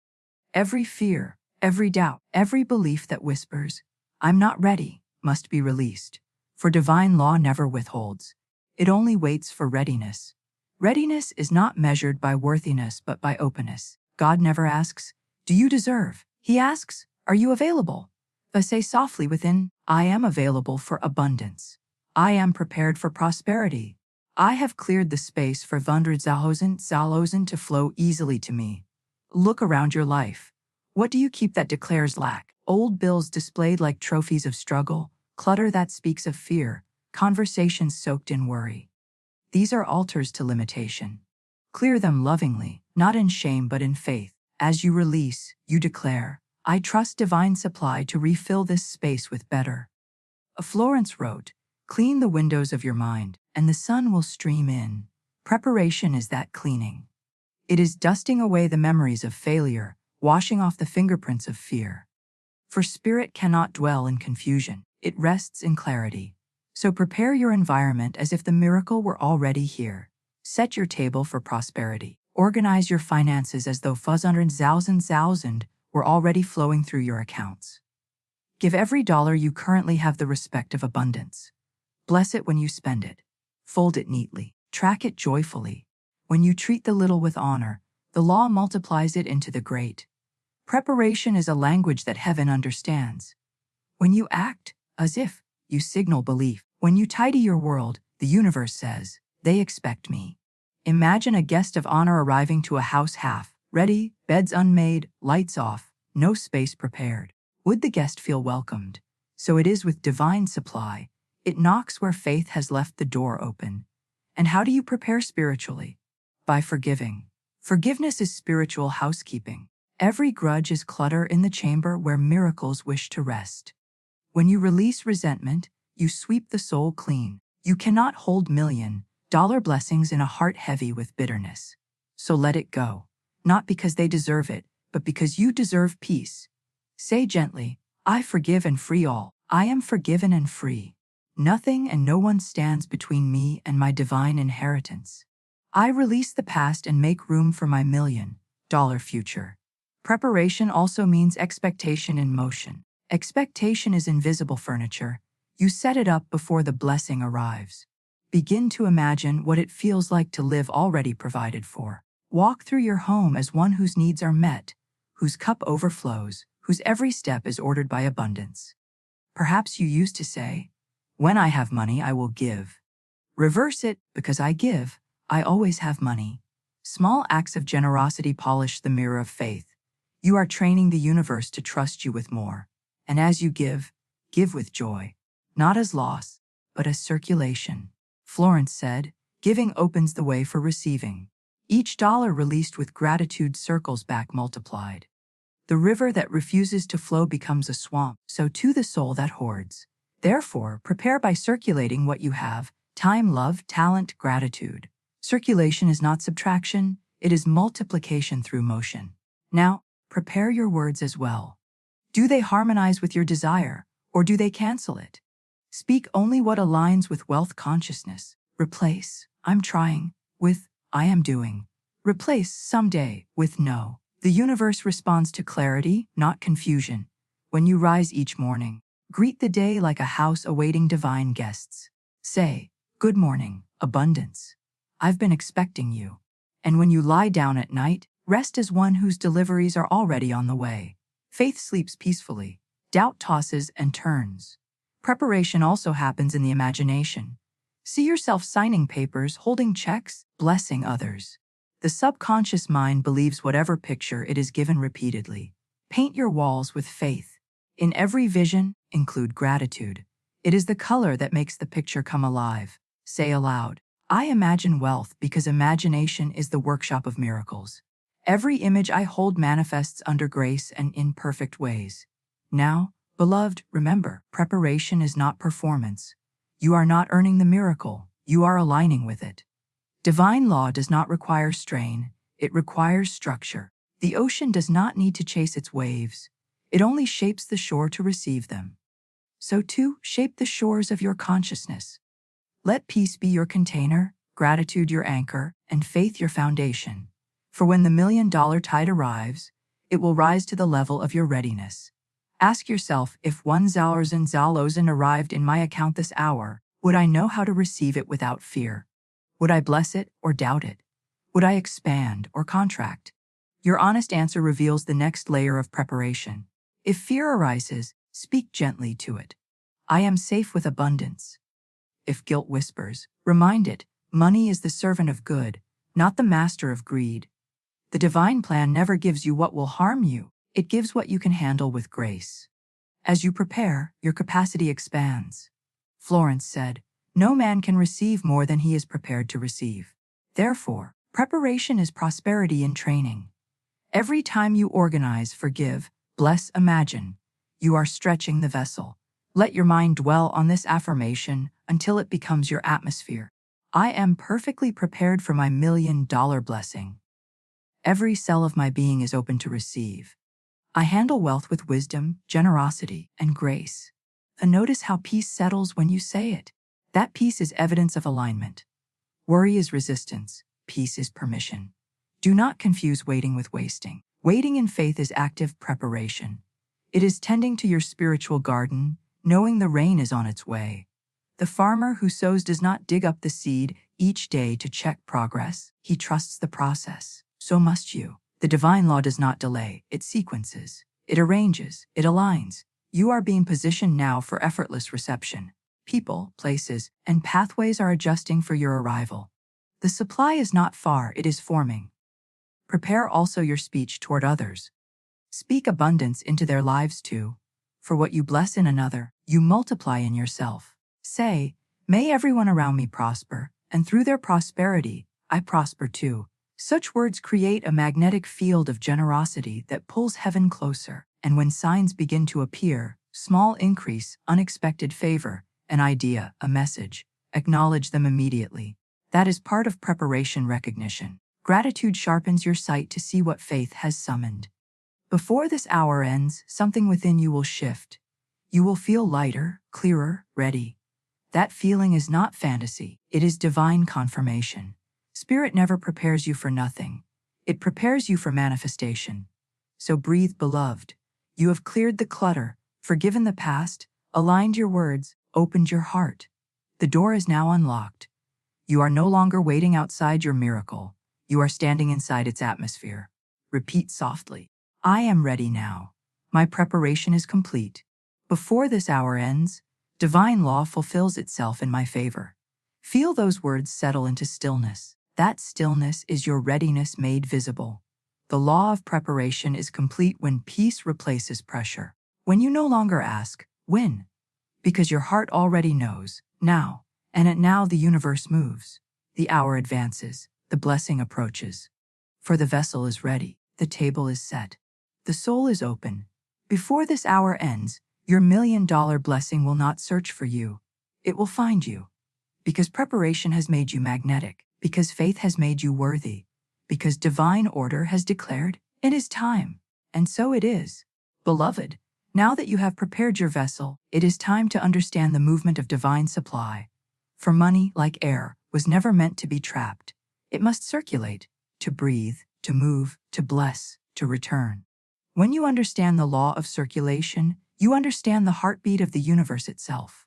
Every fear, every doubt, every belief that whispers, I'm not ready, must be released. For divine law never withholds. It only waits for readiness. Readiness is not measured by worthiness but by openness. God never asks, do you deserve? He asks, are you available? Thus say softly within, I am available for abundance. I am prepared for prosperity. I have cleared the space for 100,000 to flow easily to me. Look around your life. What do you keep that declares lack? Old bills displayed like trophies of struggle, clutter that speaks of fear, conversations soaked in worry. These are altars to limitation. Clear them lovingly, not in shame but in faith. As you release, you declare, I trust divine supply to refill this space with better. Florence wrote, clean the windows of your mind, and the sun will stream in. Preparation is that cleaning. It is dusting away the memories of failure, washing off the fingerprints of fear. For spirit cannot dwell in confusion, it rests in clarity. So prepare your environment as if the miracle were already here. Set your table for prosperity. Organize your finances as though 100,000 were already flowing through your accounts. Give every dollar you currently have the respect of abundance. Bless it when you spend it. Fold it neatly. Track it joyfully. When you treat the little with honor, the law multiplies it into the great. Preparation is a language that heaven understands. When you act as if, you signal belief. When you tidy your world, the universe says, they expect me. Imagine a guest of honor arriving to a house half ready, beds unmade, lights off, no space prepared. Would the guest feel welcomed? So it is with divine supply. It knocks where faith has left the door open. And how do you prepare spiritually? By forgiving. Forgiveness is spiritual housekeeping. Every grudge is clutter in the chamber where miracles wish to rest. When you release resentment, you sweep the soul clean. You cannot hold $1 million blessings in a heart heavy with bitterness. So let it go. Not because they deserve it, but because you deserve peace. Say gently, I forgive and free all. I am forgiven and free. Nothing and no one stands between me and my divine inheritance. I release the past and make room for my $1 million future. Preparation also means expectation in motion. Expectation is invisible furniture. You set it up before the blessing arrives. Begin to imagine what it feels like to live already provided for. Walk through your home as one whose needs are met, whose cup overflows, whose every step is ordered by abundance. Perhaps you used to say, when I have money, I will give. Reverse it, because I give, I always have money. Small acts of generosity polish the mirror of faith. You are training the universe to trust you with more. And as you give with joy. Not as loss, but as circulation. Florence said, giving opens the way for receiving. Each dollar released with gratitude circles back multiplied. The river that refuses to flow becomes a swamp, so too the soul that hoards. Therefore, prepare by circulating what you have: time, love, talent, gratitude. Circulation is not subtraction, it is multiplication through motion. Now, prepare your words as well. Do they harmonize with your desire, or do they cancel it? Speak only what aligns with wealth consciousness. Replace "I'm trying" with "I am doing." Replace "someday" with "no." The universe responds to clarity, not confusion. When you rise each morning, greet the day like a house awaiting divine guests. Say, "Good morning, abundance. I've been expecting you." And when you lie down at night, rest as one whose deliveries are already on the way. Faith sleeps peacefully. Doubt tosses and turns. Preparation also happens in the imagination. See yourself signing papers, holding checks, blessing others. The subconscious mind believes whatever picture it is given repeatedly. Paint your walls with faith. In every vision, include gratitude. It is the color that makes the picture come alive. Say aloud, "I imagine wealth because imagination is the workshop of miracles. Every image I hold manifests under grace and in perfect ways." Now, beloved, remember, preparation is not performance. You are not earning the miracle, you are aligning with it. Divine law does not require strain, it requires structure. The ocean does not need to chase its waves, it only shapes the shore to receive them. So too, shape the shores of your consciousness. Let peace be your container, gratitude your anchor, and faith your foundation. For when the $1 million tide arrives, it will rise to the level of your readiness. Ask yourself, if $1,000 arrived in my account this hour, would I know how to receive it without fear? Would I bless it or doubt it? Would I expand or contract? Your honest answer reveals the next layer of preparation. If fear arises, speak gently to it. "I am safe with abundance." If guilt whispers, remind it, money is the servant of good, not the master of greed. The divine plan never gives you what will harm you, it gives what you can handle with grace. As you prepare, your capacity expands. Florence said, "No man can receive more than he is prepared to receive." Therefore, preparation is prosperity in training. Every time you organize, forgive, bless, imagine, you are stretching the vessel. Let your mind dwell on this affirmation until it becomes your atmosphere. I am perfectly prepared for my $1 million blessing. Every cell of my being is open to receive. I handle wealth with wisdom, generosity, and grace. And notice how peace settles when you say it. That peace is evidence of alignment. Worry is resistance. Peace is permission. Do not confuse waiting with wasting. Waiting in faith is active preparation. It is tending to your spiritual garden, knowing the rain is on its way. The farmer who sows does not dig up the seed each day to check progress. He trusts the process. So must you. The divine law does not delay, it sequences, it arranges, it aligns. You are being positioned now for effortless reception. People, places, and pathways are adjusting for your arrival. The supply is not far, it is forming. Prepare also your speech toward others. Speak abundance into their lives too. For what you bless in another, you multiply in yourself. Say, "May everyone around me prosper, and through their prosperity, I prosper too." Such words create a magnetic field of generosity that pulls heaven closer. And when signs begin to appear, small increase, unexpected favor, an idea, a message, acknowledge them immediately. That is part of preparation recognition. Gratitude sharpens your sight to see what faith has summoned. Before this hour ends, something within you will shift. You will feel lighter, clearer, ready. That feeling is not fantasy, it is divine confirmation. Spirit never prepares you for nothing. It prepares you for manifestation. So breathe, beloved. You have cleared the clutter, forgiven the past, aligned your words, opened your heart. The door is now unlocked. You are no longer waiting outside your miracle. You are standing inside its atmosphere. Repeat softly, "I am ready now. My preparation is complete. Before this hour ends, divine law fulfills itself in my favor. Feel those words settle into stillness. That stillness is your readiness made visible. The law of preparation is complete when peace replaces pressure. When you no longer ask, when? Because your heart already knows, now. And at now the universe moves. The hour advances, the blessing approaches. For the vessel is ready, the table is set. The soul is open. Before this hour ends, your $1,000,000 blessing will not search for you. It will find you. Because preparation has made you magnetic, because faith has made you worthy, because divine order has declared, it is time. And so it is. Beloved, now that you have prepared your vessel, it is time to understand the movement of divine supply. For money, like air, was never meant to be trapped. It must circulate, to breathe, to move, to bless, to return. When you understand the law of circulation, you understand the heartbeat of the universe itself.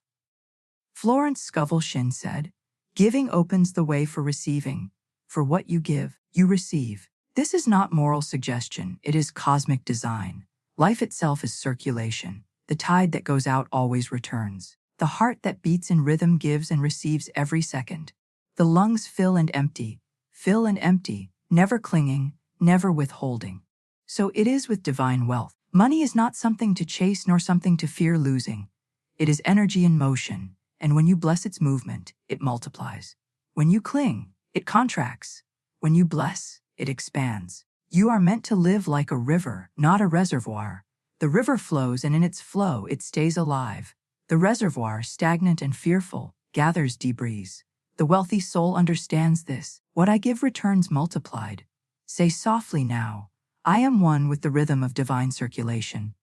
Florence Scovel Shinn said, "Giving opens the way for receiving. For what you give, you receive." This is not moral suggestion, it is cosmic design. Life itself is circulation. The tide that goes out always returns. The heart that beats in rhythm gives and receives every second. The lungs fill and empty, never clinging, never withholding. So it is with divine wealth. Money is not something to chase nor something to fear losing. It is energy in motion. And when you bless its movement, it multiplies. When you cling, it contracts. When you bless, it expands. You are meant to live like a river, not a reservoir. The river flows, and in its flow, it stays alive. The reservoir, stagnant and fearful, gathers debris. The wealthy soul understands this. What I give returns multiplied. Say softly now, I am one with the rhythm of divine circulation.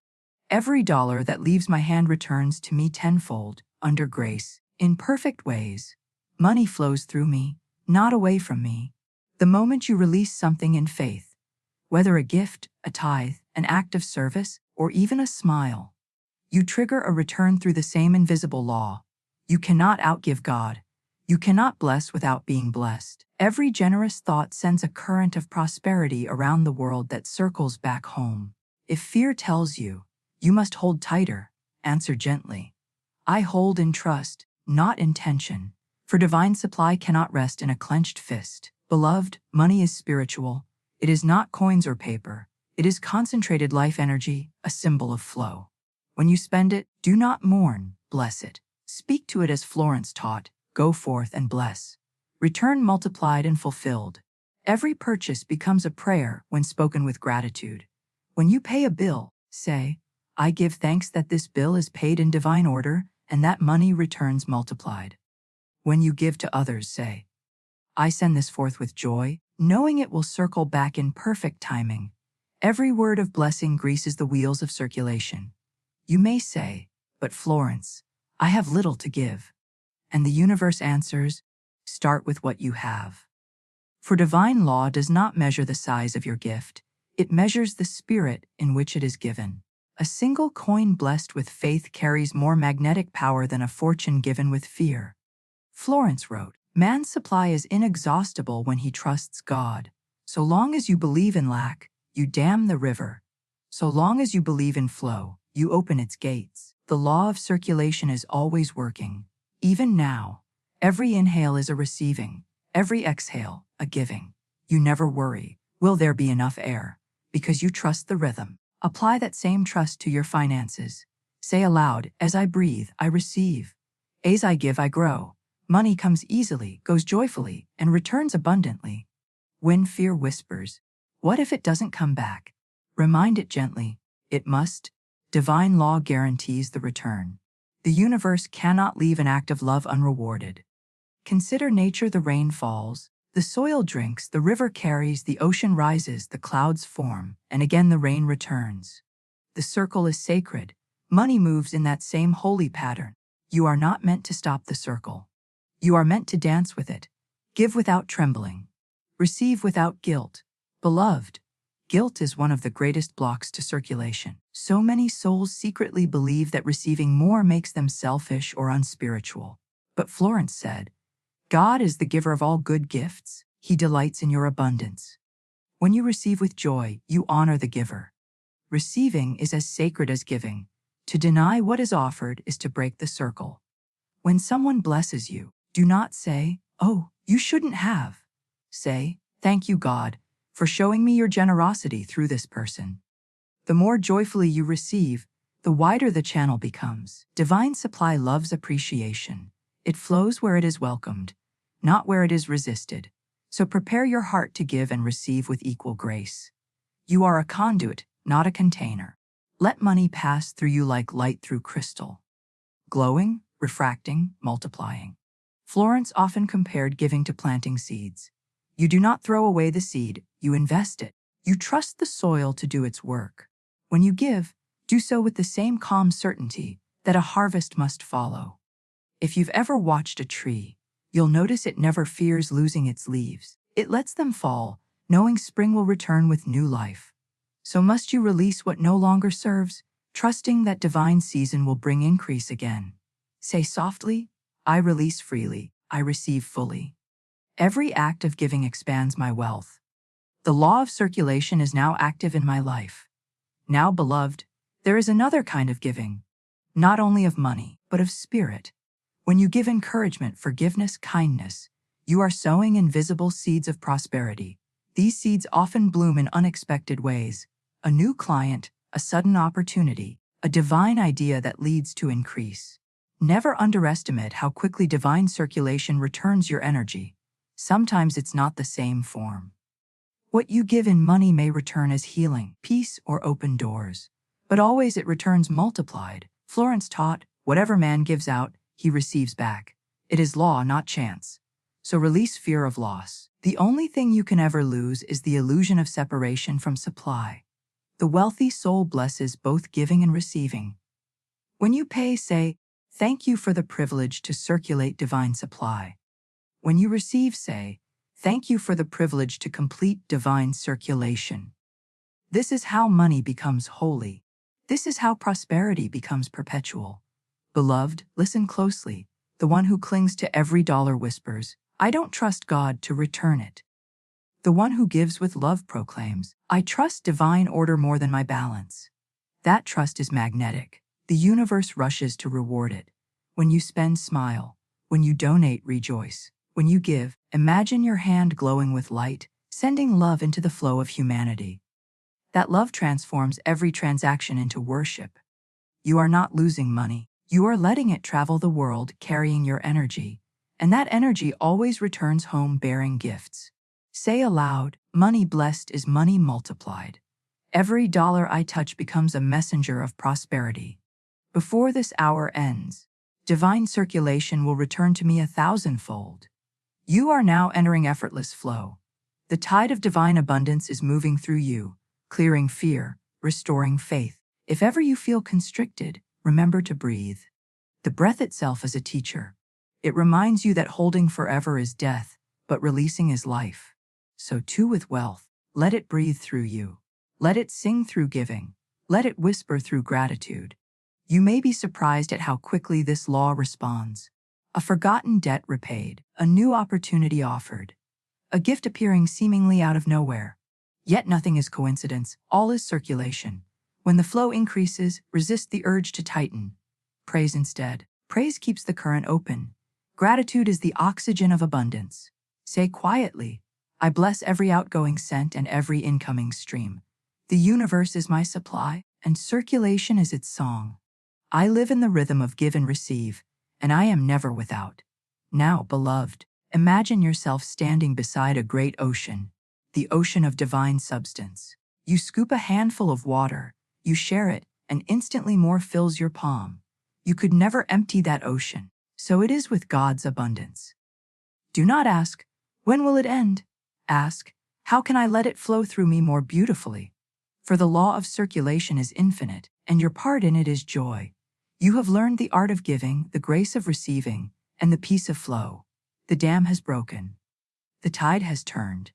Every dollar that leaves my hand returns to me tenfold, under grace, in perfect ways. Money flows through me, not away from me. The moment you release something in faith, whether a gift, a tithe, an act of service, or even a smile, you trigger a return through the same invisible law. You cannot outgive God. You cannot bless without being blessed. Every generous thought sends a current of prosperity around the world that circles back home. If fear tells you, you must hold tighter, answer gently. I hold in trust, not in tension. For divine supply cannot rest in a clenched fist. Beloved, money is spiritual. It is not coins or paper. It is concentrated life energy, a symbol of flow. When you spend it, do not mourn, bless it. Speak to it as Florence taught, go forth and bless. Return multiplied and fulfilled. Every purchase becomes a prayer when spoken with gratitude. When you pay a bill, say, I give thanks that this bill is paid in divine order and that money returns multiplied. When you give to others, say, I send this forth with joy, knowing it will circle back in perfect timing. Every word of blessing greases the wheels of circulation. You may say, but Florence, I have little to give. And the universe answers, start with what you have. For divine law does not measure the size of your gift, it measures the spirit in which it is given. A single coin blessed with faith carries more magnetic power than a fortune given with fear. Florence wrote, man's supply is inexhaustible when he trusts God. So long as you believe in lack, you dam the river. So long as you believe in flow, you open its gates. The law of circulation is always working. Even now, every inhale is a receiving, every exhale, a giving. You never worry, will there be enough air? Because you trust the rhythm. Apply that same trust to your finances. Say aloud, as I breathe, I receive. As I give, I grow. Money comes easily, goes joyfully, and returns abundantly. When fear whispers, what if it doesn't come back? Remind it gently, it must. Divine law guarantees the return. The universe cannot leave an act of love unrewarded. Consider nature, the rain falls, the soil drinks, the river carries, the ocean rises, the clouds form, and again the rain returns. The circle is sacred. Money moves in that same holy pattern. You are not meant to stop the circle. You are meant to dance with it. Give without trembling. Receive without guilt. Beloved, guilt is one of the greatest blocks to circulation. So many souls secretly believe that receiving more makes them selfish or unspiritual. But Florence said, God is the giver of all good gifts. He delights in your abundance. When you receive with joy, you honor the giver. Receiving is as sacred as giving. To deny what is offered is to break the circle. When someone blesses you, Do not say, "Oh, you shouldn't have." Say, "Thank you, God, for showing me your generosity through this person." The more joyfully you receive, the wider the channel becomes. Divine supply loves appreciation. It flows where it is welcomed, not where it is resisted. So prepare your heart to give and receive with equal grace. You are a conduit, not a container. Let money pass through you like light through crystal, glowing, refracting, multiplying. Florence often compared giving to planting seeds. You do not throw away the seed, you invest it. You trust the soil to do its work. When you give, do so with the same calm certainty that a harvest must follow. If you've ever watched a tree, you'll notice it never fears losing its leaves. It lets them fall, knowing spring will return with new life. So must you release what no longer serves, trusting that divine season will bring increase again. Say softly, "I release freely, I receive fully." Every act of giving expands my wealth. The law of circulation is now active in my life. Now, beloved, there is another kind of giving, not only of money, but of spirit. When you give encouragement, forgiveness, kindness, you are sowing invisible seeds of prosperity. These seeds often bloom in unexpected ways: a new client, a sudden opportunity, a divine idea that leads to increase. Never underestimate how quickly divine circulation returns your energy. Sometimes it's not the same form. What you give in money may return as healing, peace, or open doors. But always it returns multiplied. Florence taught, whatever man gives out, he receives back. It is law, not chance. So release fear of loss. The only thing you can ever lose is the illusion of separation from supply. The wealthy soul blesses both giving and receiving. When you pay, say, "Thank you for the privilege to circulate divine supply." When you receive, say, "Thank you for the privilege to complete divine circulation." This is how money becomes holy. This is how prosperity becomes perpetual. Beloved, listen closely. The one who clings to every dollar whispers, "I don't trust God to return it." The one who gives with love proclaims, "I trust divine order more than my balance." That trust is magnetic. The universe rushes to reward it. When you spend, smile. When you donate, rejoice. When you give, imagine your hand glowing with light, sending love into the flow of humanity. That love transforms every transaction into worship. You are not losing money. You are letting it travel the world, carrying your energy. And that energy always returns home bearing gifts. Say aloud, "Money blessed is money multiplied." Every dollar I touch becomes a messenger of prosperity. Before this hour ends, divine circulation will return to me 1,000-fold. You are now entering effortless flow. The tide of divine abundance is moving through you, clearing fear, restoring faith. If ever you feel constricted, remember to breathe. The breath itself is a teacher. It reminds you that holding forever is death, but releasing is life. So too with wealth, let it breathe through you. Let it sing through giving. Let it whisper through gratitude. You may be surprised at how quickly this law responds. A forgotten debt repaid, a new opportunity offered, a gift appearing seemingly out of nowhere. Yet nothing is coincidence, all is circulation. When the flow increases, resist the urge to tighten. Praise instead. Praise keeps the current open. Gratitude is the oxygen of abundance. Say quietly, "I bless every outgoing cent and every incoming stream. The universe is my supply, and circulation is its song. I live in the rhythm of give and receive, and I am never without." Now, beloved, imagine yourself standing beside a great ocean, the ocean of divine substance. You scoop a handful of water, you share it, and instantly more fills your palm. You could never empty that ocean. So it is with God's abundance. Do not ask, "When will it end?" Ask, "How can I let it flow through me more beautifully?" For the law of circulation is infinite, and your part in it is joy. You have learned the art of giving, the grace of receiving, and the peace of flow. The dam has broken. The tide has turned.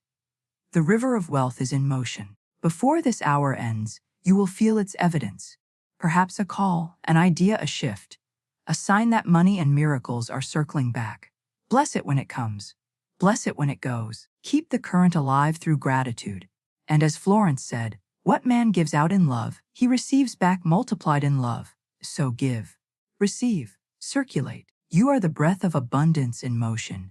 The river of wealth is in motion. Before this hour ends, you will feel its evidence. Perhaps a call, an idea, a shift. A sign that money and miracles are circling back. Bless it when it comes. Bless it when it goes. Keep the current alive through gratitude. And as Florence said, "What man gives out in love, he receives back multiplied in love." So give, receive, circulate. You are the breath of abundance in motion.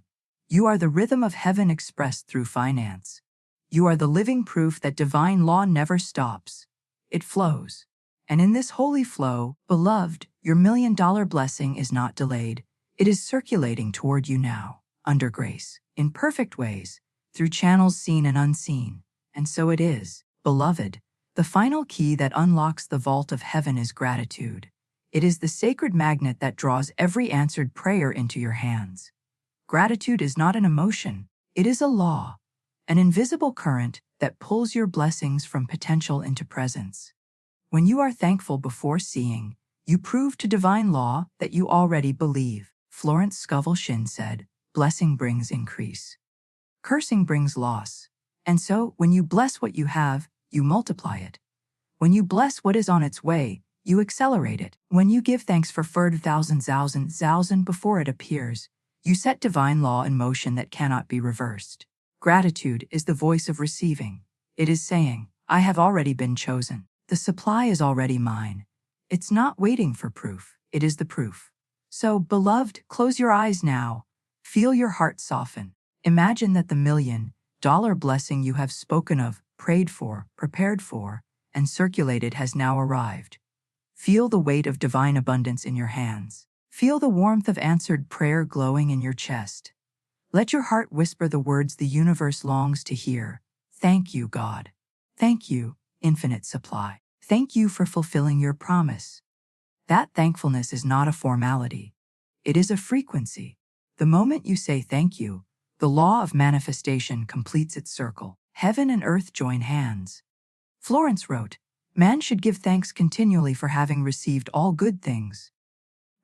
You are the rhythm of heaven expressed through finance. You are the living proof that divine law never stops. It flows. And in this holy flow, beloved, your $1,000,000 blessing is not delayed. It is circulating toward you now, under grace, in perfect ways, through channels seen and unseen. And so it is, beloved. The final key that unlocks the vault of heaven is gratitude. It is the sacred magnet that draws every answered prayer into your hands. Gratitude is not an emotion, it is a law, an invisible current that pulls your blessings from potential into presence. When you are thankful before seeing, you prove to divine law that you already believe. Florence Scovel Shinn said, "Blessing brings increase. Cursing brings loss." And so, when you bless what you have, you multiply it. When you bless what is on its way, you accelerate it. When you give thanks for thousand before it appears, you set divine law in motion that cannot be reversed. Gratitude is the voice of receiving. It is saying, I have already been chosen. The supply is already mine. It's not waiting for proof, it is the proof. So, beloved, close your eyes now. Feel your heart soften. Imagine that the $1,000,000 blessing you have spoken of, prayed for, prepared for, and circulated has now arrived. Feel the weight of divine abundance in your hands. Feel the warmth of answered prayer glowing in your chest. Let your heart whisper the words the universe longs to hear. Thank you, God. Thank you, infinite supply. Thank you for fulfilling your promise. That thankfulness is not a formality. It is a frequency. The moment you say thank you, the law of manifestation completes its circle. Heaven and earth join hands. Florence wrote, "Man should give thanks continually for having received all good things.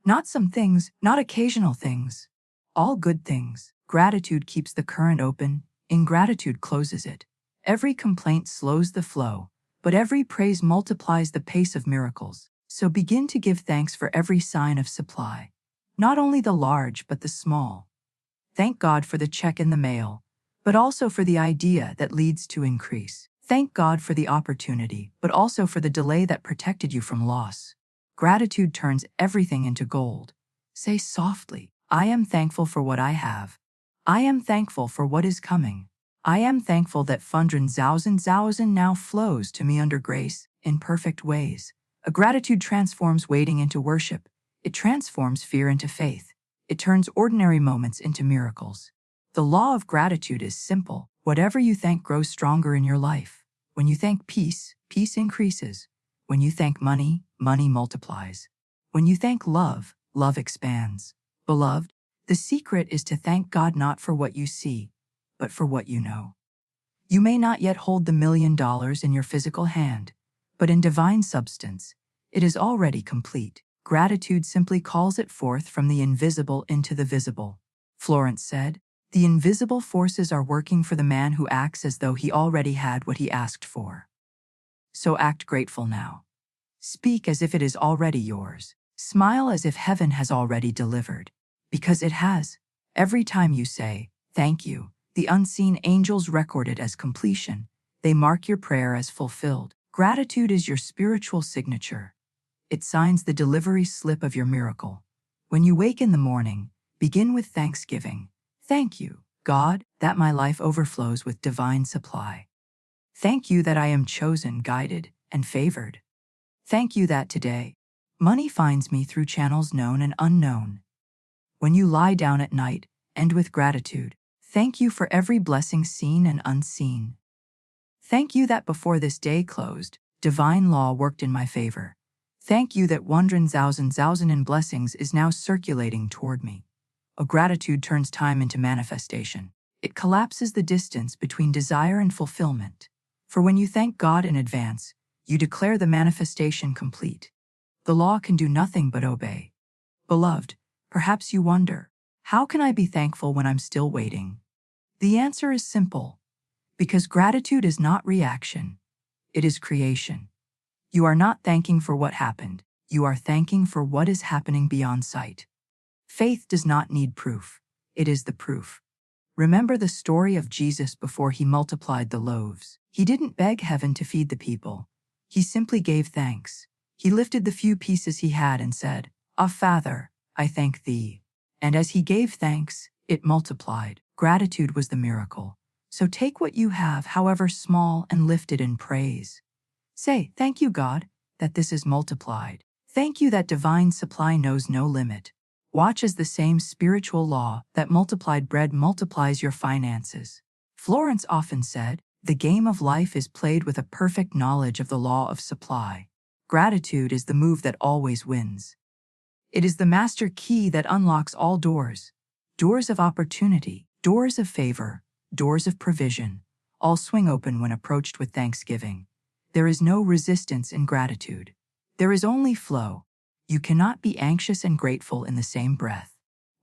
Not some things, not occasional things. All good things." Gratitude keeps the current open, ingratitude closes it. Every complaint slows the flow, but every praise multiplies the pace of miracles. So begin to give thanks for every sign of supply. Not only the large, but the small. Thank God for the check in the mail, but also for the idea that leads to increase. Thank God for the opportunity, but also for the delay that protected you from loss. Gratitude turns everything into gold. Say softly, I am thankful for what I have. I am thankful for what is coming. I am thankful that thousand now flows to me under grace, in perfect ways. A gratitude transforms waiting into worship. It transforms fear into faith. It turns ordinary moments into miracles. The law of gratitude is simple. Whatever you thank grows stronger in your life. When you thank peace, peace increases. When you thank money, money multiplies. When you thank love, love expands. Beloved, the secret is to thank God not for what you see, but for what you know. You may not yet hold the $1,000,000 in your physical hand, but in divine substance, it is already complete. Gratitude simply calls it forth from the invisible into the visible. Florence said, "The invisible forces are working for the man who acts as though he already had what he asked for." So act grateful now. Speak as if it is already yours. Smile as if heaven has already delivered. Because it has. Every time you say, thank you, the unseen angels record it as completion. They mark your prayer as fulfilled. Gratitude is your spiritual signature. It signs the delivery slip of your miracle. When you wake in the morning, begin with thanksgiving. Thank you, God, that my life overflows with divine supply. Thank you that I am chosen, guided, and favored. Thank you that today, money finds me through channels known and unknown. When you lie down at night, end with gratitude. Thank you for every blessing seen and unseen. Thank you that before this day closed, divine law worked in my favor. Thank you that thousand in blessings is now circulating toward me. A gratitude turns time into manifestation. It collapses the distance between desire and fulfillment. For when you thank God in advance, you declare the manifestation complete. The law can do nothing but obey. Beloved, perhaps you wonder, how can I be thankful when I'm still waiting? The answer is simple. Because gratitude is not reaction, it is creation. You are not thanking for what happened, you are thanking for what is happening beyond sight. Faith does not need proof, it is the proof. Remember the story of Jesus before he multiplied the loaves. He didn't beg heaven to feed the people. He simply gave thanks. He lifted the few pieces he had and said, "Ah, Father, I thank thee." And as he gave thanks, it multiplied. Gratitude was the miracle. So take what you have, however small, and lift it in praise. Say, "Thank you, God, that this is multiplied. Thank you that divine supply knows no limit." Watch as the same spiritual law that multiplied bread multiplies your finances. Florence often said, "The game of life is played with a perfect knowledge of the law of supply." Gratitude is the move that always wins. It is the master key that unlocks all doors. Doors of opportunity, doors of favor, doors of provision, all swing open when approached with thanksgiving. There is no resistance in gratitude. There is only flow. You cannot be anxious and grateful in the same breath.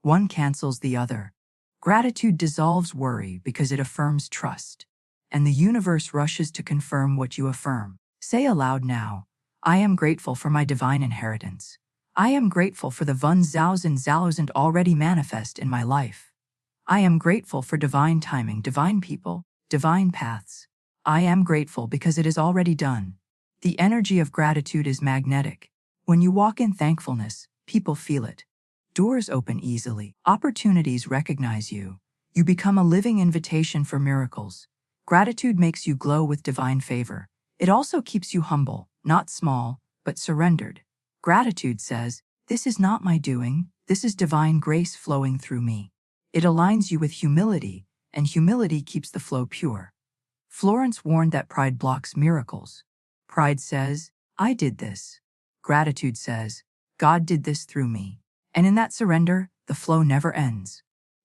One cancels the other. Gratitude dissolves worry because it affirms trust. And the universe rushes to confirm what you affirm. Say aloud now, "I am grateful for my divine inheritance. I am grateful for the 1000 already manifest in my life. I am grateful for divine timing, divine people, divine paths. I am grateful because it is already done." The energy of gratitude is magnetic. When you walk in thankfulness, people feel it. Doors open easily. Opportunities recognize you. You become a living invitation for miracles. Gratitude makes you glow with divine favor. It also keeps you humble, not small, but surrendered. Gratitude says, "This is not my doing, this is divine grace flowing through me." It aligns you with humility, and humility keeps the flow pure. Florence warned that pride blocks miracles. Pride says, "I did this." Gratitude says, "God did this through me." And in that surrender, the flow never ends.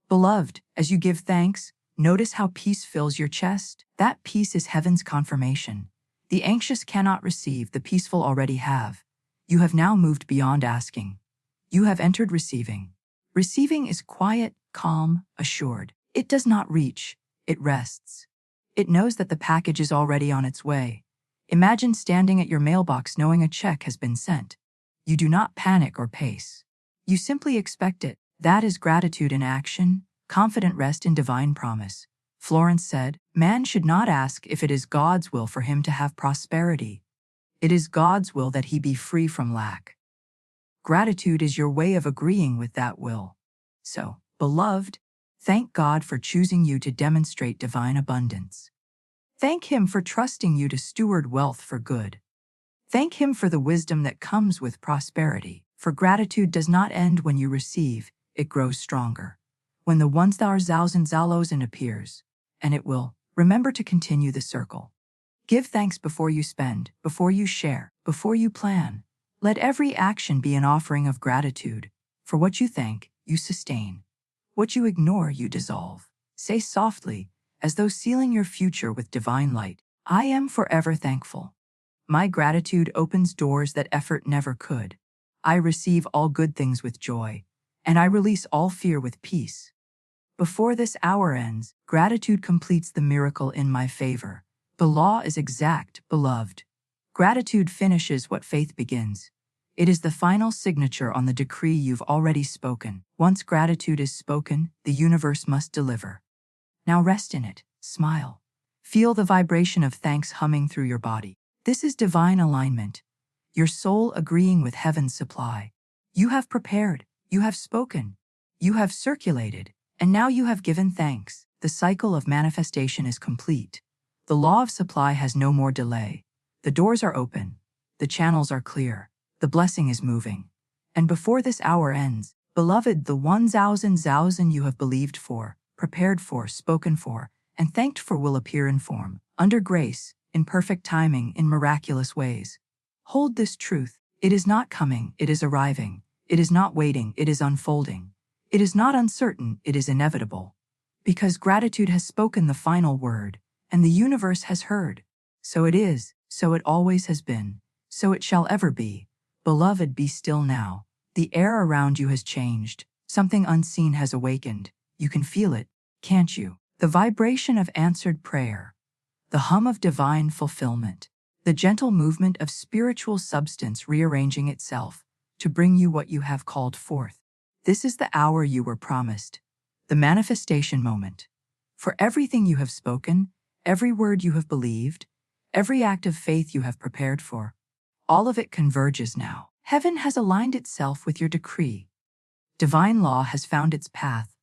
Beloved, as you give thanks, notice how peace fills your chest. That peace is heaven's confirmation. The anxious cannot receive, the peaceful already have. You have now moved beyond asking. You have entered receiving. Receiving is quiet, calm, assured. It does not reach, it rests. It knows that the package is already on its way. Imagine standing at your mailbox knowing a check has been sent. You do not panic or pace. You simply expect it. That is gratitude in action, confident rest in divine promise. Florence said, "Man should not ask if it is God's will for him to have prosperity. It is God's will that he be free from lack." Gratitude is your way of agreeing with that will. So, beloved, thank God for choosing you to demonstrate divine abundance. Thank Him for trusting you to steward wealth for good. Thank Him for the wisdom that comes with prosperity. For gratitude does not end when you receive, it grows stronger. When the 1000 appears, and it will, remember to continue the circle. Give thanks before you spend, before you share, before you plan. Let every action be an offering of gratitude. For what you thank, you sustain. What you ignore, you dissolve. Say softly, as though sealing your future with divine light, "I am forever thankful. My gratitude opens doors that effort never could. I receive all good things with joy, and I release all fear with peace." Before this hour ends, gratitude completes the miracle in my favor. The law is exact, beloved. Gratitude finishes what faith begins. It is the final signature on the decree you've already spoken. Once gratitude is spoken, the universe must deliver. Now rest in it, smile. Feel the vibration of thanks humming through your body. This is divine alignment. Your soul agreeing with heaven's supply. You have prepared, you have spoken, you have circulated, and now you have given thanks. The cycle of manifestation is complete. The law of supply has no more delay. The doors are open. The channels are clear. The blessing is moving. And before this hour ends, beloved, the 1000 you have believed for, prepared for, spoken for, and thanked for will appear in form, under grace, in perfect timing, in miraculous ways. Hold this truth. It is not coming, it is arriving. It is not waiting, it is unfolding. It is not uncertain, it is inevitable. Because gratitude has spoken the final word, and the universe has heard. So it is, so it always has been, so it shall ever be. Beloved, be still now. The air around you has changed. Something unseen has awakened. You can feel it, can't you? The vibration of answered prayer. The hum of divine fulfillment. The gentle movement of spiritual substance rearranging itself to bring you what you have called forth. This is the hour you were promised. The manifestation moment. For everything you have spoken, every word you have believed, every act of faith you have prepared for, all of it converges now. Heaven has aligned itself with your decree. Divine law has found its path.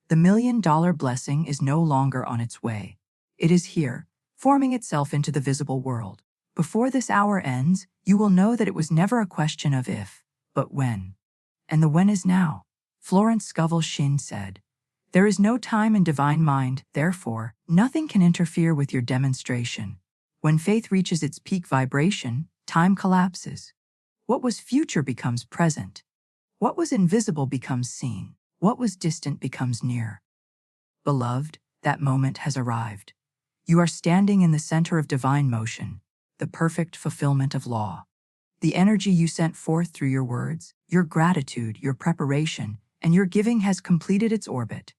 The $1,000,000 blessing is no longer on its way. It is here, forming itself into the visible world. Before this hour ends, you will know that it was never a question of if, but when. And the when is now. Florence Scovel Shinn said, "There is no time in divine mind, therefore, nothing can interfere with your demonstration. When faith reaches its peak vibration, time collapses. What was future becomes present. What was invisible becomes seen. What was distant becomes near." Beloved, that moment has arrived. You are standing in the center of divine motion, the perfect fulfillment of law. The energy you sent forth through your words, your gratitude, your preparation, and your giving has completed its orbit.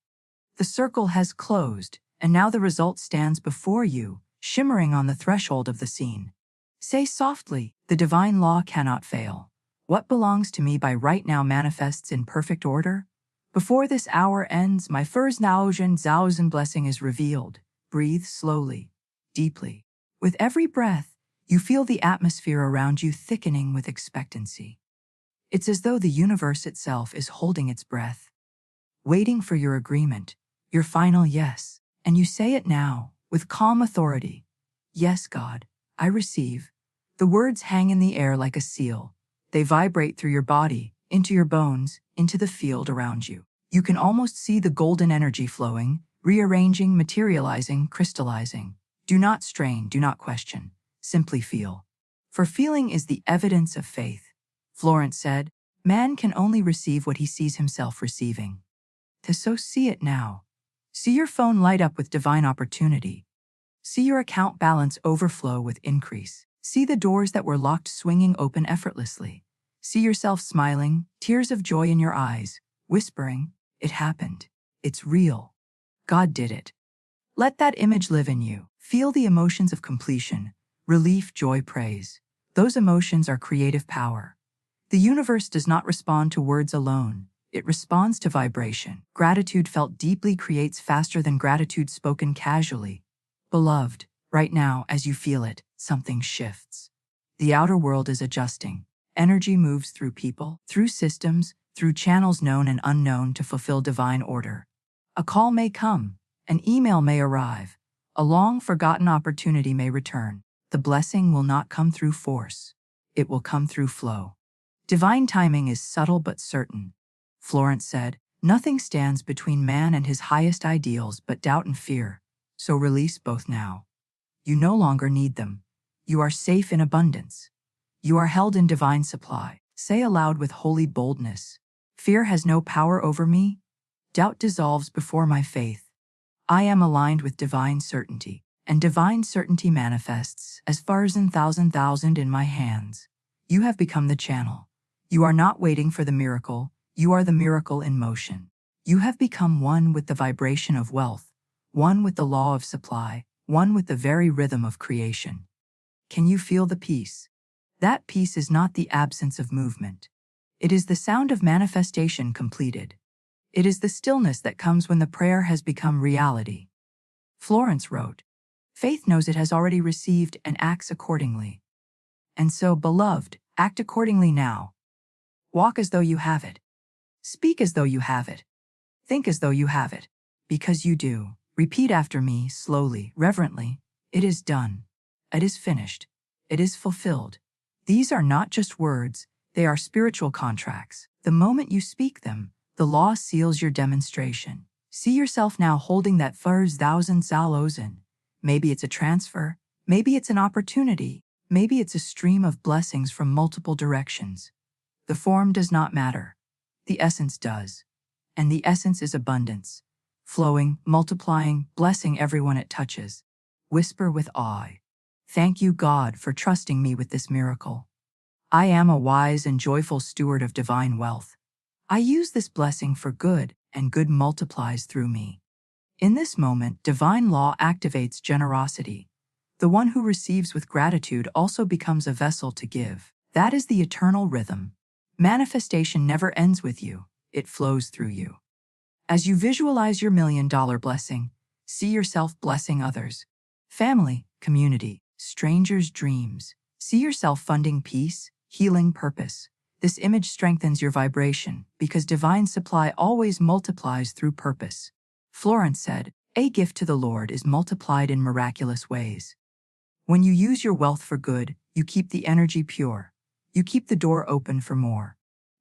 The circle has closed, and now the result stands before you, shimmering on the threshold of the scene. Say softly, "The divine law cannot fail. What belongs to me by right now manifests in perfect order. Before this hour ends, my first thousand blessing is revealed." Breathe slowly, deeply. With every breath, you feel the atmosphere around you thickening with expectancy. It's as though the universe itself is holding its breath, waiting for your agreement, your final yes, and you say it now, with calm authority. "Yes, God, I receive." The words hang in the air like a seal. They vibrate through your body, into your bones, into the field around you. You can almost see the golden energy flowing, rearranging, materializing, crystallizing. Do not strain, do not question. Simply feel. For feeling is the evidence of faith. Florence said, "Man can only receive what he sees himself receiving." So see it now. See your phone light up with divine opportunity. See your account balance overflow with increase. See the doors that were locked swinging open effortlessly. See yourself smiling, tears of joy in your eyes, whispering, "It happened. It's real. God did it." Let that image live in you. Feel the emotions of completion, relief, joy, praise. Those emotions are creative power. The universe does not respond to words alone. It responds to vibration. Gratitude felt deeply creates faster than gratitude spoken casually. Beloved, right now, as you feel it, something shifts. The outer world is adjusting. Energy moves through people, through systems, through channels known and unknown to fulfill divine order. A call may come, an email may arrive, a long-forgotten opportunity may return. The blessing will not come through force. It will come through flow. Divine timing is subtle but certain. Florence said, "Nothing stands between man and his highest ideals but doubt and fear, so release both now. You no longer need them. You are safe in abundance. You are held in divine supply." Say aloud with holy boldness, "Fear has no power over me. Doubt dissolves before my faith. I am aligned with divine certainty, and divine certainty manifests as far as in thousand in my hands." You have become the channel. You are not waiting for the miracle. You are the miracle in motion. You have become one with the vibration of wealth, one with the law of supply, one with the very rhythm of creation. Can you feel the peace? That peace is not the absence of movement. It is the sound of manifestation completed. It is the stillness that comes when the prayer has become reality. Florence wrote, "Faith knows it has already received and acts accordingly." And so, beloved, act accordingly now. Walk as though you have it. Speak as though you have it. Think as though you have it. Because you do. Repeat after me, slowly, reverently. It is done. It is finished. It is fulfilled. These are not just words, they are spiritual contracts. The moment you speak them, the law seals your demonstration. See yourself now holding that first $1,000. Maybe it's a transfer, maybe it's an opportunity, maybe it's a stream of blessings from multiple directions. The form does not matter. The essence does. And the essence is abundance, flowing, multiplying, blessing everyone it touches. Whisper with awe, "Thank you, God, for trusting me with this miracle. I am a wise and joyful steward of divine wealth. I use this blessing for good, and good multiplies through me." In this moment, divine law activates generosity. The one who receives with gratitude also becomes a vessel to give. That is the eternal rhythm. Manifestation never ends with you, it flows through you. As you visualize your $1,000,000 blessing, see yourself blessing others. Family, community, strangers' dreams. See yourself funding peace, healing, purpose. This image strengthens your vibration because divine supply always multiplies through purpose. Florence said, "A gift to the Lord is multiplied in miraculous ways." When you use your wealth for good, you keep the energy pure. You keep the door open for more.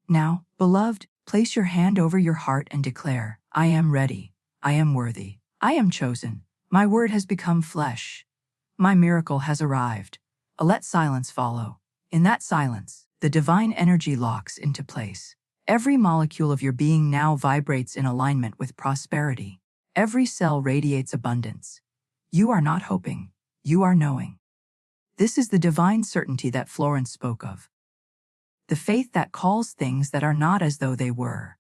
Now, beloved, place your hand over your heart and declare, "I am ready. I am worthy. I am chosen. My word has become flesh. My miracle has arrived." Let silence follow. In that silence, the divine energy locks into place. Every molecule of your being now vibrates in alignment with prosperity. Every cell radiates abundance. You are not hoping. You are knowing. This is the divine certainty that Florence spoke of. The faith that calls things that are not as though they were.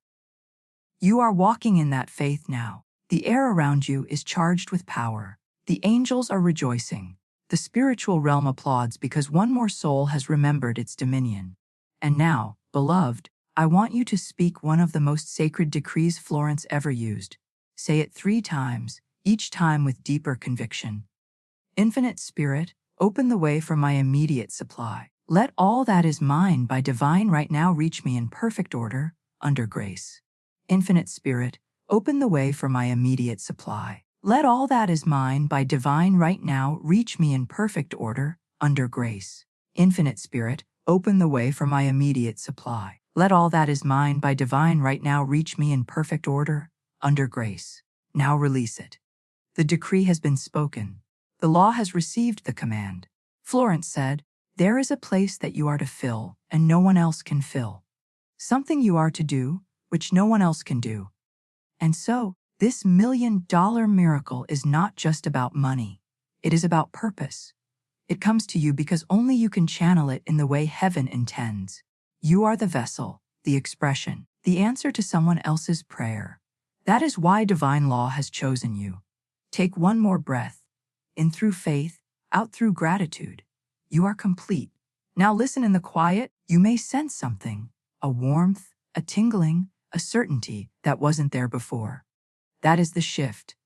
You are walking in that faith now. The air around you is charged with power. The angels are rejoicing. The spiritual realm applauds because one more soul has remembered its dominion. And now, beloved, I want you to speak one of the most sacred decrees Florence ever used. Say it 3 times, each time with deeper conviction. Infinite Spirit, open the way for my immediate supply. Let all that is mine by divine right now reach me in perfect order, under grace. Infinite Spirit, open the way for my immediate supply. Let all that is mine by divine right now reach me in perfect order, under grace. Infinite Spirit, open the way for my immediate supply. Let all that is mine by divine right now reach me in perfect order, under grace. Now release it. The decree has been spoken. The law has received the command. Florence said, "There is a place that you are to fill, and no one else can fill. Something you are to do, which no one else can do." And so, this $1 million miracle is not just about money. It is about purpose. It comes to you because only you can channel it in the way heaven intends. You are the vessel, the expression, the answer to someone else's prayer. That is why divine law has chosen you. Take one more breath. In through faith, out through gratitude. You are complete. Now listen in the quiet. You may sense something, a warmth, a tingling, a certainty that wasn't there before. That is the shift.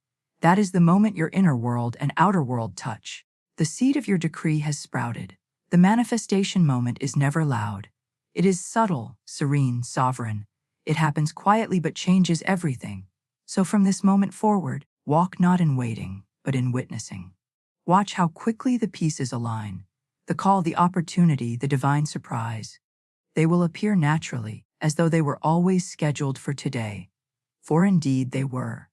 That is the moment your inner world and outer world touch. The seed of your decree has sprouted. The manifestation moment is never loud. It is subtle, serene, sovereign. It happens quietly but changes everything. So from this moment forward, walk not in waiting, but in witnessing. Watch how quickly the pieces align. The call, the opportunity, the divine surprise. They will appear naturally, as though they were always scheduled for today. For indeed they were.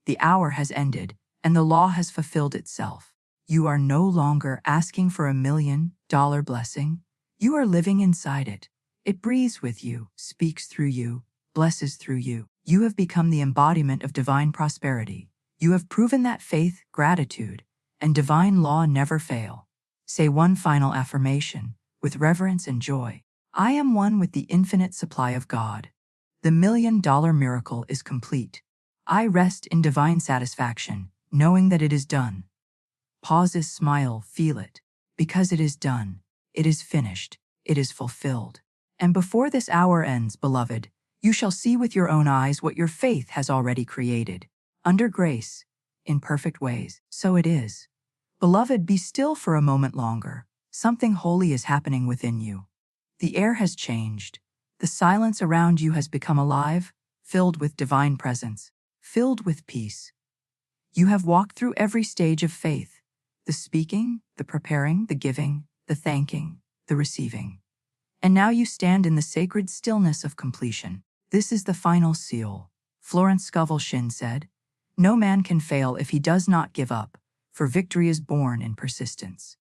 The hour has ended, and the law has fulfilled itself. You are no longer asking for $1 million blessing. You are living inside it. It breathes with you, speaks through you, blesses through you. You have become the embodiment of divine prosperity. You have proven that faith, gratitude, and divine law never fail. Say one final affirmation, with reverence and joy. I am one with the infinite supply of God. The $1 million miracle is complete. I rest in divine satisfaction, knowing that it is done. Pauses, smile, feel it. Because it is done. It is finished. It is fulfilled. And before this hour ends, beloved, you shall see with your own eyes what your faith has already created. Under grace, in perfect ways. So it is. Beloved, be still for a moment longer. Something holy is happening within you. The air has changed. The silence around you has become alive, filled with divine presence, filled with peace. You have walked through every stage of faith. The speaking, the preparing, the giving, the thanking, the receiving. And now you stand in the sacred stillness of completion. This is the final seal. Florence Scovel Shinn said, "No man can fail if he does not give up, for victory is born in persistence."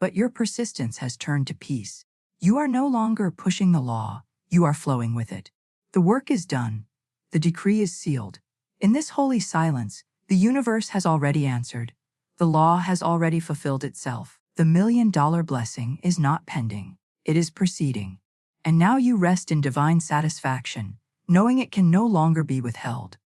But your persistence has turned to peace. You are no longer pushing the law, you are flowing with it. The work is done. The decree is sealed. In this holy silence, the universe has already answered. The law has already fulfilled itself. The $1 million blessing is not pending. It is proceeding. And now you rest in divine satisfaction, knowing it can no longer be withheld.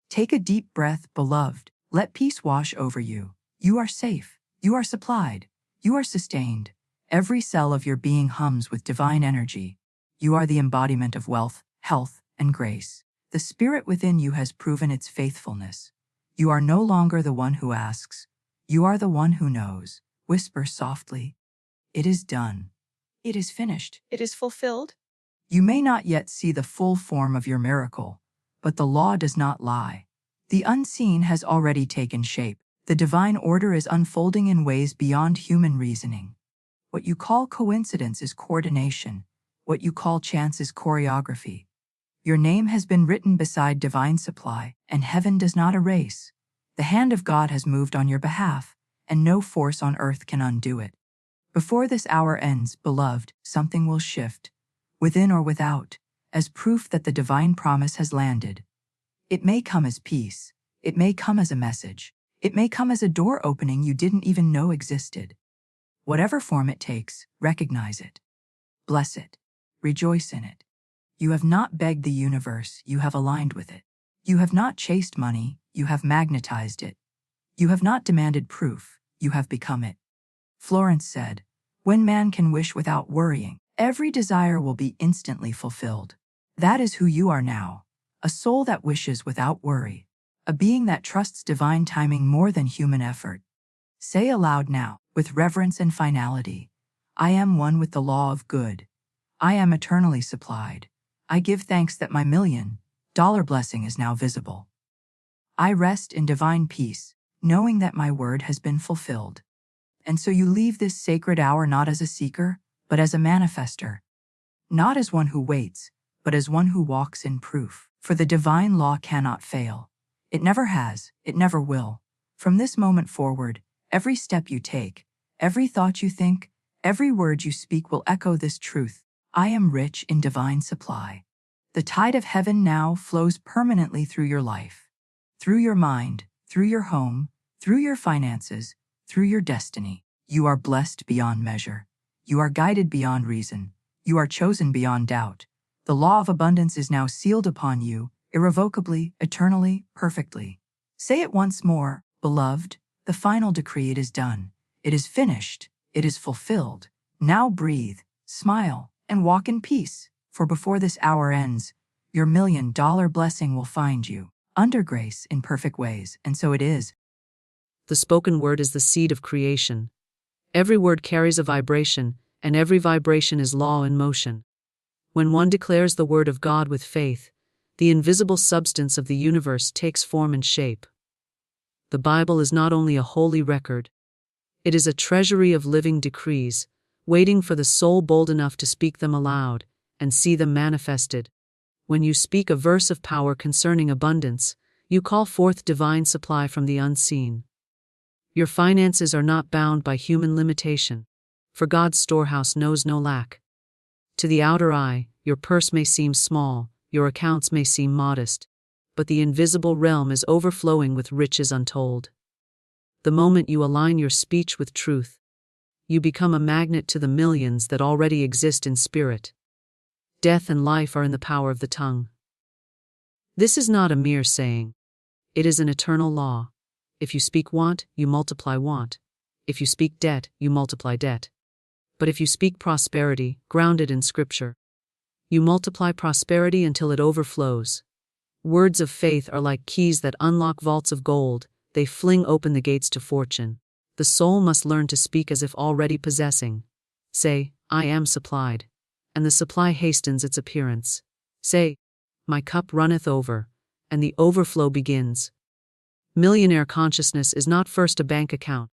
Take a deep breath, beloved. Let peace wash over you. You are safe. You are supplied. You are sustained. Every cell of your being hums with divine energy. You are the embodiment of wealth, health, and grace. The spirit within you has proven its faithfulness. You are no longer the one who asks. You are the one who knows. Whisper softly, "It is done. It is finished. It is fulfilled." You may not yet see the full form of your miracle, but the law does not lie. The unseen has already taken shape. The divine order is unfolding in ways beyond human reasoning. What you call coincidence is coordination. What you call chance is choreography. Your name has been written beside divine supply, and heaven does not erase. The hand of God has moved on your behalf, and no force on earth can undo it. Before this hour ends, beloved, something will shift, within or without, as proof that the divine promise has landed. It may come as peace. It may come as a message. It may come as a door opening you didn't even know existed. Whatever form it takes, recognize it. Bless it. Rejoice in it. You have not begged the universe, you have aligned with it. You have not chased money, you have magnetized it. You have not demanded proof, you have become it. Florence said, "When man can wish without worrying, every desire will be instantly fulfilled." That is who you are now, a soul that wishes without worry, a being that trusts divine timing more than human effort. Say aloud now, with reverence and finality, "I am one with the law of good. I am eternally supplied. I give thanks that my $1,000,000 blessing is now visible. I rest in divine peace, knowing that my word has been fulfilled." And so you leave this sacred hour not as a seeker, but as a manifester. Not as one who waits, but as one who walks in proof. For the divine law cannot fail. It never has, it never will. From this moment forward, every step you take, every thought you think, every word you speak will echo this truth: I am rich in divine supply. The tide of heaven now flows permanently through your life, through your mind, through your home, through your finances, through your destiny. You are blessed beyond measure. You are guided beyond reason. You are chosen beyond doubt. The law of abundance is now sealed upon you, irrevocably, eternally, perfectly. Say it once more, beloved, the final decree: it is done. It is finished. It is fulfilled. Now breathe, smile, and walk in peace, for before this hour ends, your $1,000,000 blessing will find you, under grace in perfect ways, and so it is.
The spoken word is the seed of creation. Every word carries a vibration, and every vibration is law in motion. When one declares the word of God with faith, the invisible substance of the universe takes form and shape. The Bible is not only a holy record, it is a treasury of living decrees, waiting for the soul bold enough to speak them aloud and see them manifested. When you speak a verse of power concerning abundance, you call forth divine supply from the unseen. Your finances are not bound by human limitation, for God's storehouse knows no lack. To the outer eye, your purse may seem small, your accounts may seem modest, but the invisible realm is overflowing with riches untold. The moment you align your speech with truth, you become a magnet to the millions that already exist in spirit. Death and life are in the power of the tongue. This is not a mere saying. It is an eternal law. If you speak want, you multiply want. If you speak debt, you multiply debt. But if you speak prosperity, grounded in Scripture, you multiply prosperity until it overflows. Words of faith are like keys that unlock vaults of gold. They fling open the gates to fortune. The soul must learn to speak as if already possessing. Say, "I am supplied," and the supply hastens its appearance. Say, "My cup runneth over," and the overflow begins. Millionaire consciousness is not first a bank account,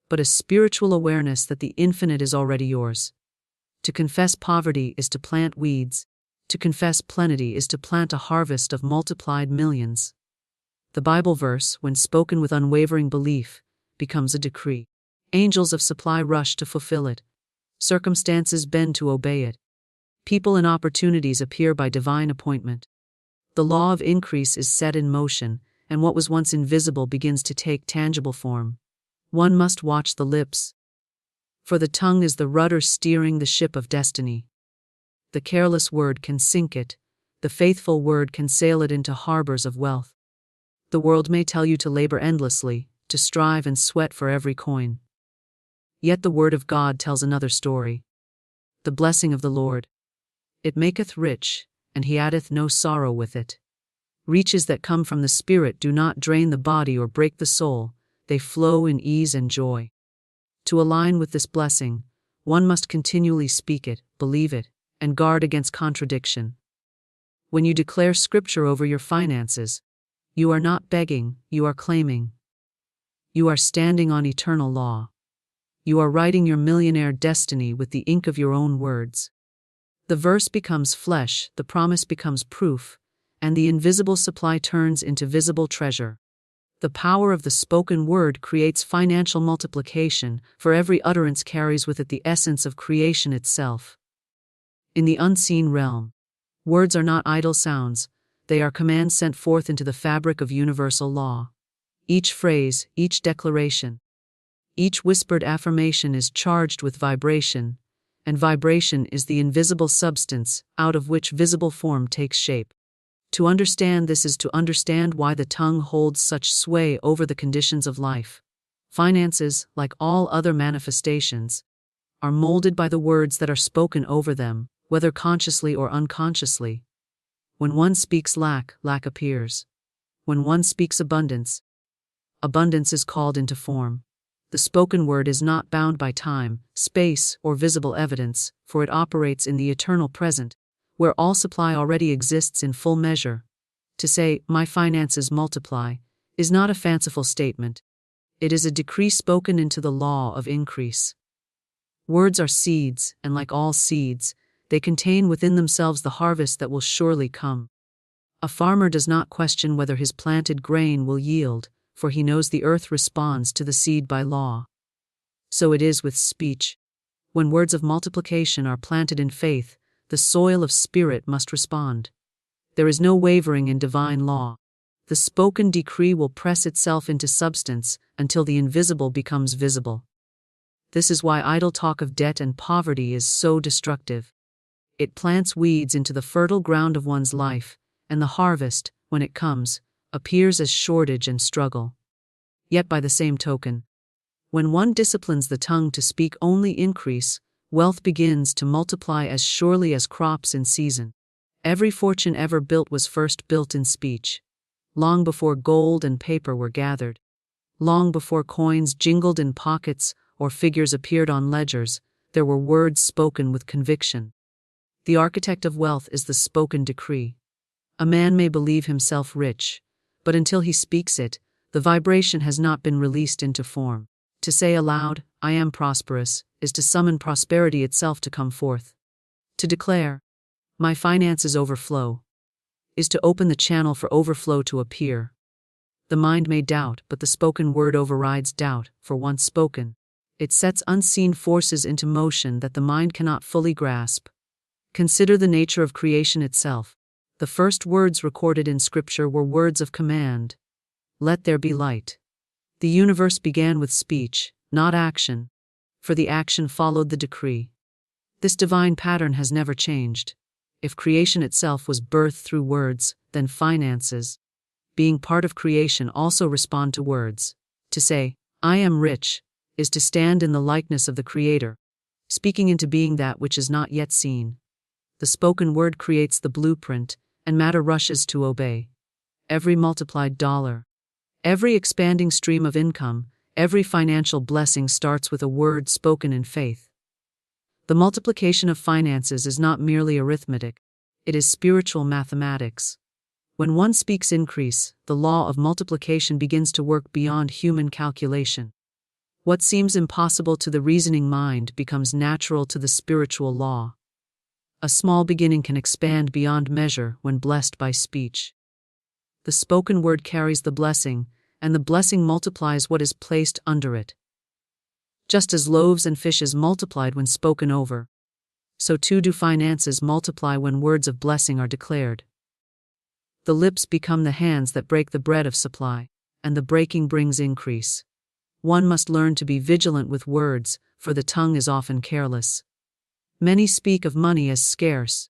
but a spiritual awareness that the infinite is already yours. To confess poverty is to plant weeds. To confess plenty is to plant a harvest of multiplied millions. The Bible verse, when spoken with unwavering belief, becomes a decree. Angels of supply rush to fulfill it. Circumstances bend to obey it. People and opportunities appear by divine appointment. The law of increase is set in motion, and what was once invisible begins to take tangible form. One must watch the lips, for the tongue is the rudder steering the ship of destiny. The careless word can sink it, the faithful word can sail it into harbors of wealth. The world may tell you to labor endlessly, to strive and sweat for every coin. Yet the word of God tells another story. The blessing of the Lord, it maketh rich, and he addeth no sorrow with it. Riches that come from the Spirit do not drain the body or break the soul, they flow in ease and joy. To align with this blessing, one must continually speak it, believe it, and guard against contradiction. When you declare scripture over your finances, you are not begging, you are claiming. You are standing on eternal law. You are writing your millionaire destiny with the ink of your own words. The verse becomes flesh, the promise becomes proof, and the invisible supply turns into visible treasure. The power of the spoken word creates financial multiplication, for every utterance carries with it the essence of creation itself. In the unseen realm, words are not idle sounds, they are commands sent forth into the fabric of universal law. Each phrase, each declaration, each whispered affirmation is charged with vibration, and vibration is the invisible substance out of which visible form takes shape. To understand this is to understand why the tongue holds such sway over the conditions of life. Finances, like all other manifestations, are molded by the words that are spoken over them, whether consciously or unconsciously. When one speaks lack, lack appears. When one speaks abundance, abundance is called into form. The spoken word is not bound by time, space, or visible evidence, for it operates in the eternal present, where all supply already exists in full measure. To say, "My finances multiply," is not a fanciful statement. It is a decree spoken into the law of increase. Words are seeds, and like all seeds, they contain within themselves the harvest that will surely come. A farmer does not question whether his planted grain will yield, for he knows the earth responds to the seed by law. So it is with speech. When words of multiplication are planted in faith, the soil of spirit must respond. There is no wavering in divine law. The spoken decree will press itself into substance until the invisible becomes visible. This is why idle talk of debt and poverty is so destructive. It plants weeds into the fertile ground of one's life, and the harvest, when it comes, appears as shortage and struggle. Yet by the same token, when one disciplines the tongue to speak only increase, wealth begins to multiply as surely as crops in season. Every fortune ever built was first built in speech. Long before gold and paper were gathered, long before coins jingled in pockets or figures appeared on ledgers, there were words spoken with conviction. The architect of wealth is the spoken decree. A man may believe himself rich, but until he speaks it, the vibration has not been released into form. To say aloud, "I am prosperous," is to summon prosperity itself to come forth. To declare, "My finances overflow," is to open the channel for overflow to appear. The mind may doubt, but the spoken word overrides doubt, for once spoken, it sets unseen forces into motion that the mind cannot fully grasp. Consider the nature of creation itself. The first words recorded in Scripture were words of command. "Let there be light." The universe began with speech, not action, for the action followed the decree. This divine pattern has never changed. If creation itself was birthed through words, then finances, being part of creation, also respond to words. To say, "I am rich," is to stand in the likeness of the Creator, speaking into being that which is not yet seen. The spoken word creates the blueprint, and matter rushes to obey. Every multiplied dollar, every expanding stream of income, every financial blessing starts with a word spoken in faith. The multiplication of finances is not merely arithmetic, it is spiritual mathematics. When one speaks increase, the law of multiplication begins to work beyond human calculation. What seems impossible to the reasoning mind becomes natural to the spiritual law. A small beginning can expand beyond measure when blessed by speech. The spoken word carries the blessing, and the blessing multiplies what is placed under it. Just as loaves and fishes multiplied when spoken over, so too do finances multiply when words of blessing are declared. The lips become the hands that break the bread of supply, and the breaking brings increase. One must learn to be vigilant with words, for the tongue is often careless. Many speak of money as scarce,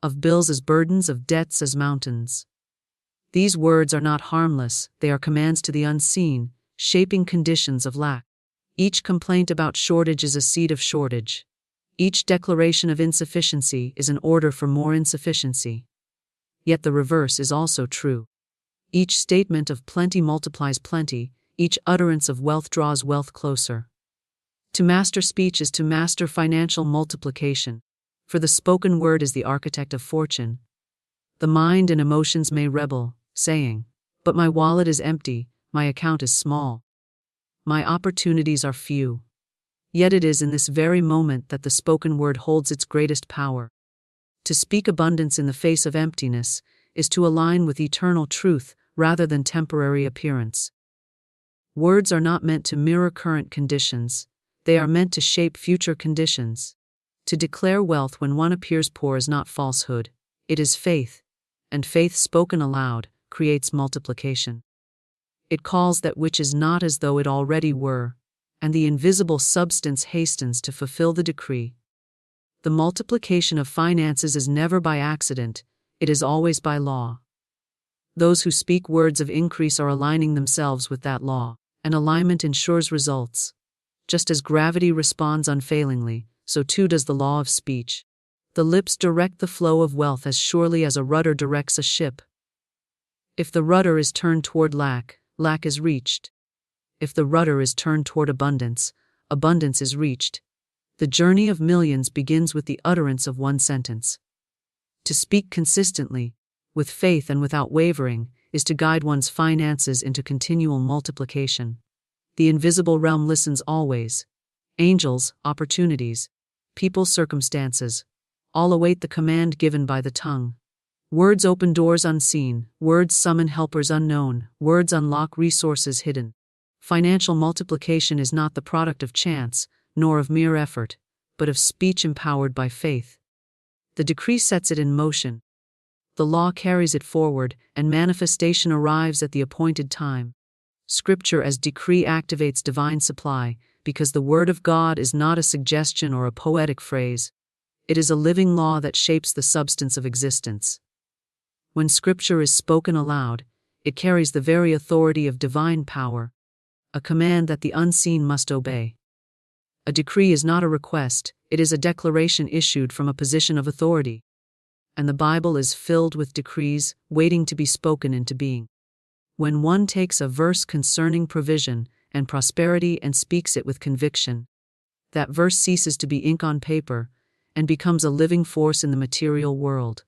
of bills as burdens, of debts as mountains. These words are not harmless, they are commands to the unseen, shaping conditions of lack. Each complaint about shortage is a seed of shortage. Each declaration of insufficiency is an order for more insufficiency. Yet the reverse is also true. Each statement of plenty multiplies plenty, each utterance of wealth draws wealth closer. To master speech is to master financial multiplication, For the spoken word is the architect of fortune. The mind and emotions may rebel, saying, "But my wallet is empty, my account is small. My opportunities are few." Yet it is in this very moment that the spoken word holds its greatest power. To speak abundance in the face of emptiness is to align with eternal truth rather than temporary appearance. Words are not meant to mirror current conditions, they are meant to shape future conditions. To declare wealth when one appears poor is not falsehood, it is faith, and faith spoken aloud creates multiplication. It calls that which is not as though it already were, and the invisible substance hastens to fulfill the decree. The multiplication of finances is never by accident, it is always by law. Those who speak words of increase are aligning themselves with that law, and alignment ensures results. Just as gravity responds unfailingly, so too does the law of speech. The lips direct the flow of wealth as surely as a rudder directs a ship. If the rudder is turned toward lack, lack is reached. If the rudder is turned toward abundance, abundance is reached. The journey of millions begins with the utterance of one sentence. To speak consistently, with faith and without wavering, is to guide one's finances into continual multiplication. The invisible realm listens always. Angels, opportunities, people, circumstances, all await the command given by the tongue. Words open doors unseen, words summon helpers unknown, words unlock resources hidden. Financial multiplication is not the product of chance, nor of mere effort, but of speech empowered by faith. The decree sets it in motion. The law carries it forward, and manifestation arrives at the appointed time. Scripture as decree activates divine supply, because the Word of God is not a suggestion or a poetic phrase. It is a living law that shapes the substance of existence. When Scripture is spoken aloud, it carries the very authority of divine power, a command that the unseen must obey. A decree is not a request, it is a declaration issued from a position of authority. And the Bible is filled with decrees, waiting to be spoken into being. When one takes a verse concerning provision and prosperity and speaks it with conviction, that verse ceases to be ink on paper and becomes a living force in the material world.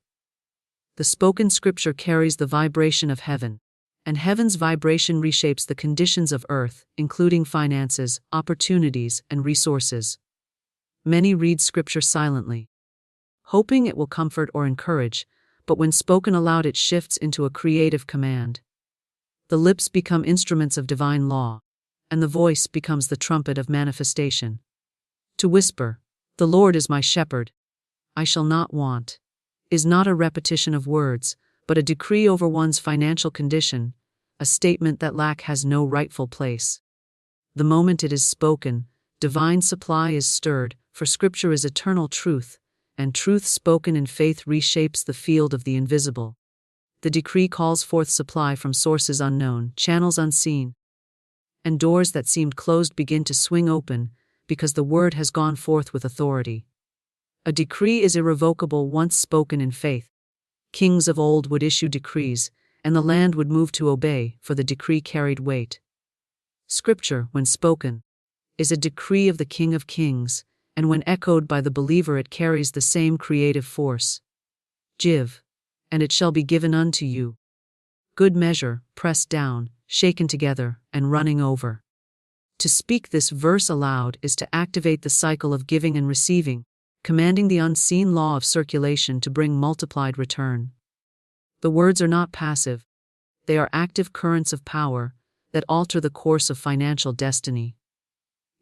The spoken scripture carries the vibration of heaven, and heaven's vibration reshapes the conditions of earth, including finances, opportunities, and resources. Many read scripture silently, hoping it will comfort or encourage, but when spoken aloud it shifts into a creative command. The lips become instruments of divine law, and the voice becomes the trumpet of manifestation. To whisper, "The Lord is my shepherd, I shall not want," is not a repetition of words, but a decree over one's financial condition, a statement that lack has no rightful place. The moment it is spoken, divine supply is stirred, for Scripture is eternal truth, and truth spoken in faith reshapes the field of the invisible. The decree calls forth supply from sources unknown, channels unseen, and doors that seemed closed begin to swing open, because the word has gone forth with authority. A decree is irrevocable once spoken in faith. Kings of old would issue decrees, and the land would move to obey, for the decree carried weight. Scripture, when spoken, is a decree of the King of Kings, and when echoed by the believer it carries the same creative force. Give, and it shall be given unto you. Good measure, pressed down, shaken together, and running over. To speak this verse aloud is to activate the cycle of giving and receiving, commanding the unseen law of circulation to bring multiplied return. The words are not passive. They are active currents of power that alter the course of financial destiny.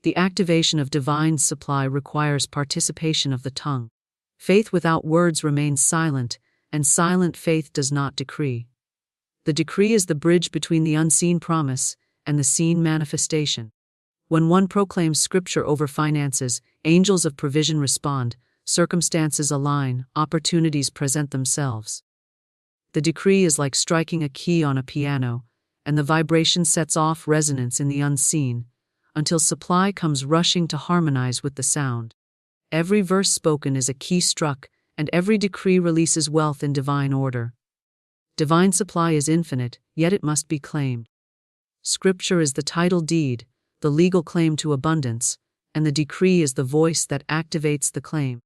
The activation of divine supply requires participation of the tongue. Faith without words remains silent, and silent faith does not decree. The decree is the bridge between the unseen promise and the seen manifestation. When one proclaims Scripture over finances, angels of provision respond, circumstances align, opportunities present themselves. The decree is like striking a key on a piano, and the vibration sets off resonance in the unseen, until supply comes rushing to harmonize with the sound. Every verse spoken is a key struck, and every decree releases wealth in divine order. Divine supply is infinite, yet it must be claimed. Scripture is the title deed, the legal claim to abundance, and the decree is the voice that activates the claim.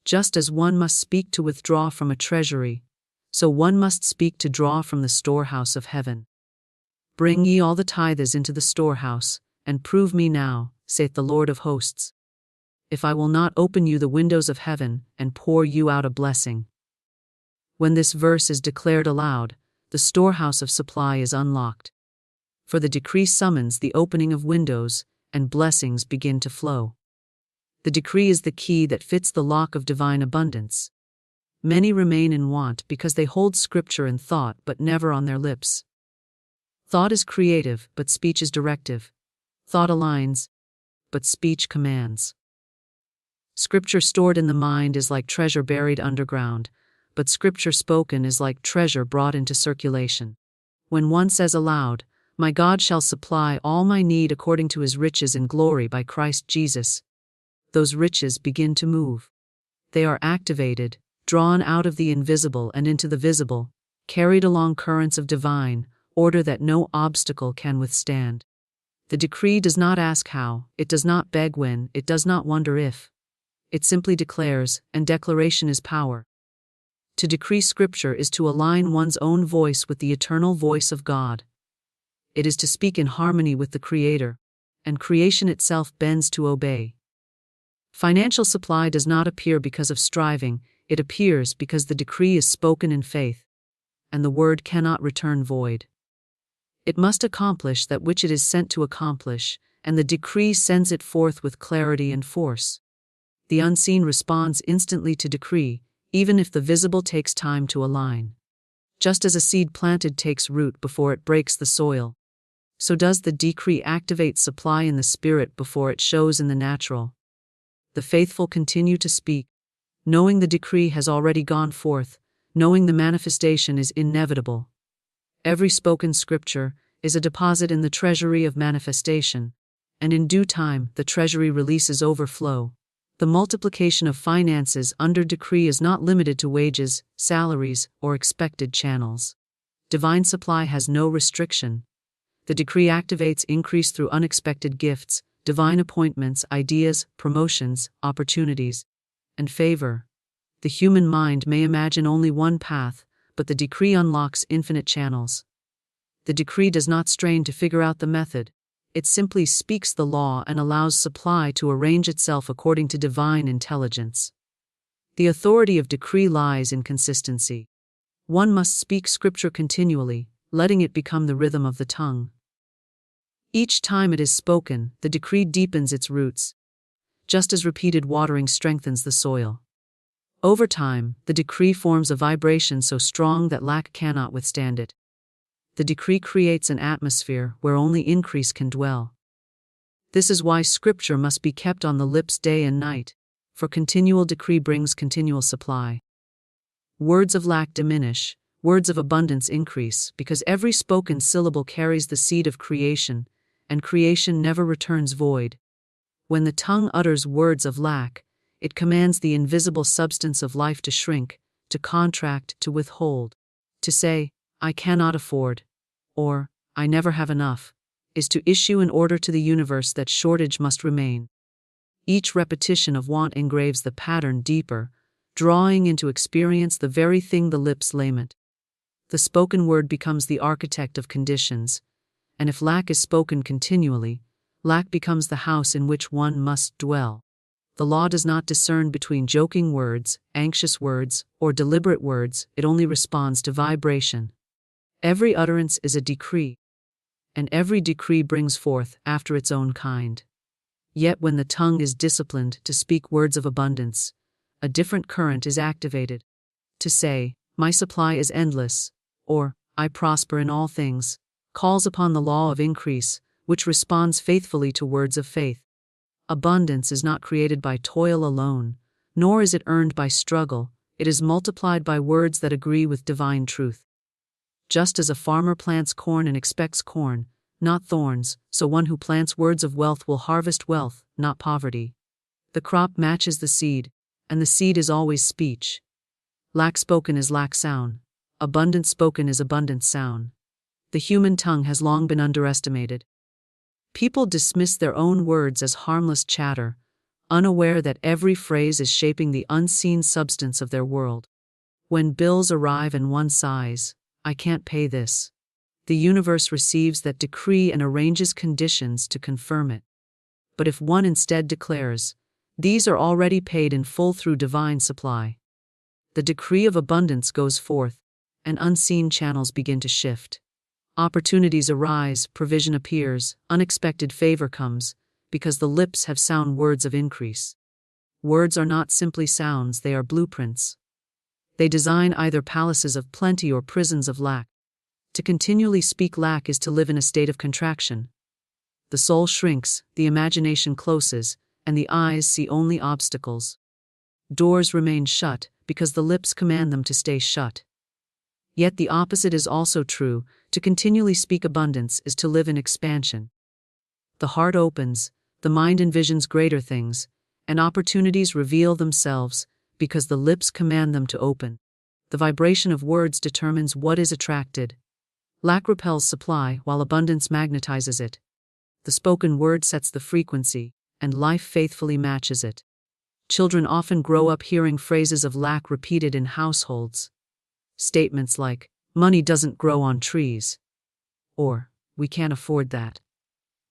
Just as one must speak to withdraw from a treasury, so one must speak to draw from the storehouse of heaven. Bring ye all the tithes into the storehouse, and prove me now, saith the Lord of hosts, if I will not open you the windows of heaven, and pour you out a blessing. When this verse is declared aloud, the storehouse of supply is unlocked. For the decree summons the opening of windows, and blessings begin to flow. The decree is the key that fits the lock of divine abundance. Many remain in want because they hold scripture in thought but never on their lips. Thought is creative, but speech is directive. Thought aligns, but speech commands. Scripture stored in the mind is like treasure buried underground, but scripture spoken is like treasure brought into circulation. When one says aloud, "My God shall supply all my need according to his riches in glory by Christ Jesus," those riches begin to move. They are activated, drawn out of the invisible and into the visible, carried along currents of divine order that no obstacle can withstand. The decree does not ask how, it does not beg when, it does not wonder if. It simply declares, and declaration is power. To decree scripture is to align one's own voice with the eternal voice of God. It is to speak in harmony with the Creator, and creation itself bends to obey. Financial supply does not appear because of striving, it appears because the decree is spoken in faith, and the word cannot return void. It must accomplish that which it is sent to accomplish, and the decree sends it forth with clarity and force. The unseen responds instantly to decree, even if the visible takes time to align. Just as a seed planted takes root before it breaks the soil, so does the decree activate supply in the spirit before it shows in the natural. The faithful continue to speak, knowing the decree has already gone forth, knowing the manifestation is inevitable. Every spoken scripture is a deposit in the treasury of manifestation, and in due time the treasury releases overflow. The multiplication of finances under decree is not limited to wages, salaries, or expected channels. Divine supply has no restriction. The decree activates increase through unexpected gifts, divine appointments, ideas, promotions, opportunities, and favor. The human mind may imagine only one path, but the decree unlocks infinite channels. The decree does not strain to figure out the method. It simply speaks the law and allows supply to arrange itself according to divine intelligence. The authority of decree lies in consistency. One must speak scripture continually, letting it become the rhythm of the tongue. Each time it is spoken, the decree deepens its roots, just as repeated watering strengthens the soil. Over time, the decree forms a vibration so strong that lack cannot withstand it. The decree creates an atmosphere where only increase can dwell. This is why scripture must be kept on the lips day and night, for continual decree brings continual supply. Words of lack diminish, words of abundance increase, because every spoken syllable carries the seed of creation, and creation never returns void. When the tongue utters words of lack, it commands the invisible substance of life to shrink, to contract, to withhold. To say, "I cannot afford," or "I never have enough," is to issue an order to the universe that shortage must remain. Each repetition of want engraves the pattern deeper, drawing into experience the very thing the lips lament. The spoken word becomes the architect of conditions, and if lack is spoken continually, lack becomes the house in which one must dwell. The law does not discern between joking words, anxious words, or deliberate words, it only responds to vibration. Every utterance is a decree, and every decree brings forth after its own kind. Yet when the tongue is disciplined to speak words of abundance, a different current is activated. To say, "My supply is endless," or "I prosper in all things," calls upon the law of increase, which responds faithfully to words of faith. Abundance is not created by toil alone, nor is it earned by struggle, it is multiplied by words that agree with divine truth. Just as a farmer plants corn and expects corn, not thorns, so one who plants words of wealth will harvest wealth, not poverty. The crop matches the seed, and the seed is always speech. Lack spoken is lack sound. Abundance spoken is abundance sound. The human tongue has long been underestimated. People dismiss their own words as harmless chatter, unaware that every phrase is shaping the unseen substance of their world. When bills arrive and one sighs, "I can't pay this," the universe receives that decree and arranges conditions to confirm it. But if one instead declares, "These are already paid in full through divine supply," the decree of abundance goes forth, and unseen channels begin to shift. Opportunities arise, provision appears, unexpected favor comes, because the lips have sound words of increase. Words are not simply sounds, they are blueprints. They design either palaces of plenty or prisons of lack. To continually speak lack is to live in a state of contraction. The soul shrinks, the imagination closes, and the eyes see only obstacles. Doors remain shut because the lips command them to stay shut. Yet the opposite is also true. To continually speak abundance is to live in expansion. The heart opens, the mind envisions greater things, and opportunities reveal themselves because the lips command them to open. The vibration of words determines what is attracted. Lack repels supply, while abundance magnetizes it. The spoken word sets the frequency, and life faithfully matches it. Children often grow up hearing phrases of lack repeated in households. Statements like, "Money doesn't grow on trees," or, "We can't afford that."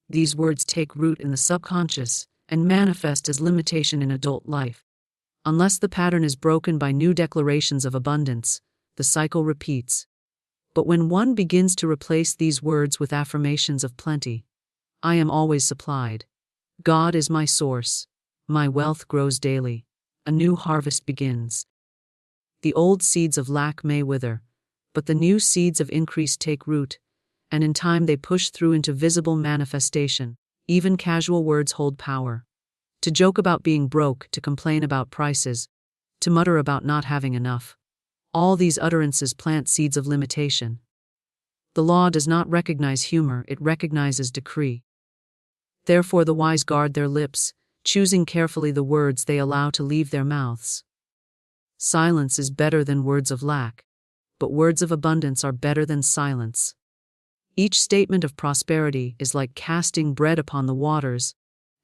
These words take root in the subconscious and manifest as limitation in adult life. Unless the pattern is broken by new declarations of abundance, the cycle repeats. But when one begins to replace these words with affirmations of plenty, "I am always supplied," "God is my source," "My wealth grows daily," a new harvest begins. The old seeds of lack may wither, but the new seeds of increase take root, and in time they push through into visible manifestation. Even casual words hold power. To joke about being broke, to complain about prices, to mutter about not having enough. All these utterances plant seeds of limitation. The law does not recognize humor, it recognizes decree. Therefore the wise guard their lips, choosing carefully the words they allow to leave their mouths. Silence is better than words of lack, but words of abundance are better than silence. Each statement of prosperity is like casting bread upon the waters,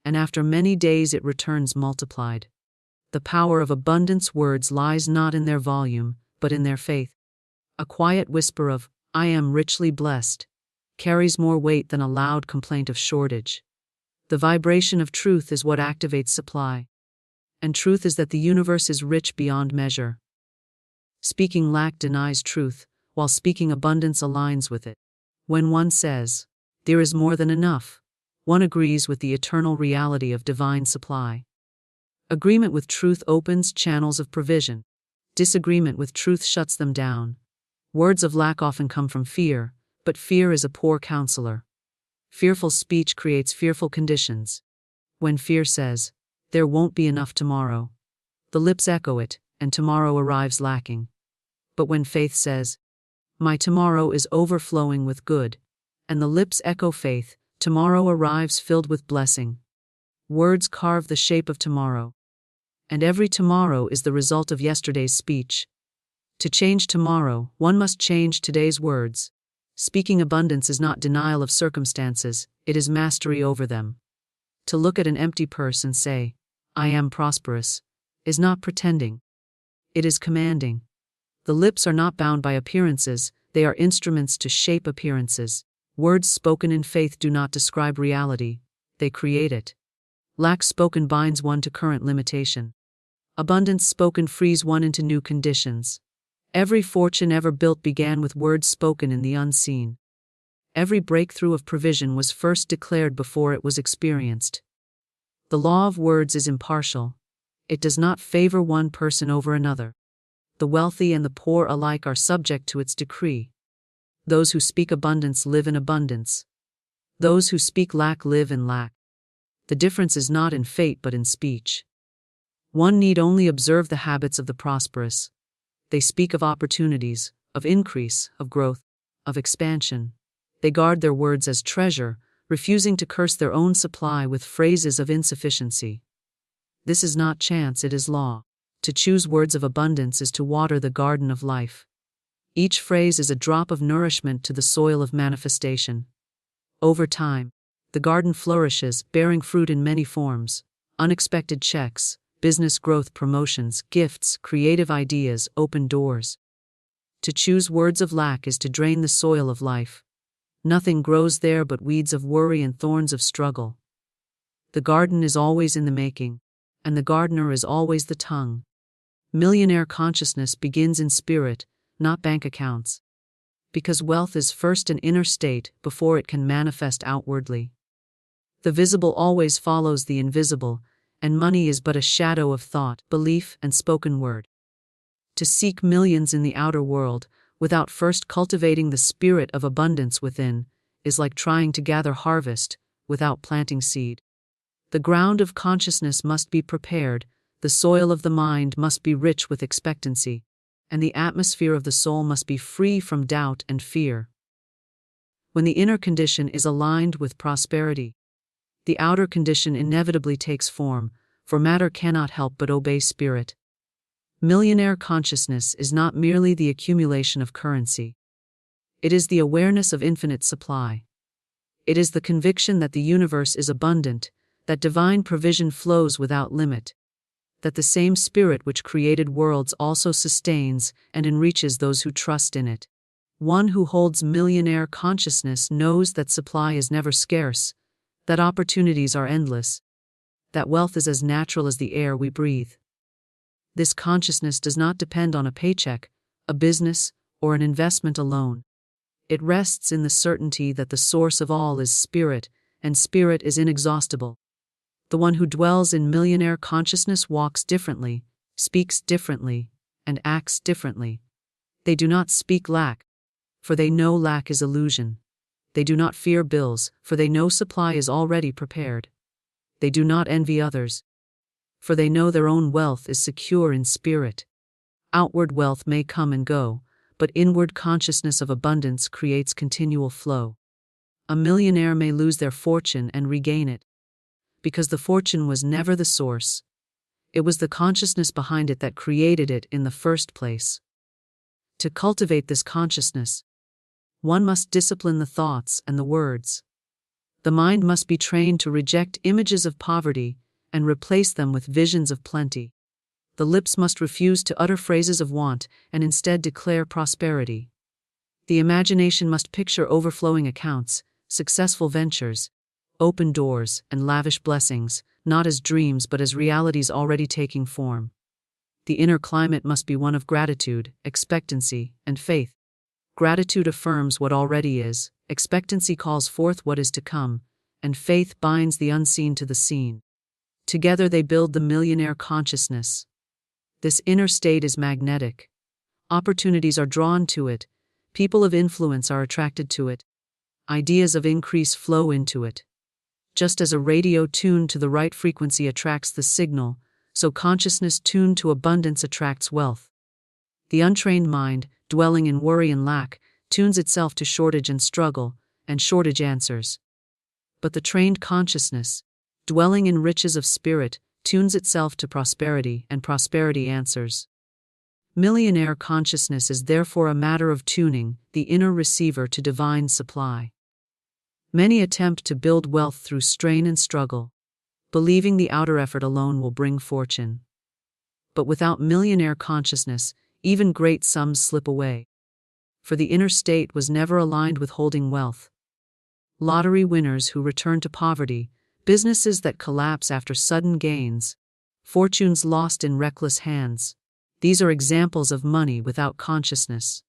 and after many days it returns multiplied. The power of abundance words lies not in their volume, but in their faith. A quiet whisper of, "I am richly blessed," carries more weight than a loud complaint of shortage. The vibration of truth is what activates supply. And truth is that the universe is rich beyond measure. Speaking lack denies truth, while speaking abundance aligns with it. When one says, "There is more than enough," one agrees with the eternal reality of divine supply. Agreement with truth opens channels of provision. Disagreement with truth shuts them down. Words of lack often come from fear, but fear is a poor counselor. Fearful speech creates fearful conditions. When fear says, "There won't be enough tomorrow," the lips echo it, and tomorrow arrives lacking. But when faith says, "My tomorrow is overflowing with good," and the lips echo faith, tomorrow arrives filled with blessing. Words carve the shape of tomorrow. And every tomorrow is the result of yesterday's speech. To change tomorrow, one must change today's words. Speaking abundance is not denial of circumstances, it is mastery over them. To look at an empty purse and say, "I am prosperous," is not pretending. It is commanding. The lips are not bound by appearances, they are instruments to shape appearances. Words spoken in faith do not describe reality, they create it. Lack spoken binds one to current limitation. Abundance spoken frees one into new conditions. Every fortune ever built began with words spoken in the unseen. Every breakthrough of provision was first declared before it was experienced. The law of words is impartial. It does not favor one person over another. The wealthy and the poor alike are subject to its decree. Those who speak abundance live in abundance. Those who speak lack live in lack. The difference is not in fate but in speech. One need only observe the habits of the prosperous. They speak of opportunities, of increase, of growth, of expansion. They guard their words as treasure, refusing to curse their own supply with phrases of insufficiency. This is not chance, it is law. To choose words of abundance is to water the garden of life. Each phrase is a drop of nourishment to the soil of manifestation. Over time, the garden flourishes, bearing fruit in many forms: Unexpected checks, business growth, promotions, gifts, creative ideas open doors. To choose words of lack is to drain the soil of life. Nothing grows there but weeds of worry and thorns of struggle. The garden is always in the making, and the gardener is always the tongue. Millionaire consciousness begins in spirit, not bank accounts. Because wealth is first an inner state before it can manifest outwardly. The visible always follows the invisible, and money is but a shadow of thought, belief, and spoken word. To seek millions in the outer world, without first cultivating the spirit of abundance within, is like trying to gather harvest without planting seed. The ground of consciousness must be prepared, the soil of the mind must be rich with expectancy, and the atmosphere of the soul must be free from doubt and fear. When the inner condition is aligned with prosperity, the outer condition inevitably takes form, for matter cannot help but obey spirit. Millionaire consciousness is not merely the accumulation of currency. It is the awareness of infinite supply. It is the conviction that the universe is abundant, that divine provision flows without limit, that the same spirit which created worlds also sustains and enriches those who trust in it. One who holds millionaire consciousness knows that supply is never scarce, that opportunities are endless, that wealth is as natural as the air we breathe. This consciousness does not depend on a paycheck, a business, or an investment alone. It rests in the certainty that the source of all is spirit, and spirit is inexhaustible. The one who dwells in millionaire consciousness walks differently, speaks differently, and acts differently. They do not speak lack, for they know lack is illusion. They do not fear bills, for they know supply is already prepared. They do not envy others, for they know their own wealth is secure in spirit. Outward wealth may come and go, but inward consciousness of abundance creates continual flow. A millionaire may lose their fortune and regain it, because the fortune was never the source. It was the consciousness behind it that created it in the first place. To cultivate this consciousness, one must discipline the thoughts and the words. The mind must be trained to reject images of poverty and replace them with visions of plenty. The lips must refuse to utter phrases of want and instead declare prosperity. The imagination must picture overflowing accounts, successful ventures, open doors, and lavish blessings, not as dreams but as realities already taking form. The inner climate must be one of gratitude, expectancy, and faith. Gratitude affirms what already is, expectancy calls forth what is to come, and faith binds the unseen to the seen. Together they build the millionaire consciousness. This inner state is magnetic. Opportunities are drawn to it, people of influence are attracted to it, ideas of increase flow into it. Just as a radio tuned to the right frequency attracts the signal, so consciousness tuned to abundance attracts wealth. The untrained mind, dwelling in worry and lack, tunes itself to shortage and struggle, and shortage answers. But the trained consciousness, dwelling in riches of spirit, tunes itself to prosperity, and prosperity answers. Millionaire consciousness is therefore a matter of tuning the inner receiver to divine supply. Many attempt to build wealth through strain and struggle, believing the outer effort alone will bring fortune. But without millionaire consciousness, even great sums slip away. For the inner state was never aligned with holding wealth. Lottery winners who return to poverty, businesses that collapse after sudden gains, fortunes lost in reckless hands. These are examples of money without consciousness.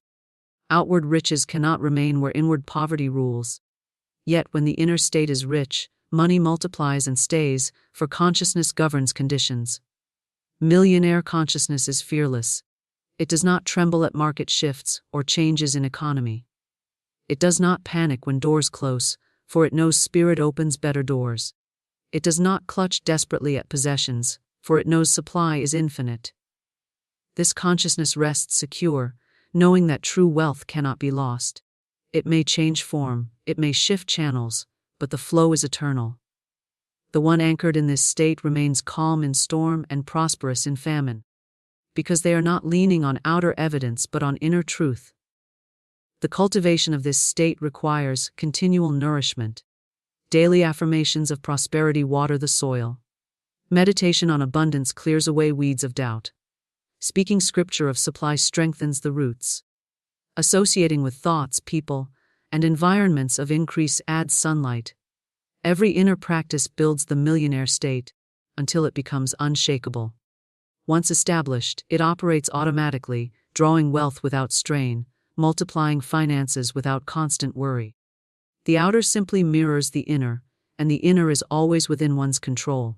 Outward riches cannot remain where inward poverty rules. Yet when the inner state is rich, money multiplies and stays, for consciousness governs conditions. Millionaire consciousness is fearless. It does not tremble at market shifts or changes in economy. It does not panic when doors close, for it knows spirit opens better doors. It does not clutch desperately at possessions, for it knows supply is infinite. This consciousness rests secure, knowing that true wealth cannot be lost. It may change form, it may shift channels, but the flow is eternal. The one anchored in this state remains calm in storm and prosperous in famine, because they are not leaning on outer evidence but on inner truth. The cultivation of this state requires continual nourishment. Daily affirmations of prosperity water the soil. Meditation on abundance clears away weeds of doubt. Speaking scripture of supply strengthens the roots. Associating with thoughts, people, and environments of increase adds sunlight. Every inner practice builds the millionaire state until it becomes unshakable. Once established, it operates automatically, drawing wealth without strain, multiplying finances without constant worry. The outer simply mirrors the inner, and the inner is always within one's control.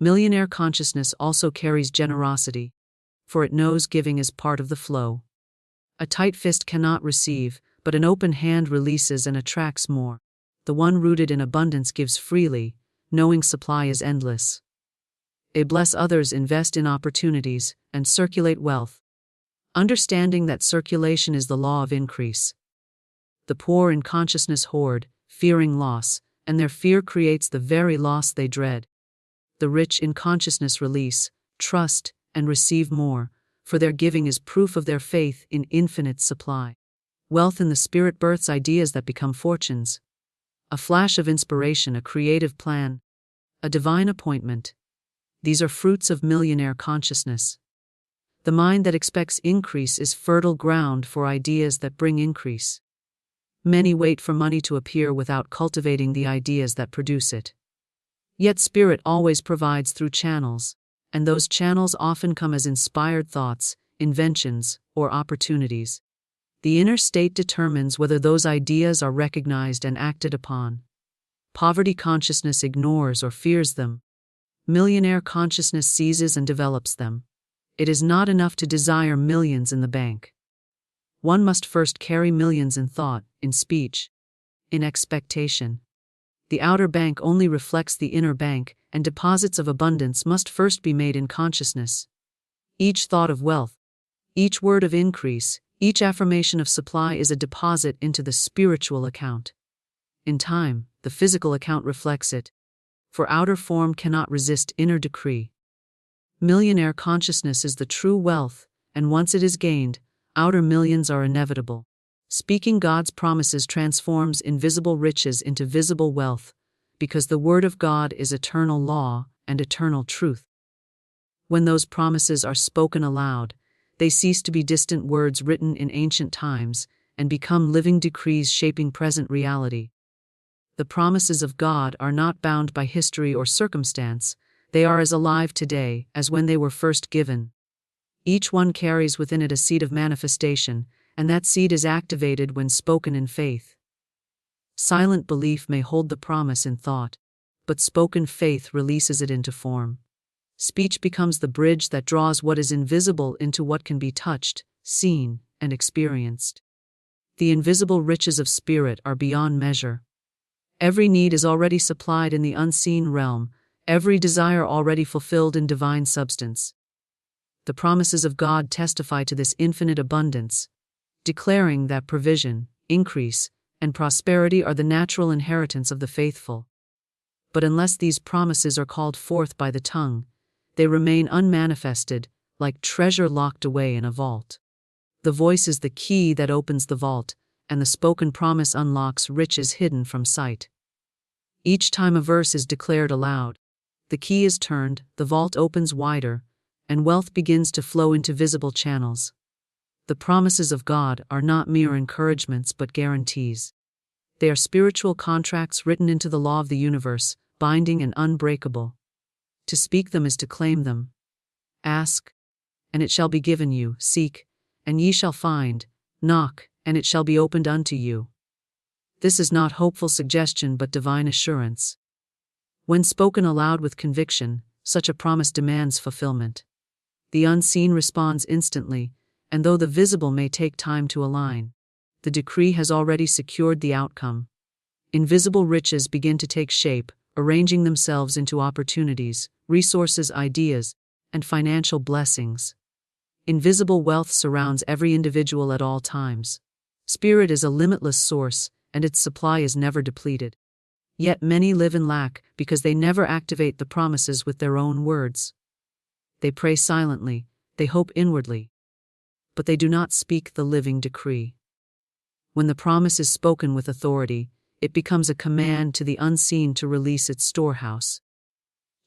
Millionaire consciousness also carries generosity, for it knows giving is part of the flow. A tight fist cannot receive, but an open hand releases and attracts more. The one rooted in abundance gives freely, knowing supply is endless. They bless others, invest in opportunities, and circulate wealth, understanding that circulation is the law of increase. The poor in consciousness hoard, fearing loss, and their fear creates the very loss they dread. The rich in consciousness release, trust, and receive more, for their giving is proof of their faith in infinite supply. Wealth in the spirit births ideas that become fortunes. A flash of inspiration, a creative plan, a divine appointment. These are fruits of millionaire consciousness. The mind that expects increase is fertile ground for ideas that bring increase. Many wait for money to appear without cultivating the ideas that produce it. Yet spirit always provides through channels, and those channels often come as inspired thoughts, inventions, or opportunities. The inner state determines whether those ideas are recognized and acted upon. Poverty consciousness ignores or fears them. Millionaire consciousness seizes and develops them. It is not enough to desire millions in the bank. One must first carry millions in thought, in speech, in expectation. The outer bank only reflects the inner bank, and deposits of abundance must first be made in consciousness. Each thought of wealth, each word of increase, each affirmation of supply is a deposit into the spiritual account. In time, the physical account reflects it, for outer form cannot resist inner decree. Millionaire consciousness is the true wealth, and once it is gained, outer millions are inevitable. Speaking God's promises transforms invisible riches into visible wealth, because the Word of God is eternal law and eternal truth. When those promises are spoken aloud, they cease to be distant words written in ancient times and become living decrees shaping present reality. The promises of God are not bound by history or circumstance, they are as alive today as when they were first given. Each one carries within it a seed of manifestation, and that seed is activated when spoken in faith. Silent belief may hold the promise in thought, but spoken faith releases it into form. Speech becomes the bridge that draws what is invisible into what can be touched, seen, and experienced. The invisible riches of spirit are beyond measure. Every need is already supplied in the unseen realm, every desire already fulfilled in divine substance. The promises of God testify to this infinite abundance, declaring that provision, increase, and prosperity are the natural inheritance of the faithful. But unless these promises are called forth by the tongue, they remain unmanifested, like treasure locked away in a vault. The voice is the key that opens the vault, and the spoken promise unlocks riches hidden from sight. Each time a verse is declared aloud, the key is turned, the vault opens wider, and wealth begins to flow into visible channels. The promises of God are not mere encouragements but guarantees. They are spiritual contracts written into the law of the universe, binding and unbreakable. To speak them is to claim them. Ask, and it shall be given you, seek, and ye shall find, knock, and it shall be opened unto you. This is not hopeful suggestion but divine assurance. When spoken aloud with conviction, such a promise demands fulfillment. The unseen responds instantly, and though the visible may take time to align, the decree has already secured the outcome. Invisible riches begin to take shape, arranging themselves into opportunities, resources, ideas, and financial blessings. Invisible wealth surrounds every individual at all times. Spirit is a limitless source, and its supply is never depleted. Yet many live in lack because they never activate the promises with their own words. They pray silently, they hope inwardly, but they do not speak the living decree. When the promise is spoken with authority, it becomes a command to the unseen to release its storehouse.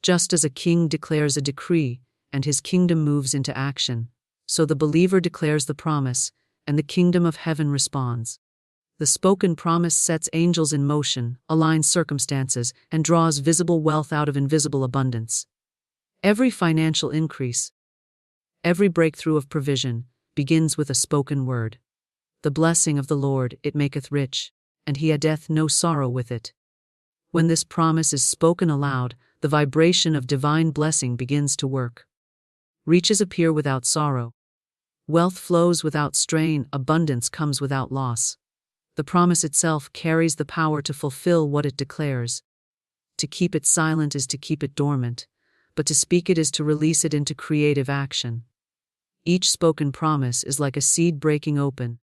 Just as a king declares a decree and his kingdom moves into action, so the believer declares the promise and the kingdom of heaven responds. The spoken promise sets angels in motion, aligns circumstances, and draws visible wealth out of invisible abundance. Every financial increase, every breakthrough of provision, begins with a spoken word. The blessing of the Lord, it maketh rich, and he addeth no sorrow with it. When this promise is spoken aloud, the vibration of divine blessing begins to work. Riches appear without sorrow. Wealth flows without strain, abundance comes without loss. The promise itself carries the power to fulfill what it declares. To keep it silent is to keep it dormant, but to speak it is to release it into creative action. Each spoken promise is like a seed breaking open,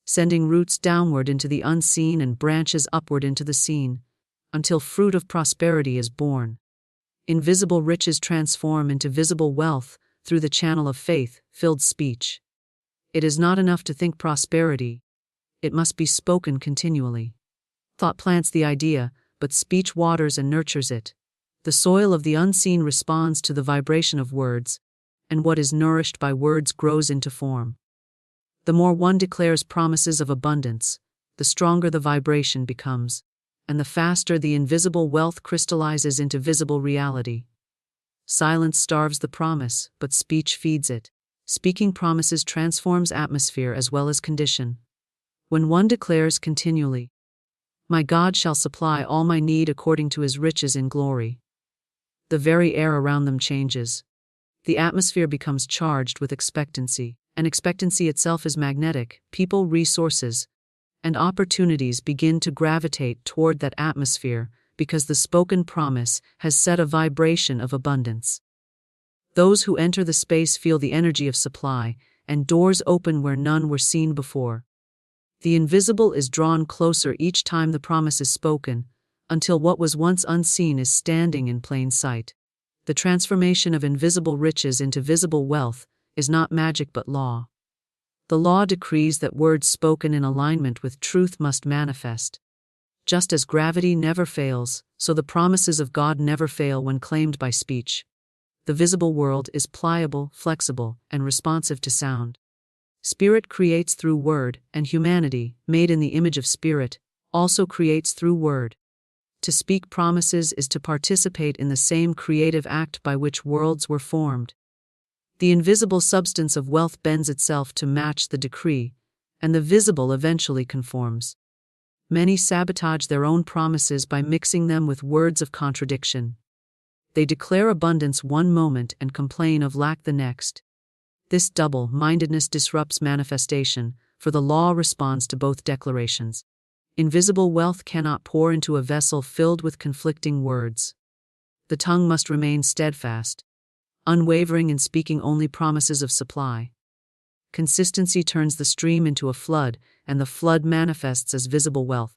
sending roots downward into the unseen and branches upward into the seen, until fruit of prosperity is born. Invisible riches transform into visible wealth through the channel of faith-filled speech. It is not enough to think prosperity. It must be spoken continually. Thought plants the idea, but speech waters and nurtures it. The soil of the unseen responds to the vibration of words, and what is nourished by words grows into form. The more one declares promises of abundance, the stronger the vibration becomes, and the faster the invisible wealth crystallizes into visible reality. Silence starves the promise, but speech feeds it. Speaking promises transforms atmosphere as well as condition. When one declares continually, "My God shall supply all my need according to his riches in glory," the very air around them changes. The atmosphere becomes charged with expectancy, and expectancy itself is magnetic. People, resources, and opportunities begin to gravitate toward that atmosphere because the spoken promise has set a vibration of abundance. Those who enter the space feel the energy of supply, and doors open where none were seen before. The invisible is drawn closer each time the promise is spoken, until what was once unseen is standing in plain sight. The transformation of invisible riches into visible wealth is not magic but law. The law decrees that words spoken in alignment with truth must manifest. Just as gravity never fails, so the promises of God never fail when claimed by speech. The visible world is pliable, flexible, and responsive to sound. Spirit creates through word, and humanity, made in the image of Spirit, also creates through word. To speak promises is to participate in the same creative act by which worlds were formed. The invisible substance of wealth bends itself to match the decree, and the visible eventually conforms. Many sabotage their own promises by mixing them with words of contradiction. They declare abundance one moment and complain of lack the next. This double-mindedness disrupts manifestation, for the law responds to both declarations. Invisible wealth cannot pour into a vessel filled with conflicting words. The tongue must remain steadfast, unwavering in speaking only promises of supply. Consistency turns the stream into a flood, and the flood manifests as visible wealth.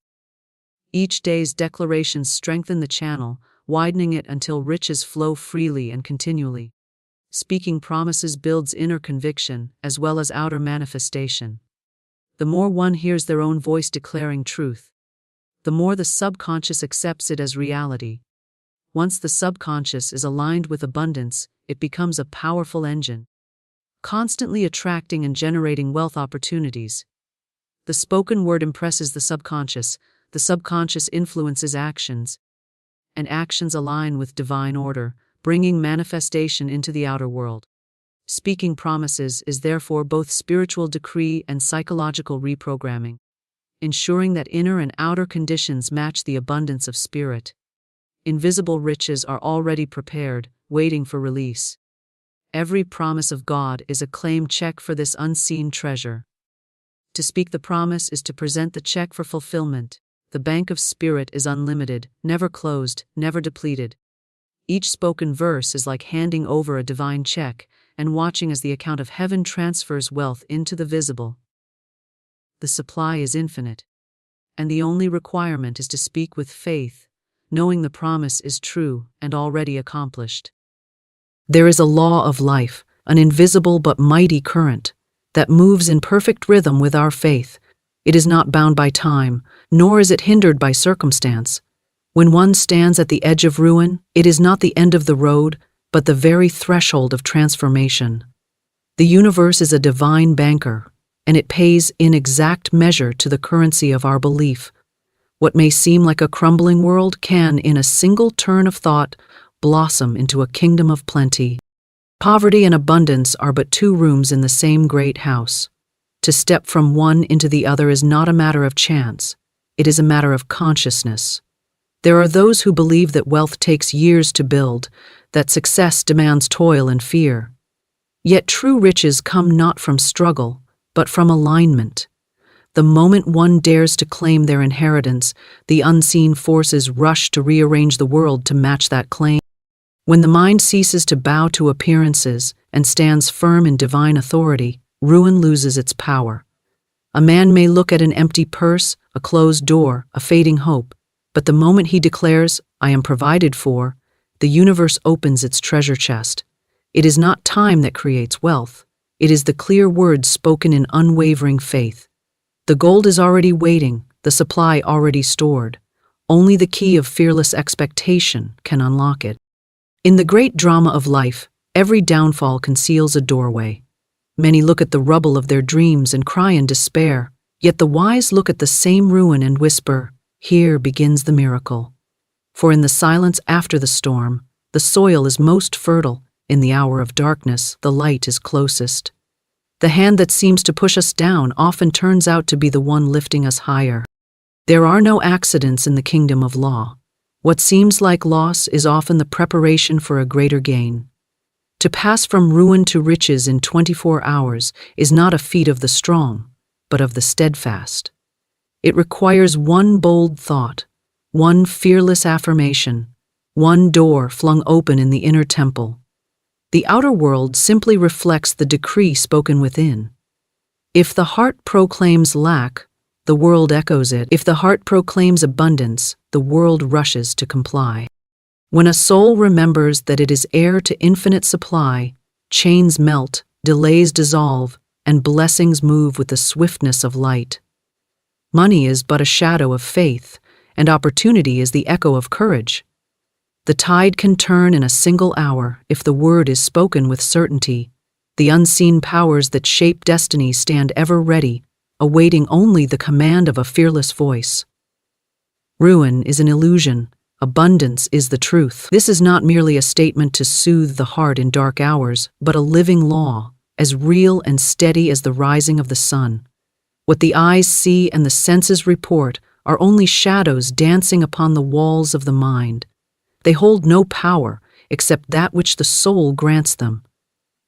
Each day's declarations strengthen the channel, widening it until riches flow freely and continually. Speaking promises builds inner conviction as well as outer manifestation. The more one hears their own voice declaring truth, the more the subconscious accepts it as reality. Once the subconscious is aligned with abundance, it becomes a powerful engine, constantly attracting and generating wealth opportunities. The spoken word impresses the subconscious influences actions, and actions align with divine order, bringing manifestation into the outer world. Speaking promises is therefore both spiritual decree and psychological reprogramming, ensuring that inner and outer conditions match the abundance of spirit. Invisible riches are already prepared, waiting for release. Every promise of God is a claim check for this unseen treasure. To speak the promise is to present the check for fulfillment. The bank of spirit is unlimited, never closed, never depleted. Each spoken verse is like handing over a divine check and watching as the account of heaven transfers wealth into the visible. The supply is infinite, and the only requirement is to speak with faith, knowing the promise is true and already accomplished. There is a law of life, an invisible but mighty current, that moves in perfect rhythm with our faith. It is not bound by time, nor is it hindered by circumstance. When one stands at the edge of ruin, it is not the end of the road, but the very threshold of transformation. The universe is a divine banker, and it pays in exact measure to the currency of our belief. What may seem like a crumbling world can, in a single turn of thought, blossom into a kingdom of plenty. Poverty and abundance are but two rooms in the same great house. To step from one into the other is not a matter of chance, it is a matter of consciousness. There are those who believe that wealth takes years to build, that success demands toil and fear. Yet true riches come not from struggle, but from alignment. The moment one dares to claim their inheritance, the unseen forces rush to rearrange the world to match that claim. When the mind ceases to bow to appearances and stands firm in divine authority, ruin loses its power. A man may look at an empty purse, a closed door, a fading hope, but the moment he declares, "I am provided for," the universe opens its treasure chest. It is not time that creates wealth. It is the clear words spoken in unwavering faith. The gold is already waiting, the supply already stored. Only the key of fearless expectation can unlock it. In the great drama of life, every downfall conceals a doorway. Many look at the rubble of their dreams and cry in despair, yet the wise look at the same ruin and whisper, "Here begins the miracle." For in the silence after the storm, the soil is most fertile. In the hour of darkness, the light is closest. The hand that seems to push us down often turns out to be the one lifting us higher. There are no accidents in the kingdom of law. What seems like loss is often the preparation for a greater gain. To pass from ruin to riches in 24 hours is not a feat of the strong, but of the steadfast. It requires one bold thought, one fearless affirmation, one door flung open in the inner temple. The outer world simply reflects the decree spoken within. If the heart proclaims lack, the world echoes it. If the heart proclaims abundance, the world rushes to comply. When a soul remembers that it is heir to infinite supply, chains melt, delays dissolve, and blessings move with the swiftness of light. Money is but a shadow of faith, and opportunity is the echo of courage. The tide can turn in a single hour if the word is spoken with certainty. The unseen powers that shape destiny stand ever ready, awaiting only the command of a fearless voice. Ruin is an illusion. Abundance is the truth. This is not merely a statement to soothe the heart in dark hours, but a living law, as real and steady as the rising of the sun. What the eyes see and the senses report are only shadows dancing upon the walls of the mind. They hold no power except that which the soul grants them.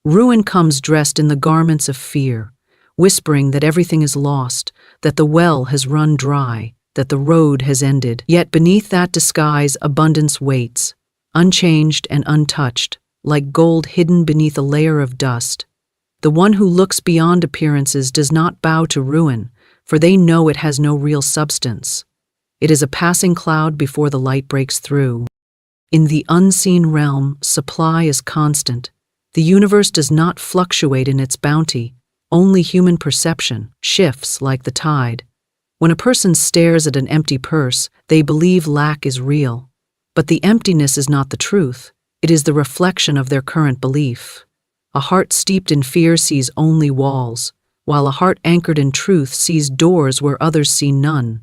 Ruin comes dressed in the garments of fear, whispering that everything is lost, that the well has run dry, that the road has ended. Yet beneath that disguise abundance waits, unchanged and untouched, like gold hidden beneath a layer of dust. The one who looks beyond appearances does not bow to ruin, for they know it has no real substance. It is a passing cloud before the light breaks through. In the unseen realm, supply is constant. The universe does not fluctuate in its bounty. Only human perception shifts like the tide. When a person stares at an empty purse, they believe lack is real. But the emptiness is not the truth. It is the reflection of their current belief. A heart steeped in fear sees only walls, while a heart anchored in truth sees doors where others see none.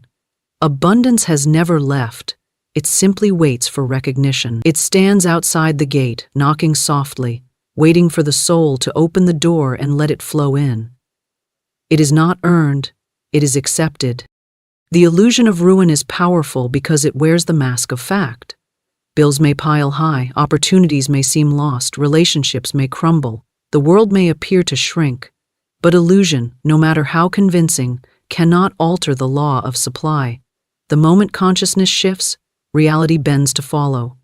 Abundance has never left. It simply waits for recognition. It stands outside the gate, knocking softly, waiting for the soul to open the door and let it flow in. It is not earned, it is accepted. The illusion of ruin is powerful because it wears the mask of fact. Bills may pile high, opportunities may seem lost, relationships may crumble, the world may appear to shrink. But illusion, no matter how convincing, cannot alter the law of supply. The moment consciousness shifts, reality bends to follow.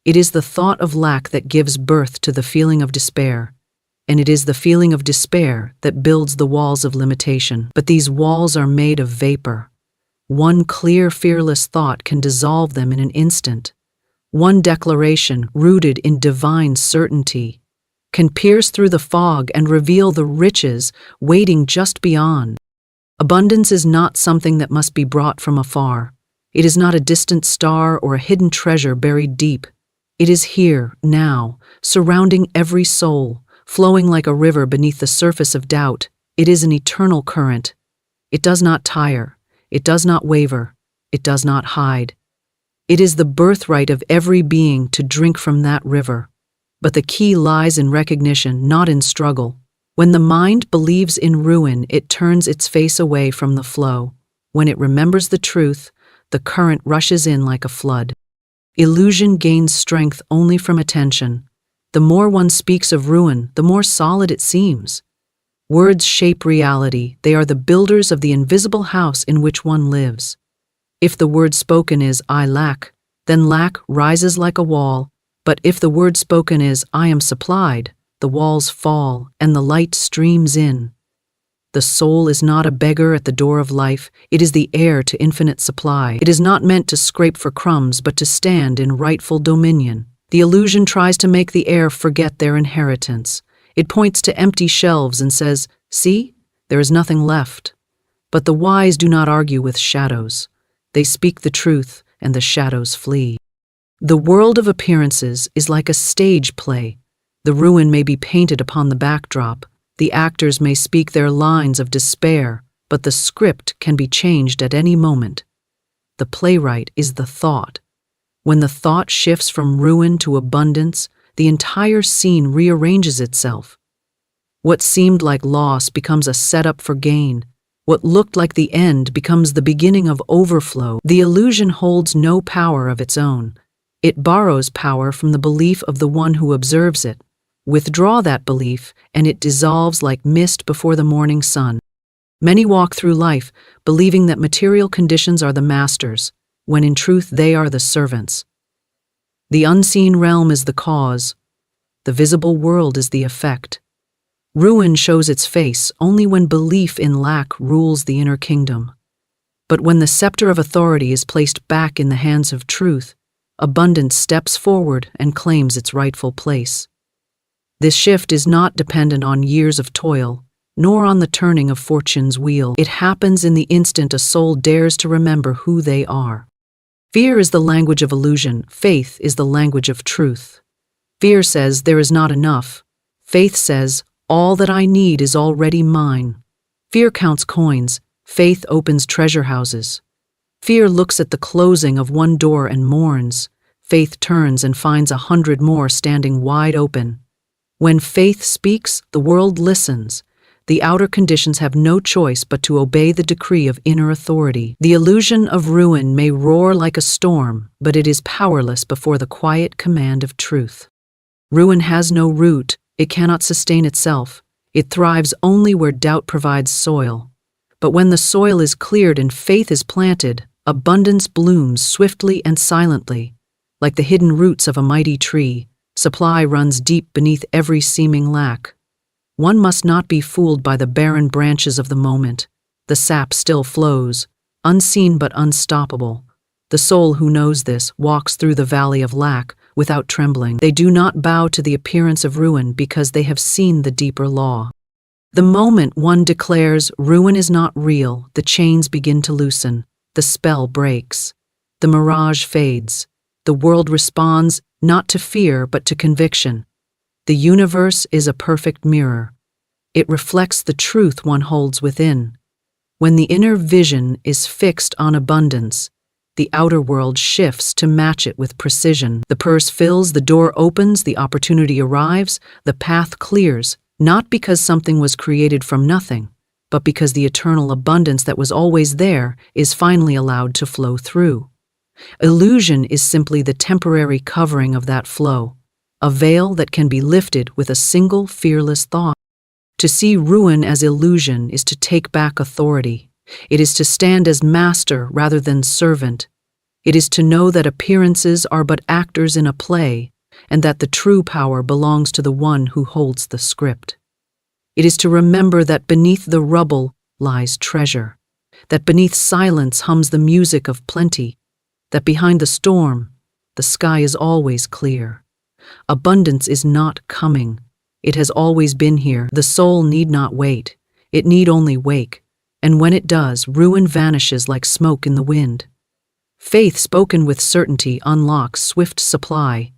It is the thought of lack that gives birth to the feeling of despair, and it is the feeling of despair that builds the walls of limitation. But these walls are made of vapor. One clear, fearless thought can dissolve them in an instant. One declaration, rooted in divine certainty, can pierce through the fog and reveal the riches waiting just beyond. Abundance is not something that must be brought from afar. It is not a distant star or a hidden treasure buried deep. It is here, now, surrounding every soul, flowing like a river beneath the surface of doubt. It is an eternal current. It does not tire. It does not waver. It does not hide. It is the birthright of every being to drink from that river. But the key lies in recognition, not in struggle. When the mind believes in ruin, it turns its face away from the flow. When it remembers the truth, the current rushes in like a flood. Illusion gains strength only from attention. The more one speaks of ruin, the more solid it seems. Words shape reality. They are the builders of the invisible house in which one lives. If the word spoken is, "I lack," then lack rises like a wall. But if the word spoken is, "I am supplied," the walls fall and the light streams in. The soul is not a beggar at the door of life. It is the heir to infinite supply. It is not meant to scrape for crumbs, but to stand in rightful dominion. The illusion tries to make the heir forget their inheritance. It points to empty shelves and says, "See, there is nothing left." But the wise do not argue with shadows. They speak the truth, and the shadows flee. The world of appearances is like a stage play. The ruin may be painted upon the backdrop. The actors may speak their lines of despair, but the script can be changed at any moment. The playwright is the thought. When the thought shifts from ruin to abundance, the entire scene rearranges itself. What seemed like loss becomes a setup for gain. What looked like the end becomes the beginning of overflow. The illusion holds no power of its own. It borrows power from the belief of the one who observes it. Withdraw that belief, and it dissolves like mist before the morning sun. Many walk through life believing that material conditions are the masters, when in truth they are the servants. The unseen realm is the cause. The visible world is the effect. Ruin shows its face only when belief in lack rules the inner kingdom. But when the scepter of authority is placed back in the hands of truth, abundance steps forward and claims its rightful place. This shift is not dependent on years of toil, nor on the turning of fortune's wheel. It happens in the instant a soul dares to remember who they are. Fear is the language of illusion. Faith is the language of truth. Fear says there is not enough. Faith says, all that I need is already mine. Fear counts coins. Faith opens treasure houses. Fear looks at the closing of one door and mourns. Faith turns and finds 100 more standing wide open. When faith speaks, the world listens. The outer conditions have no choice but to obey the decree of inner authority. The illusion of ruin may roar like a storm, but it is powerless before the quiet command of truth. Ruin has no root. It cannot sustain itself. It thrives only where doubt provides soil. But when the soil is cleared and faith is planted, abundance blooms swiftly and silently. Like the hidden roots of a mighty tree, supply runs deep beneath every seeming lack. One must not be fooled by the barren branches of the moment. The sap still flows, unseen but unstoppable. The soul who knows this walks through the valley of lack without trembling. They do not bow to the appearance of ruin because they have seen the deeper law. The moment one declares ruin is not real, the chains begin to loosen, the spell breaks, the mirage fades. The world responds not to fear but to conviction. The universe is a perfect mirror. It reflects the truth one holds within. When the inner vision is fixed on abundance, the outer world shifts to match it with precision. The purse fills, the door opens, the opportunity arrives, the path clears, not because something was created from nothing, but because the eternal abundance that was always there is finally allowed to flow through. Illusion is simply the temporary covering of that flow, a veil that can be lifted with a single fearless thought. To see ruin as illusion is to take back authority. It is to stand as master rather than servant. It is to know that appearances are but actors in a play, and that the true power belongs to the one who holds the script. It is to remember that beneath the rubble lies treasure, that beneath silence hums the music of plenty, that behind the storm, the sky is always clear. Abundance is not coming. It has always been here. The soul need not wait. It need only wake. And when it does, ruin vanishes like smoke in the wind. Faith spoken with certainty unlocks swift supply.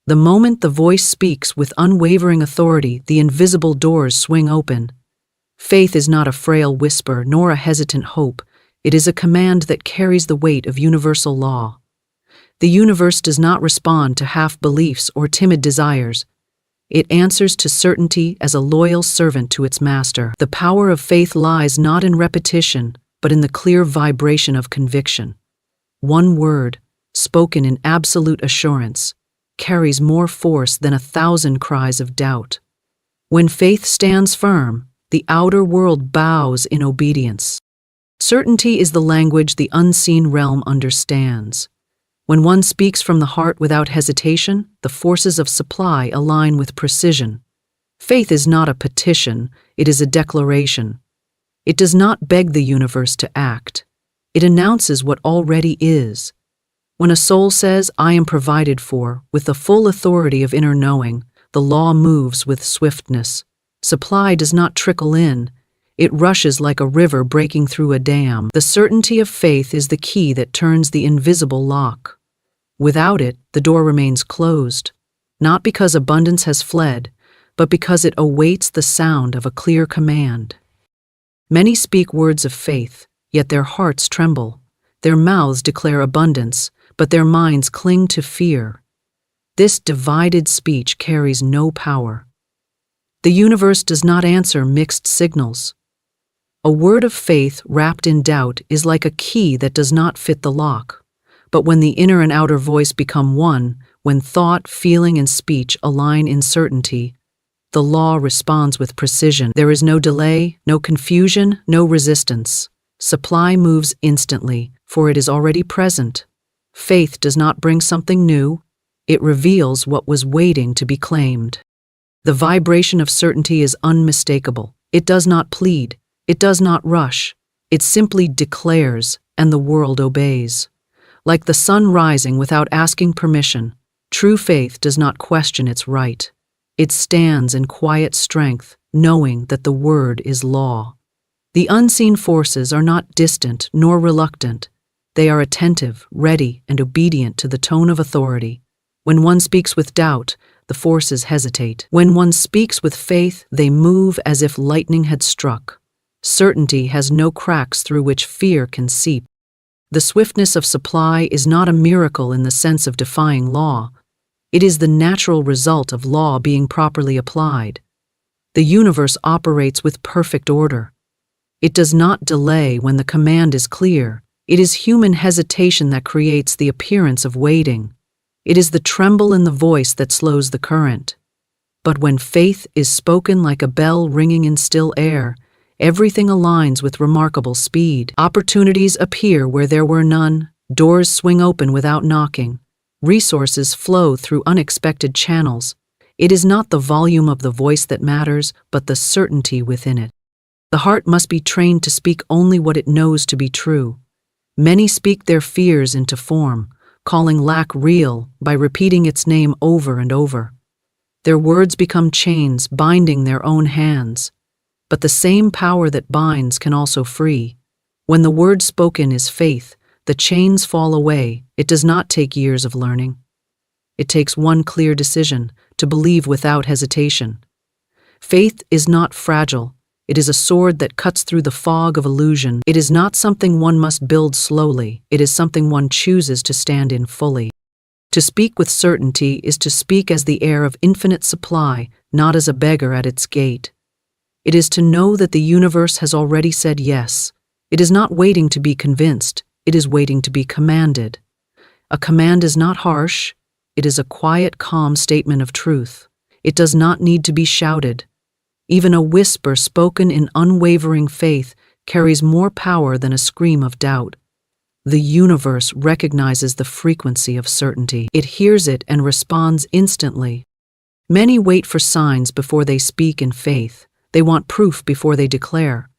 The moment the voice speaks with unwavering authority, the invisible doors swing open. Faith is not a frail whisper nor a hesitant hope. It is a command that carries the weight of universal law. The universe does not respond to half-beliefs or timid desires. It answers to certainty as a loyal servant to its master. The power of faith lies not in repetition, but in the clear vibration of conviction. One word, spoken in absolute assurance, carries more force than 1,000 cries of doubt. When faith stands firm, the outer world bows in obedience. Certainty is the language the unseen realm understands. When one speaks from the heart without hesitation, the forces of supply align with precision. Faith is not a petition, it is a declaration. It does not beg the universe to act. It announces what already is. When a soul says, "I am provided for," with the full authority of inner knowing, the law moves with swiftness. Supply does not trickle in. It rushes like a river breaking through a dam. The certainty of faith is the key that turns the invisible lock. Without it, the door remains closed, not because abundance has fled, but because it awaits the sound of a clear command. Many speak words of faith, yet their hearts tremble. Their mouths declare abundance, but their minds cling to fear. This divided speech carries no power. The universe does not answer mixed signals. A word of faith wrapped in doubt is like a key that does not fit the lock. But when the inner and outer voice become one, when thought, feeling, and speech align in certainty, the law responds with precision. There is no delay, no confusion, no resistance. Supply moves instantly, for it is already present. Faith does not bring something new, it reveals what was waiting to be claimed. The vibration of certainty is unmistakable. It does not plead, it does not rush, it simply declares, and the world obeys. Like the sun rising without asking permission, true faith does not question its right. It stands in quiet strength, knowing that the word is law. The unseen forces are not distant nor reluctant. They are attentive, ready, and obedient to the tone of authority. When one speaks with doubt, the forces hesitate. When one speaks with faith, they move as if lightning had struck. Certainty has no cracks through which fear can seep. The swiftness of supply is not a miracle in the sense of defying law. It is the natural result of law being properly applied. The universe operates with perfect order. It does not delay when the command is clear. It is human hesitation that creates the appearance of waiting. It is the tremble in the voice that slows the current. But when faith is spoken like a bell ringing in still air, everything aligns with remarkable speed. Opportunities appear where there were none, doors swing open without knocking, resources flow through unexpected channels. It is not the volume of the voice that matters, but the certainty within it. The heart must be trained to speak only what it knows to be true. Many speak their fears into form, calling lack real by repeating its name over and over. Their words become chains binding their own hands. But the same power that binds can also free. When the word spoken is faith, the chains fall away. It does not take years of learning. It takes one clear decision, to believe without hesitation. Faith is not fragile. It is a sword that cuts through the fog of illusion. It is not something one must build slowly. It is something one chooses to stand in fully. To speak with certainty is to speak as the heir of infinite supply, not as a beggar at its gate. It is to know that the universe has already said yes. It is not waiting to be convinced, it is waiting to be commanded. A command is not harsh, it is a quiet, calm statement of truth. It does not need to be shouted. Even a whisper spoken in unwavering faith carries more power than a scream of doubt. The universe recognizes the frequency of certainty. It hears it and responds instantly. Many wait for signs before they speak in faith. They want proof before they declare.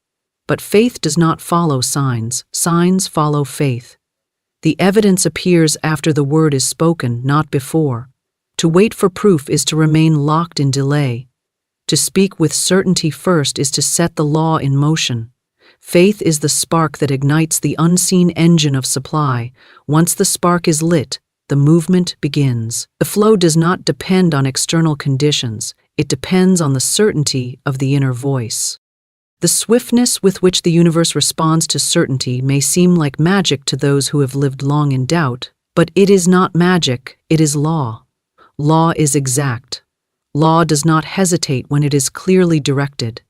But faith does not follow signs. Signs follow faith. The evidence appears after the word is spoken, not before. To wait for proof is to remain locked in delay. To speak with certainty first is to set the law in motion. Faith is the spark that ignites the unseen engine of supply. Once the spark is lit, the movement begins. The flow does not depend on external conditions, it depends on the certainty of the inner voice. The swiftness with which the universe responds to certainty may seem like magic to those who have lived long in doubt, but it is not magic, it is law. Law is exact. Law does not hesitate when it is clearly directed.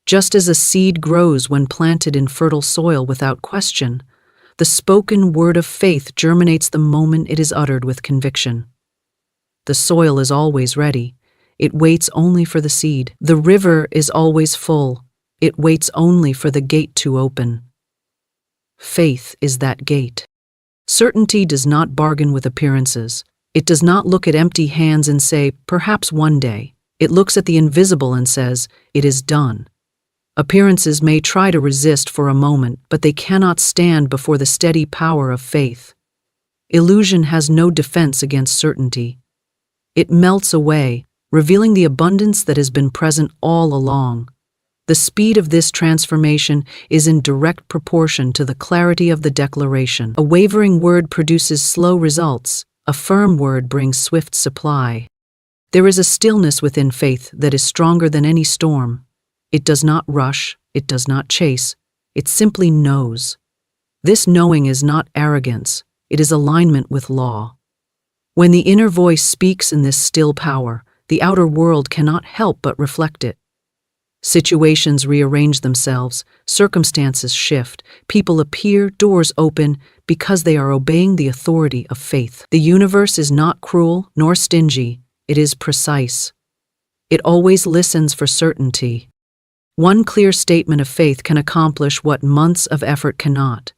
Just as a seed grows when planted in fertile soil without question, the spoken word of faith germinates the moment it is uttered with conviction. The soil is always ready. It waits only for the seed. The river is always full. It waits only for the gate to open. Faith is that gate. Certainty does not bargain with appearances. It does not look at empty hands and say, perhaps one day. It looks at the invisible and says, it is done. Appearances may try to resist for a moment, but they cannot stand before the steady power of faith. Illusion has no defense against certainty. It melts away, revealing the abundance that has been present all along. The speed of this transformation is in direct proportion to the clarity of the declaration. A wavering word produces slow results. A firm word brings swift supply. There is a stillness within faith that is stronger than any storm. It does not rush, it does not chase, it simply knows. This knowing is not arrogance, it is alignment with law. When the inner voice speaks in this still power, the outer world cannot help but reflect it. Situations rearrange themselves, circumstances shift, people appear, doors open, because they are obeying the authority of faith. The universe is not cruel nor stingy, it is precise. It always listens for certainty. One clear statement of faith can accomplish what months of effort cannot.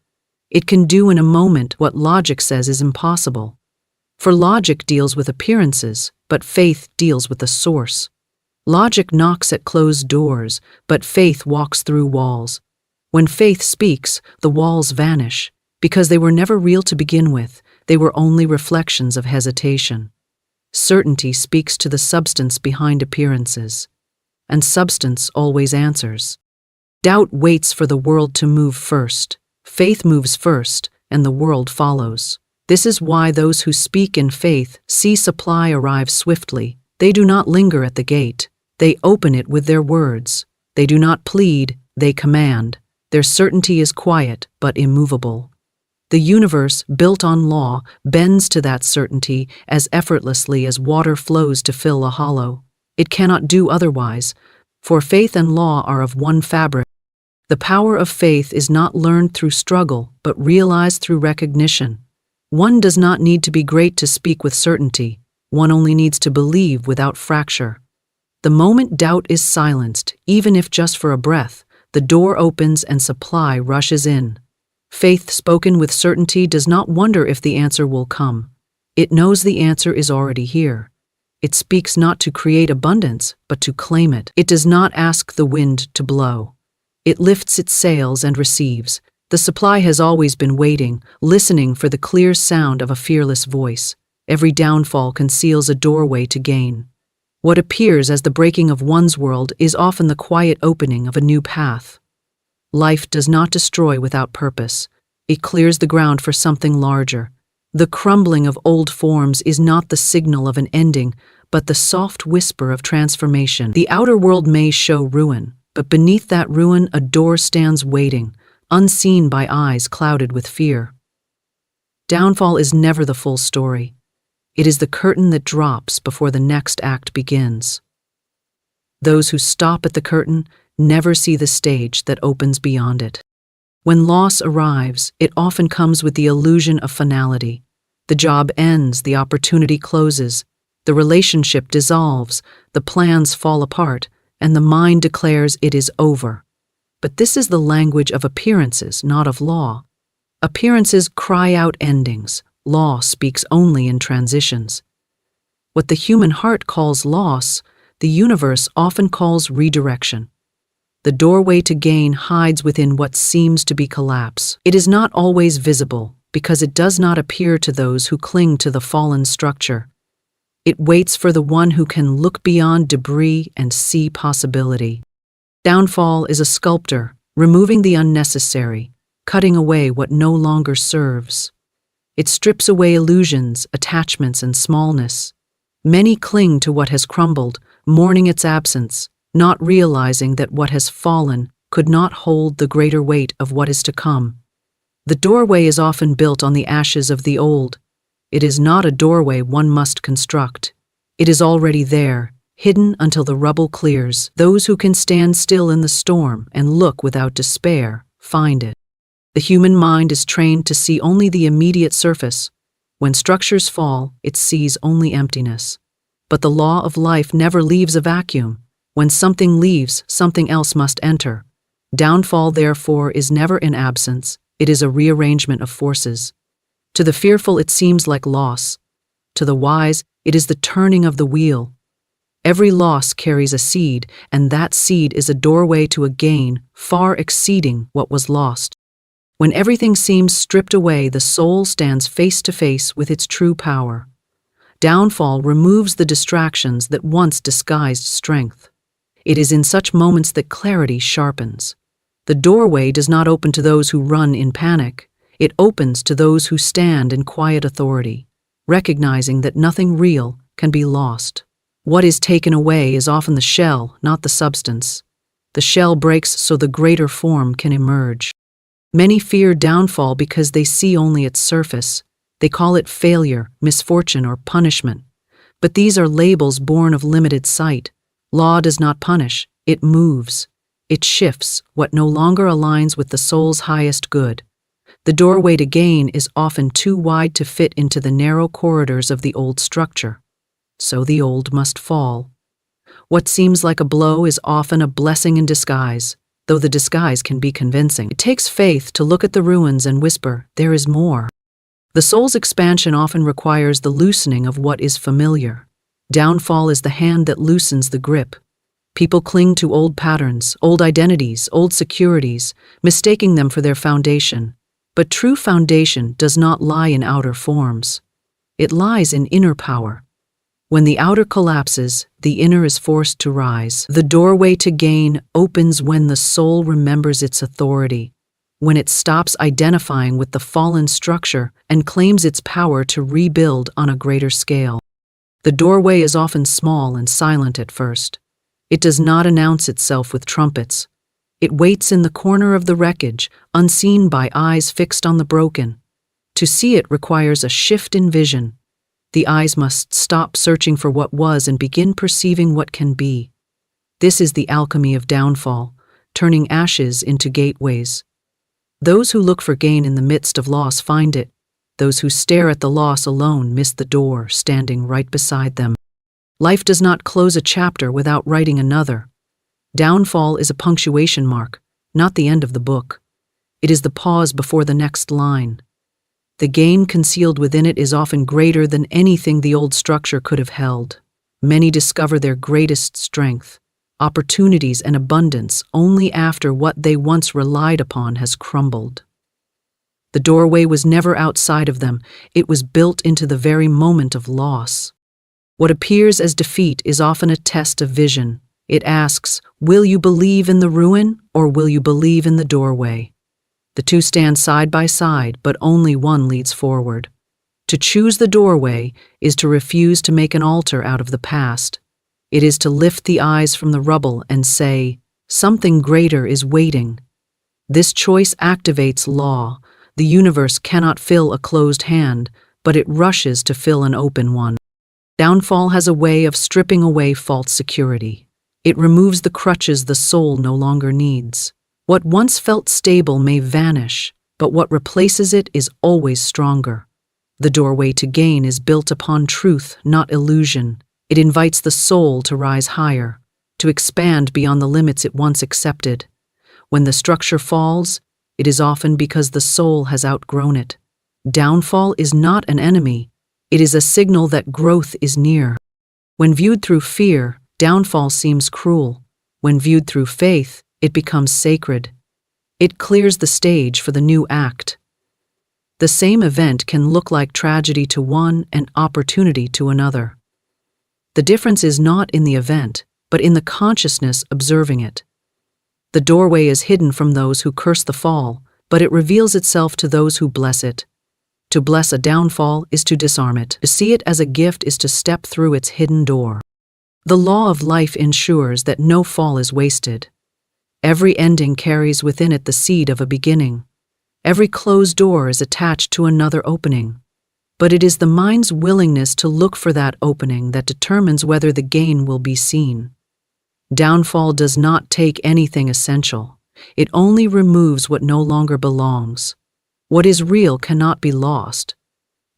It can do in a moment what logic says is impossible. For logic deals with appearances, but faith deals with the source. Logic knocks at closed doors, but faith walks through walls. When faith speaks, the walls vanish, because they were never real to begin with, they were only reflections of hesitation. Certainty speaks to the substance behind appearances. And substance always answers. Doubt waits for the world to move first. Faith moves first, and the world follows. This is why those who speak in faith see supply arrive swiftly. They do not linger at the gate. They open it with their words. They do not plead, they command. Their certainty is quiet but immovable. The universe, built on law, bends to that certainty as effortlessly as water flows to fill a hollow. It cannot do otherwise, for faith and law are of one fabric. The power of faith is not learned through struggle, but realized through recognition. One does not need to be great to speak with certainty. One only needs to believe without fracture. The moment doubt is silenced, even if just for a breath, the door opens and supply rushes in. Faith spoken with certainty does not wonder if the answer will come. It knows the answer is already here. It speaks not to create abundance, but to claim it. It does not ask the wind to blow. It lifts its sails and receives. The supply has always been waiting, listening for the clear sound of a fearless voice. Every downfall conceals a doorway to gain. What appears as the breaking of one's world is often the quiet opening of a new path. Life does not destroy without purpose. It clears the ground for something larger. The crumbling of old forms is not the signal of an ending, but the soft whisper of transformation. The outer world may show ruin, but beneath that ruin a door stands waiting, unseen by eyes clouded with fear. Downfall is never the full story. It is the curtain that drops before the next act begins. Those who stop at the curtain never see the stage that opens beyond it. When loss arrives, it often comes with the illusion of finality. The job ends, the opportunity closes, the relationship dissolves, the plans fall apart, and the mind declares it is over. But this is the language of appearances, not of law. Appearances cry out endings. Law speaks only in transitions. What the human heart calls loss, the universe often calls redirection. The doorway to gain hides within what seems to be collapse. It is not always visible, because it does not appear to those who cling to the fallen structure. It waits for the one who can look beyond debris and see possibility. Downfall is a sculptor, removing the unnecessary, cutting away what no longer serves. It strips away illusions, attachments, and smallness. Many cling to what has crumbled, mourning its absence, not realizing that what has fallen could not hold the greater weight of what is to come. The doorway is often built on the ashes of the old. It is not a doorway one must construct. It is already there, hidden until the rubble clears. Those who can stand still in the storm and look without despair find it. The human mind is trained to see only the immediate surface. When structures fall, it sees only emptiness. But the law of life never leaves a vacuum. When something leaves, something else must enter. Downfall, therefore, is never in absence. It is a rearrangement of forces. To the fearful, it seems like loss. To the wise, it is the turning of the wheel. Every loss carries a seed, and that seed is a doorway to a gain far exceeding what was lost. When everything seems stripped away, the soul stands face to face with its true power. Downfall removes the distractions that once disguised strength. It is in such moments that clarity sharpens. The doorway does not open to those who run in panic. It opens to those who stand in quiet authority, recognizing that nothing real can be lost. What is taken away is often the shell, not the substance. The shell breaks so the greater form can emerge. Many fear downfall because they see only its surface. They call it failure, misfortune, or punishment. But these are labels born of limited sight. Law does not punish, it moves. It shifts what no longer aligns with the soul's highest good. The doorway to gain is often too wide to fit into the narrow corridors of the old structure. So the old must fall. What seems like a blow is often a blessing in disguise, though the disguise can be convincing. It takes faith to look at the ruins and whisper, "There is more." The soul's expansion often requires the loosening of what is familiar. Downfall is the hand that loosens the grip. People cling to old patterns, old identities, old securities, mistaking them for their foundation. But true foundation does not lie in outer forms. It lies in inner power. When the outer collapses, the inner is forced to rise. The doorway to gain opens when the soul remembers its authority, when it stops identifying with the fallen structure and claims its power to rebuild on a greater scale. The doorway is often small and silent at first. It does not announce itself with trumpets. It waits in the corner of the wreckage, unseen by eyes fixed on the broken. To see it requires a shift in vision. The eyes must stop searching for what was and begin perceiving what can be. This is the alchemy of downfall, turning ashes into gateways. Those who look for gain in the midst of loss find it. Those who stare at the loss alone miss the door standing right beside them. Life does not close a chapter without writing another. Downfall is a punctuation mark, not the end of the book. It is the pause before the next line. The gain concealed within it is often greater than anything the old structure could have held. Many discover their greatest strength, opportunities, and abundance only after what they once relied upon has crumbled. The doorway was never outside of them, it was built into the very moment of loss. What appears as defeat is often a test of vision. It asks, will you believe in the ruin or will you believe in the doorway? The two stand side by side, but only one leads forward. To choose the doorway is to refuse to make an altar out of the past. It is to lift the eyes from the rubble and say, something greater is waiting. This choice activates law. The universe cannot fill a closed hand, but it rushes to fill an open one. Downfall has a way of stripping away false security. It removes the crutches the soul no longer needs. What once felt stable may vanish, but what replaces it is always stronger. The doorway to gain is built upon truth, not illusion. It invites the soul to rise higher, to expand beyond the limits it once accepted. When the structure falls, it is often because the soul has outgrown it. Downfall is not an enemy. It is a signal that growth is near. When viewed through fear, downfall seems cruel. When viewed through faith, it becomes sacred. It clears the stage for the new act. The same event can look like tragedy to one and opportunity to another. The difference is not in the event, but in the consciousness observing it. The doorway is hidden from those who curse the fall, but it reveals itself to those who bless it. To bless a downfall is to disarm it. To see it as a gift is to step through its hidden door. The law of life ensures that no fall is wasted. Every ending carries within it the seed of a beginning. Every closed door is attached to another opening. But it is the mind's willingness to look for that opening that determines whether the gain will be seen. Downfall does not take anything essential. It only removes what no longer belongs. What is real cannot be lost.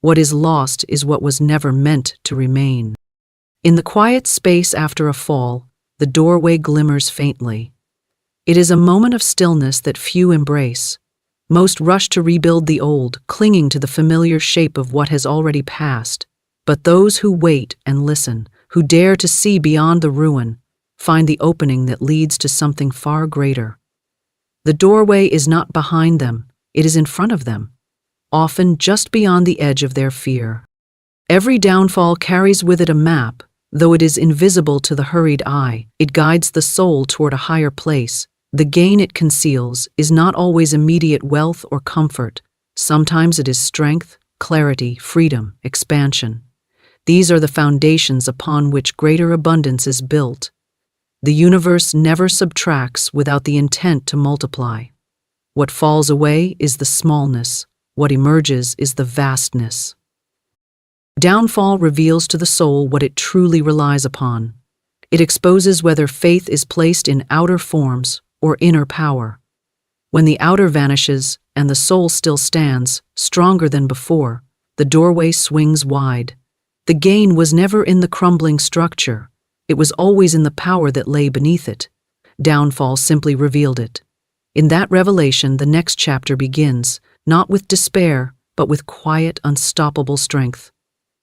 What is lost is what was never meant to remain. In the quiet space after a fall, the doorway glimmers faintly. It is a moment of stillness that few embrace. Most rush to rebuild the old, clinging to the familiar shape of what has already passed. But those who wait and listen, who dare to see beyond the ruin, find the opening that leads to something far greater. The doorway is not behind them, it is in front of them, often just beyond the edge of their fear. Every downfall carries with it a map. Though it is invisible to the hurried eye, it guides the soul toward a higher place. The gain it conceals is not always immediate wealth or comfort. Sometimes it is strength, clarity, freedom, expansion. These are the foundations upon which greater abundance is built. The universe never subtracts without the intent to multiply. What falls away is the smallness. What emerges is the vastness. Downfall reveals to the soul what it truly relies upon. It exposes whether faith is placed in outer forms or inner power. When the outer vanishes and the soul still stands, stronger than before, the doorway swings wide. The gain was never in the crumbling structure. It was always in the power that lay beneath it. Downfall simply revealed it. In that revelation, the next chapter begins, not with despair, but with quiet, unstoppable strength.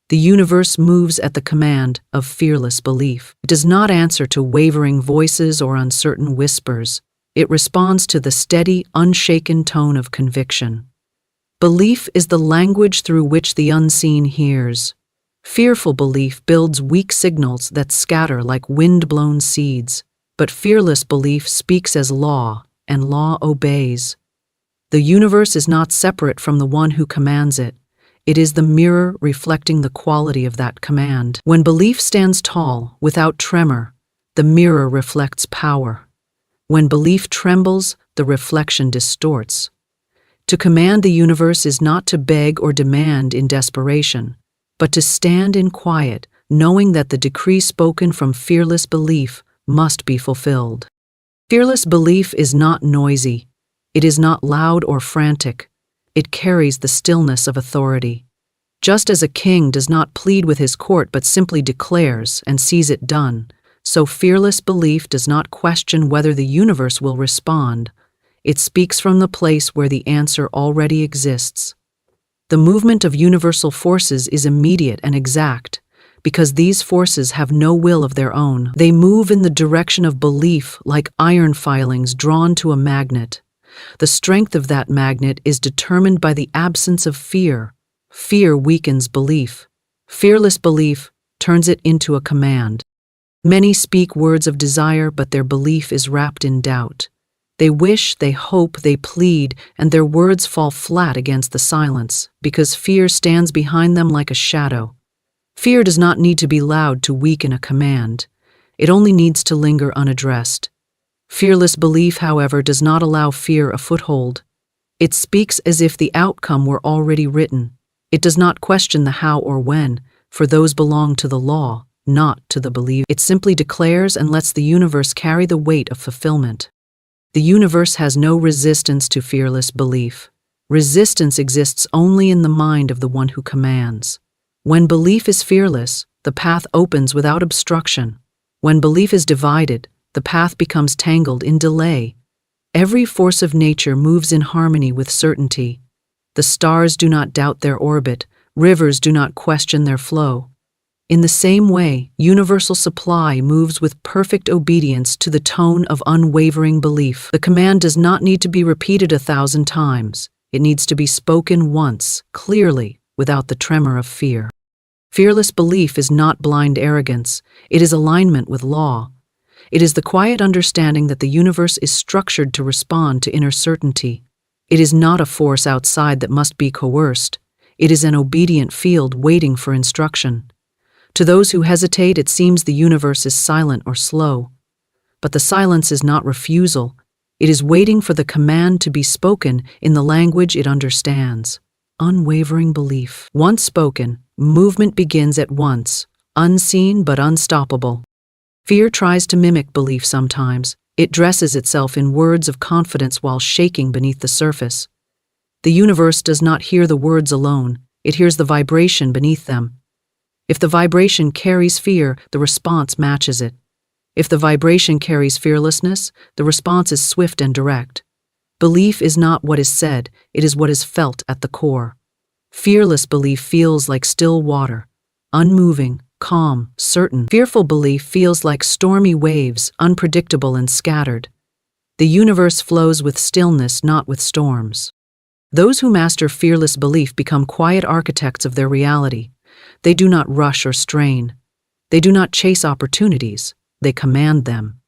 The universe moves at the command of fearless belief. It does not answer to wavering voices or uncertain whispers. It responds to the steady, unshaken tone of conviction. Belief is the language through which the unseen hears. Fearful belief builds weak signals that scatter like wind-blown seeds, but fearless belief speaks as law, and law obeys. The universe is not separate from the one who commands it. It is the mirror reflecting the quality of that command. When belief stands tall, without tremor, the mirror reflects power. When belief trembles, the reflection distorts. To command the universe is not to beg or demand in desperation, but to stand in quiet, knowing that the decree spoken from fearless belief must be fulfilled. Fearless belief is not noisy. It is not loud or frantic. It carries the stillness of authority. Just as a king does not plead with his court but simply declares and sees it done, so fearless belief does not question whether the universe will respond. It speaks from the place where the answer already exists. The movement of universal forces is immediate and exact. Because these forces have no will of their own, they move in the direction of belief like iron filings drawn to a magnet. The strength of that magnet is determined by the absence of fear. Fear weakens belief. Fearless belief turns it into a command. Many speak words of desire, but their belief is wrapped in doubt. They wish, they hope, they plead, and their words fall flat against the silence, because fear stands behind them like a shadow. Fear does not need to be loud to weaken a command. It only needs to linger unaddressed. Fearless belief, however, does not allow fear a foothold. It speaks as if the outcome were already written. It does not question the how or when, for those belong to the law, not to the believer. It simply declares and lets the universe carry the weight of fulfillment. The universe has no resistance to fearless belief. Resistance exists only in the mind of the one who commands. When belief is fearless, the path opens without obstruction. When belief is divided, the path becomes tangled in delay. Every force of nature moves in harmony with certainty. The stars do not doubt their orbit, rivers do not question their flow. In the same way, universal supply moves with perfect obedience to the tone of unwavering belief. The command does not need to be repeated 1,000 times. It needs to be spoken once, clearly, without the tremor of fear. Fearless belief is not blind arrogance. It is alignment with law. It is the quiet understanding that the universe is structured to respond to inner certainty. It is not a force outside that must be coerced. It is an obedient field waiting for instruction. To those who hesitate, it seems the universe is silent or slow. But the silence is not refusal. It is waiting for the command to be spoken in the language it understands. Unwavering belief. Once spoken, movement begins at once, unseen but unstoppable. Fear tries to mimic belief sometimes. It dresses itself in words of confidence while shaking beneath the surface. The universe does not hear the words alone, it hears the vibration beneath them. If the vibration carries fear, the response matches it. If the vibration carries fearlessness, the response is swift and direct. Belief is not what is said, it is what is felt at the core. Fearless belief feels like still water, unmoving, calm, certain. Fearful belief feels like stormy waves, unpredictable and scattered. The universe flows with stillness, not with storms. Those who master fearless belief become quiet architects of their reality. They do not rush or strain. They do not chase opportunities, they command them.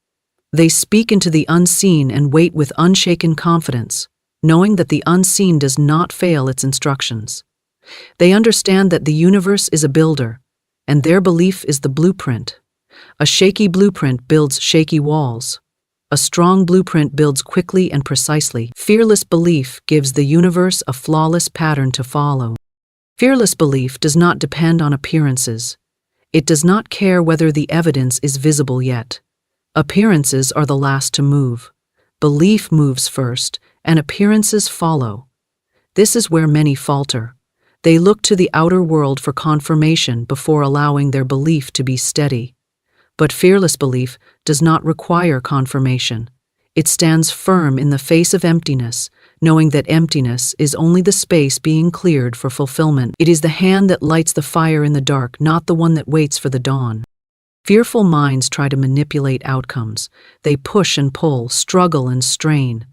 They speak into the unseen and wait with unshaken confidence, knowing that the unseen does not fail its instructions. They understand that the universe is a builder, and their belief is the blueprint. A shaky blueprint builds shaky walls. A strong blueprint builds quickly and precisely. Fearless belief gives the universe a flawless pattern to follow. Fearless belief does not depend on appearances. It does not care whether the evidence is visible yet. Appearances are the last to move. Belief moves first, and appearances follow. This is where many falter. They look to the outer world for confirmation before allowing their belief to be steady. But fearless belief does not require confirmation. It stands firm in the face of emptiness, knowing that emptiness is only the space being cleared for fulfillment. It is the hand that lights the fire in the dark, not the one that waits for the dawn. Fearful minds try to manipulate outcomes. They push and pull, struggle and strain.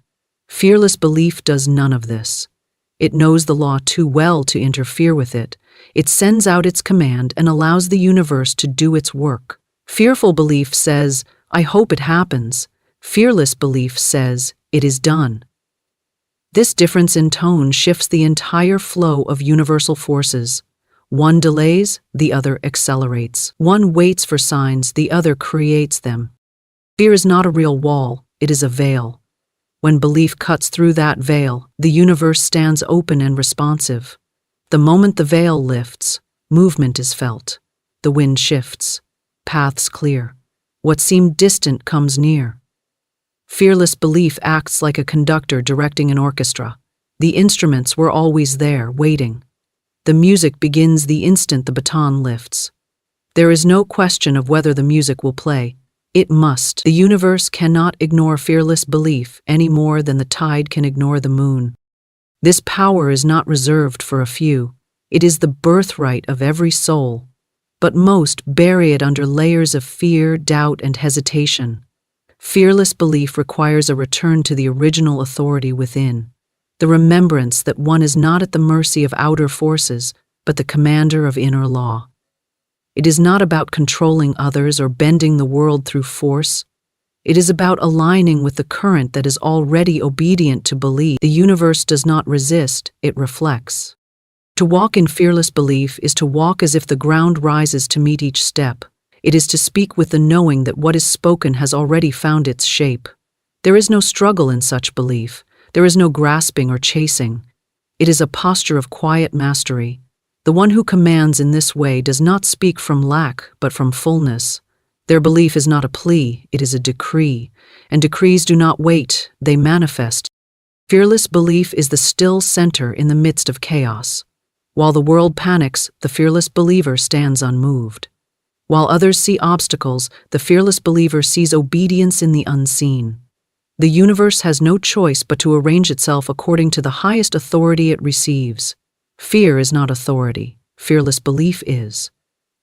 Fearless belief does none of this. It knows the law too well to interfere with it. It sends out its command and allows the universe to do its work. Fearful belief says, "I hope it happens." Fearless belief says, "It is done." This difference in tone shifts the entire flow of universal forces. One delays, the other accelerates. One waits for signs, the other creates them. Fear is not a real wall, it is a veil. When belief cuts through that veil, the universe stands open and responsive. The moment the veil lifts, movement is felt. The wind shifts. Paths clear. What seemed distant comes near. Fearless belief acts like a conductor directing an orchestra. The instruments were always there, waiting. The music begins the instant the baton lifts. There is no question of whether the music will play. It must. The universe cannot ignore fearless belief any more than the tide can ignore the moon. This power is not reserved for a few. It is the birthright of every soul. But most bury it under layers of fear, doubt, and hesitation. Fearless belief requires a return to the original authority within, the remembrance that one is not at the mercy of outer forces, but the commander of inner law. It is not about controlling others or bending the world through force. It is about aligning with the current that is already obedient to belief. The universe does not resist, it reflects. To walk in fearless belief is to walk as if the ground rises to meet each step. It is to speak with the knowing that what is spoken has already found its shape. There is no struggle in such belief. There is no grasping or chasing. It is a posture of quiet mastery. The one who commands in this way does not speak from lack, but from fullness. Their belief is not a plea, it is a decree. And decrees do not wait, they manifest. Fearless belief is the still center in the midst of chaos. While the world panics, the fearless believer stands unmoved. While others see obstacles, the fearless believer sees obedience in the unseen. The universe has no choice but to arrange itself according to the highest authority it receives. Fear is not authority, fearless belief is.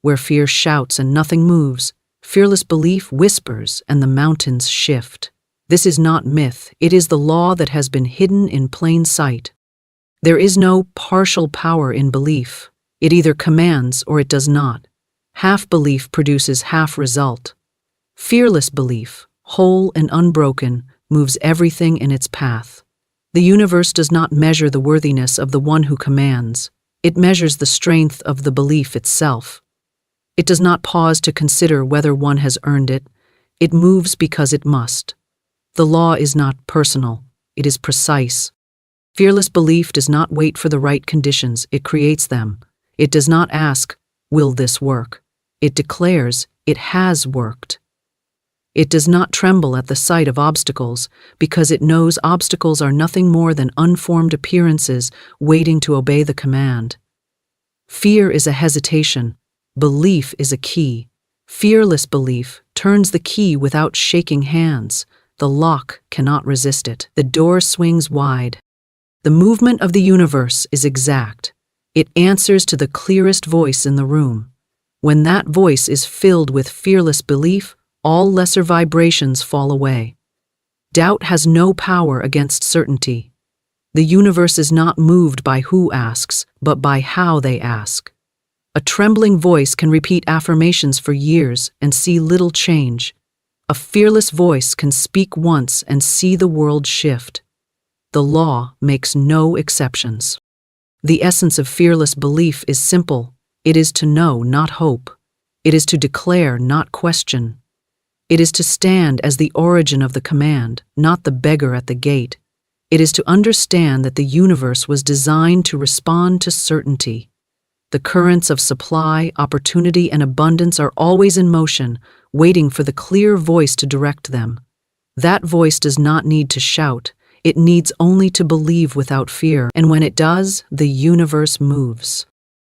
Where fear shouts and nothing moves, fearless belief whispers and the mountains shift. This is not myth, it is the law that has been hidden in plain sight. There is no partial power in belief. It either commands or it does not. Half belief produces half result. Fearless belief, whole and unbroken, moves everything in its path. The universe does not measure the worthiness of the one who commands. It measures the strength of the belief itself. It does not pause to consider whether one has earned it. It moves because it must. The law is not personal. It is precise. Fearless belief does not wait for the right conditions. It creates them. It does not ask, "Will this work?" It declares, "It has worked." It does not tremble at the sight of obstacles because it knows obstacles are nothing more than unformed appearances waiting to obey the command. Fear is a hesitation. Belief is a key. Fearless belief turns the key without shaking hands. The lock cannot resist it. The door swings wide. The movement of the universe is exact. It answers to the clearest voice in the room. When that voice is filled with fearless belief, all lesser vibrations fall away. Doubt has no power against certainty. The universe is not moved by who asks, but by how they ask. A trembling voice can repeat affirmations for years and see little change. A fearless voice can speak once and see the world shift. The law makes no exceptions. The essence of fearless belief is simple. It is to know, not hope. It is to declare, not question. It is to stand as the origin of the command, not the beggar at the gate. It is to understand that the universe was designed to respond to certainty. The currents of supply, opportunity, and abundance are always in motion, waiting for the clear voice to direct them. That voice does not need to shout. It needs only to believe without fear, and when it does, the universe moves.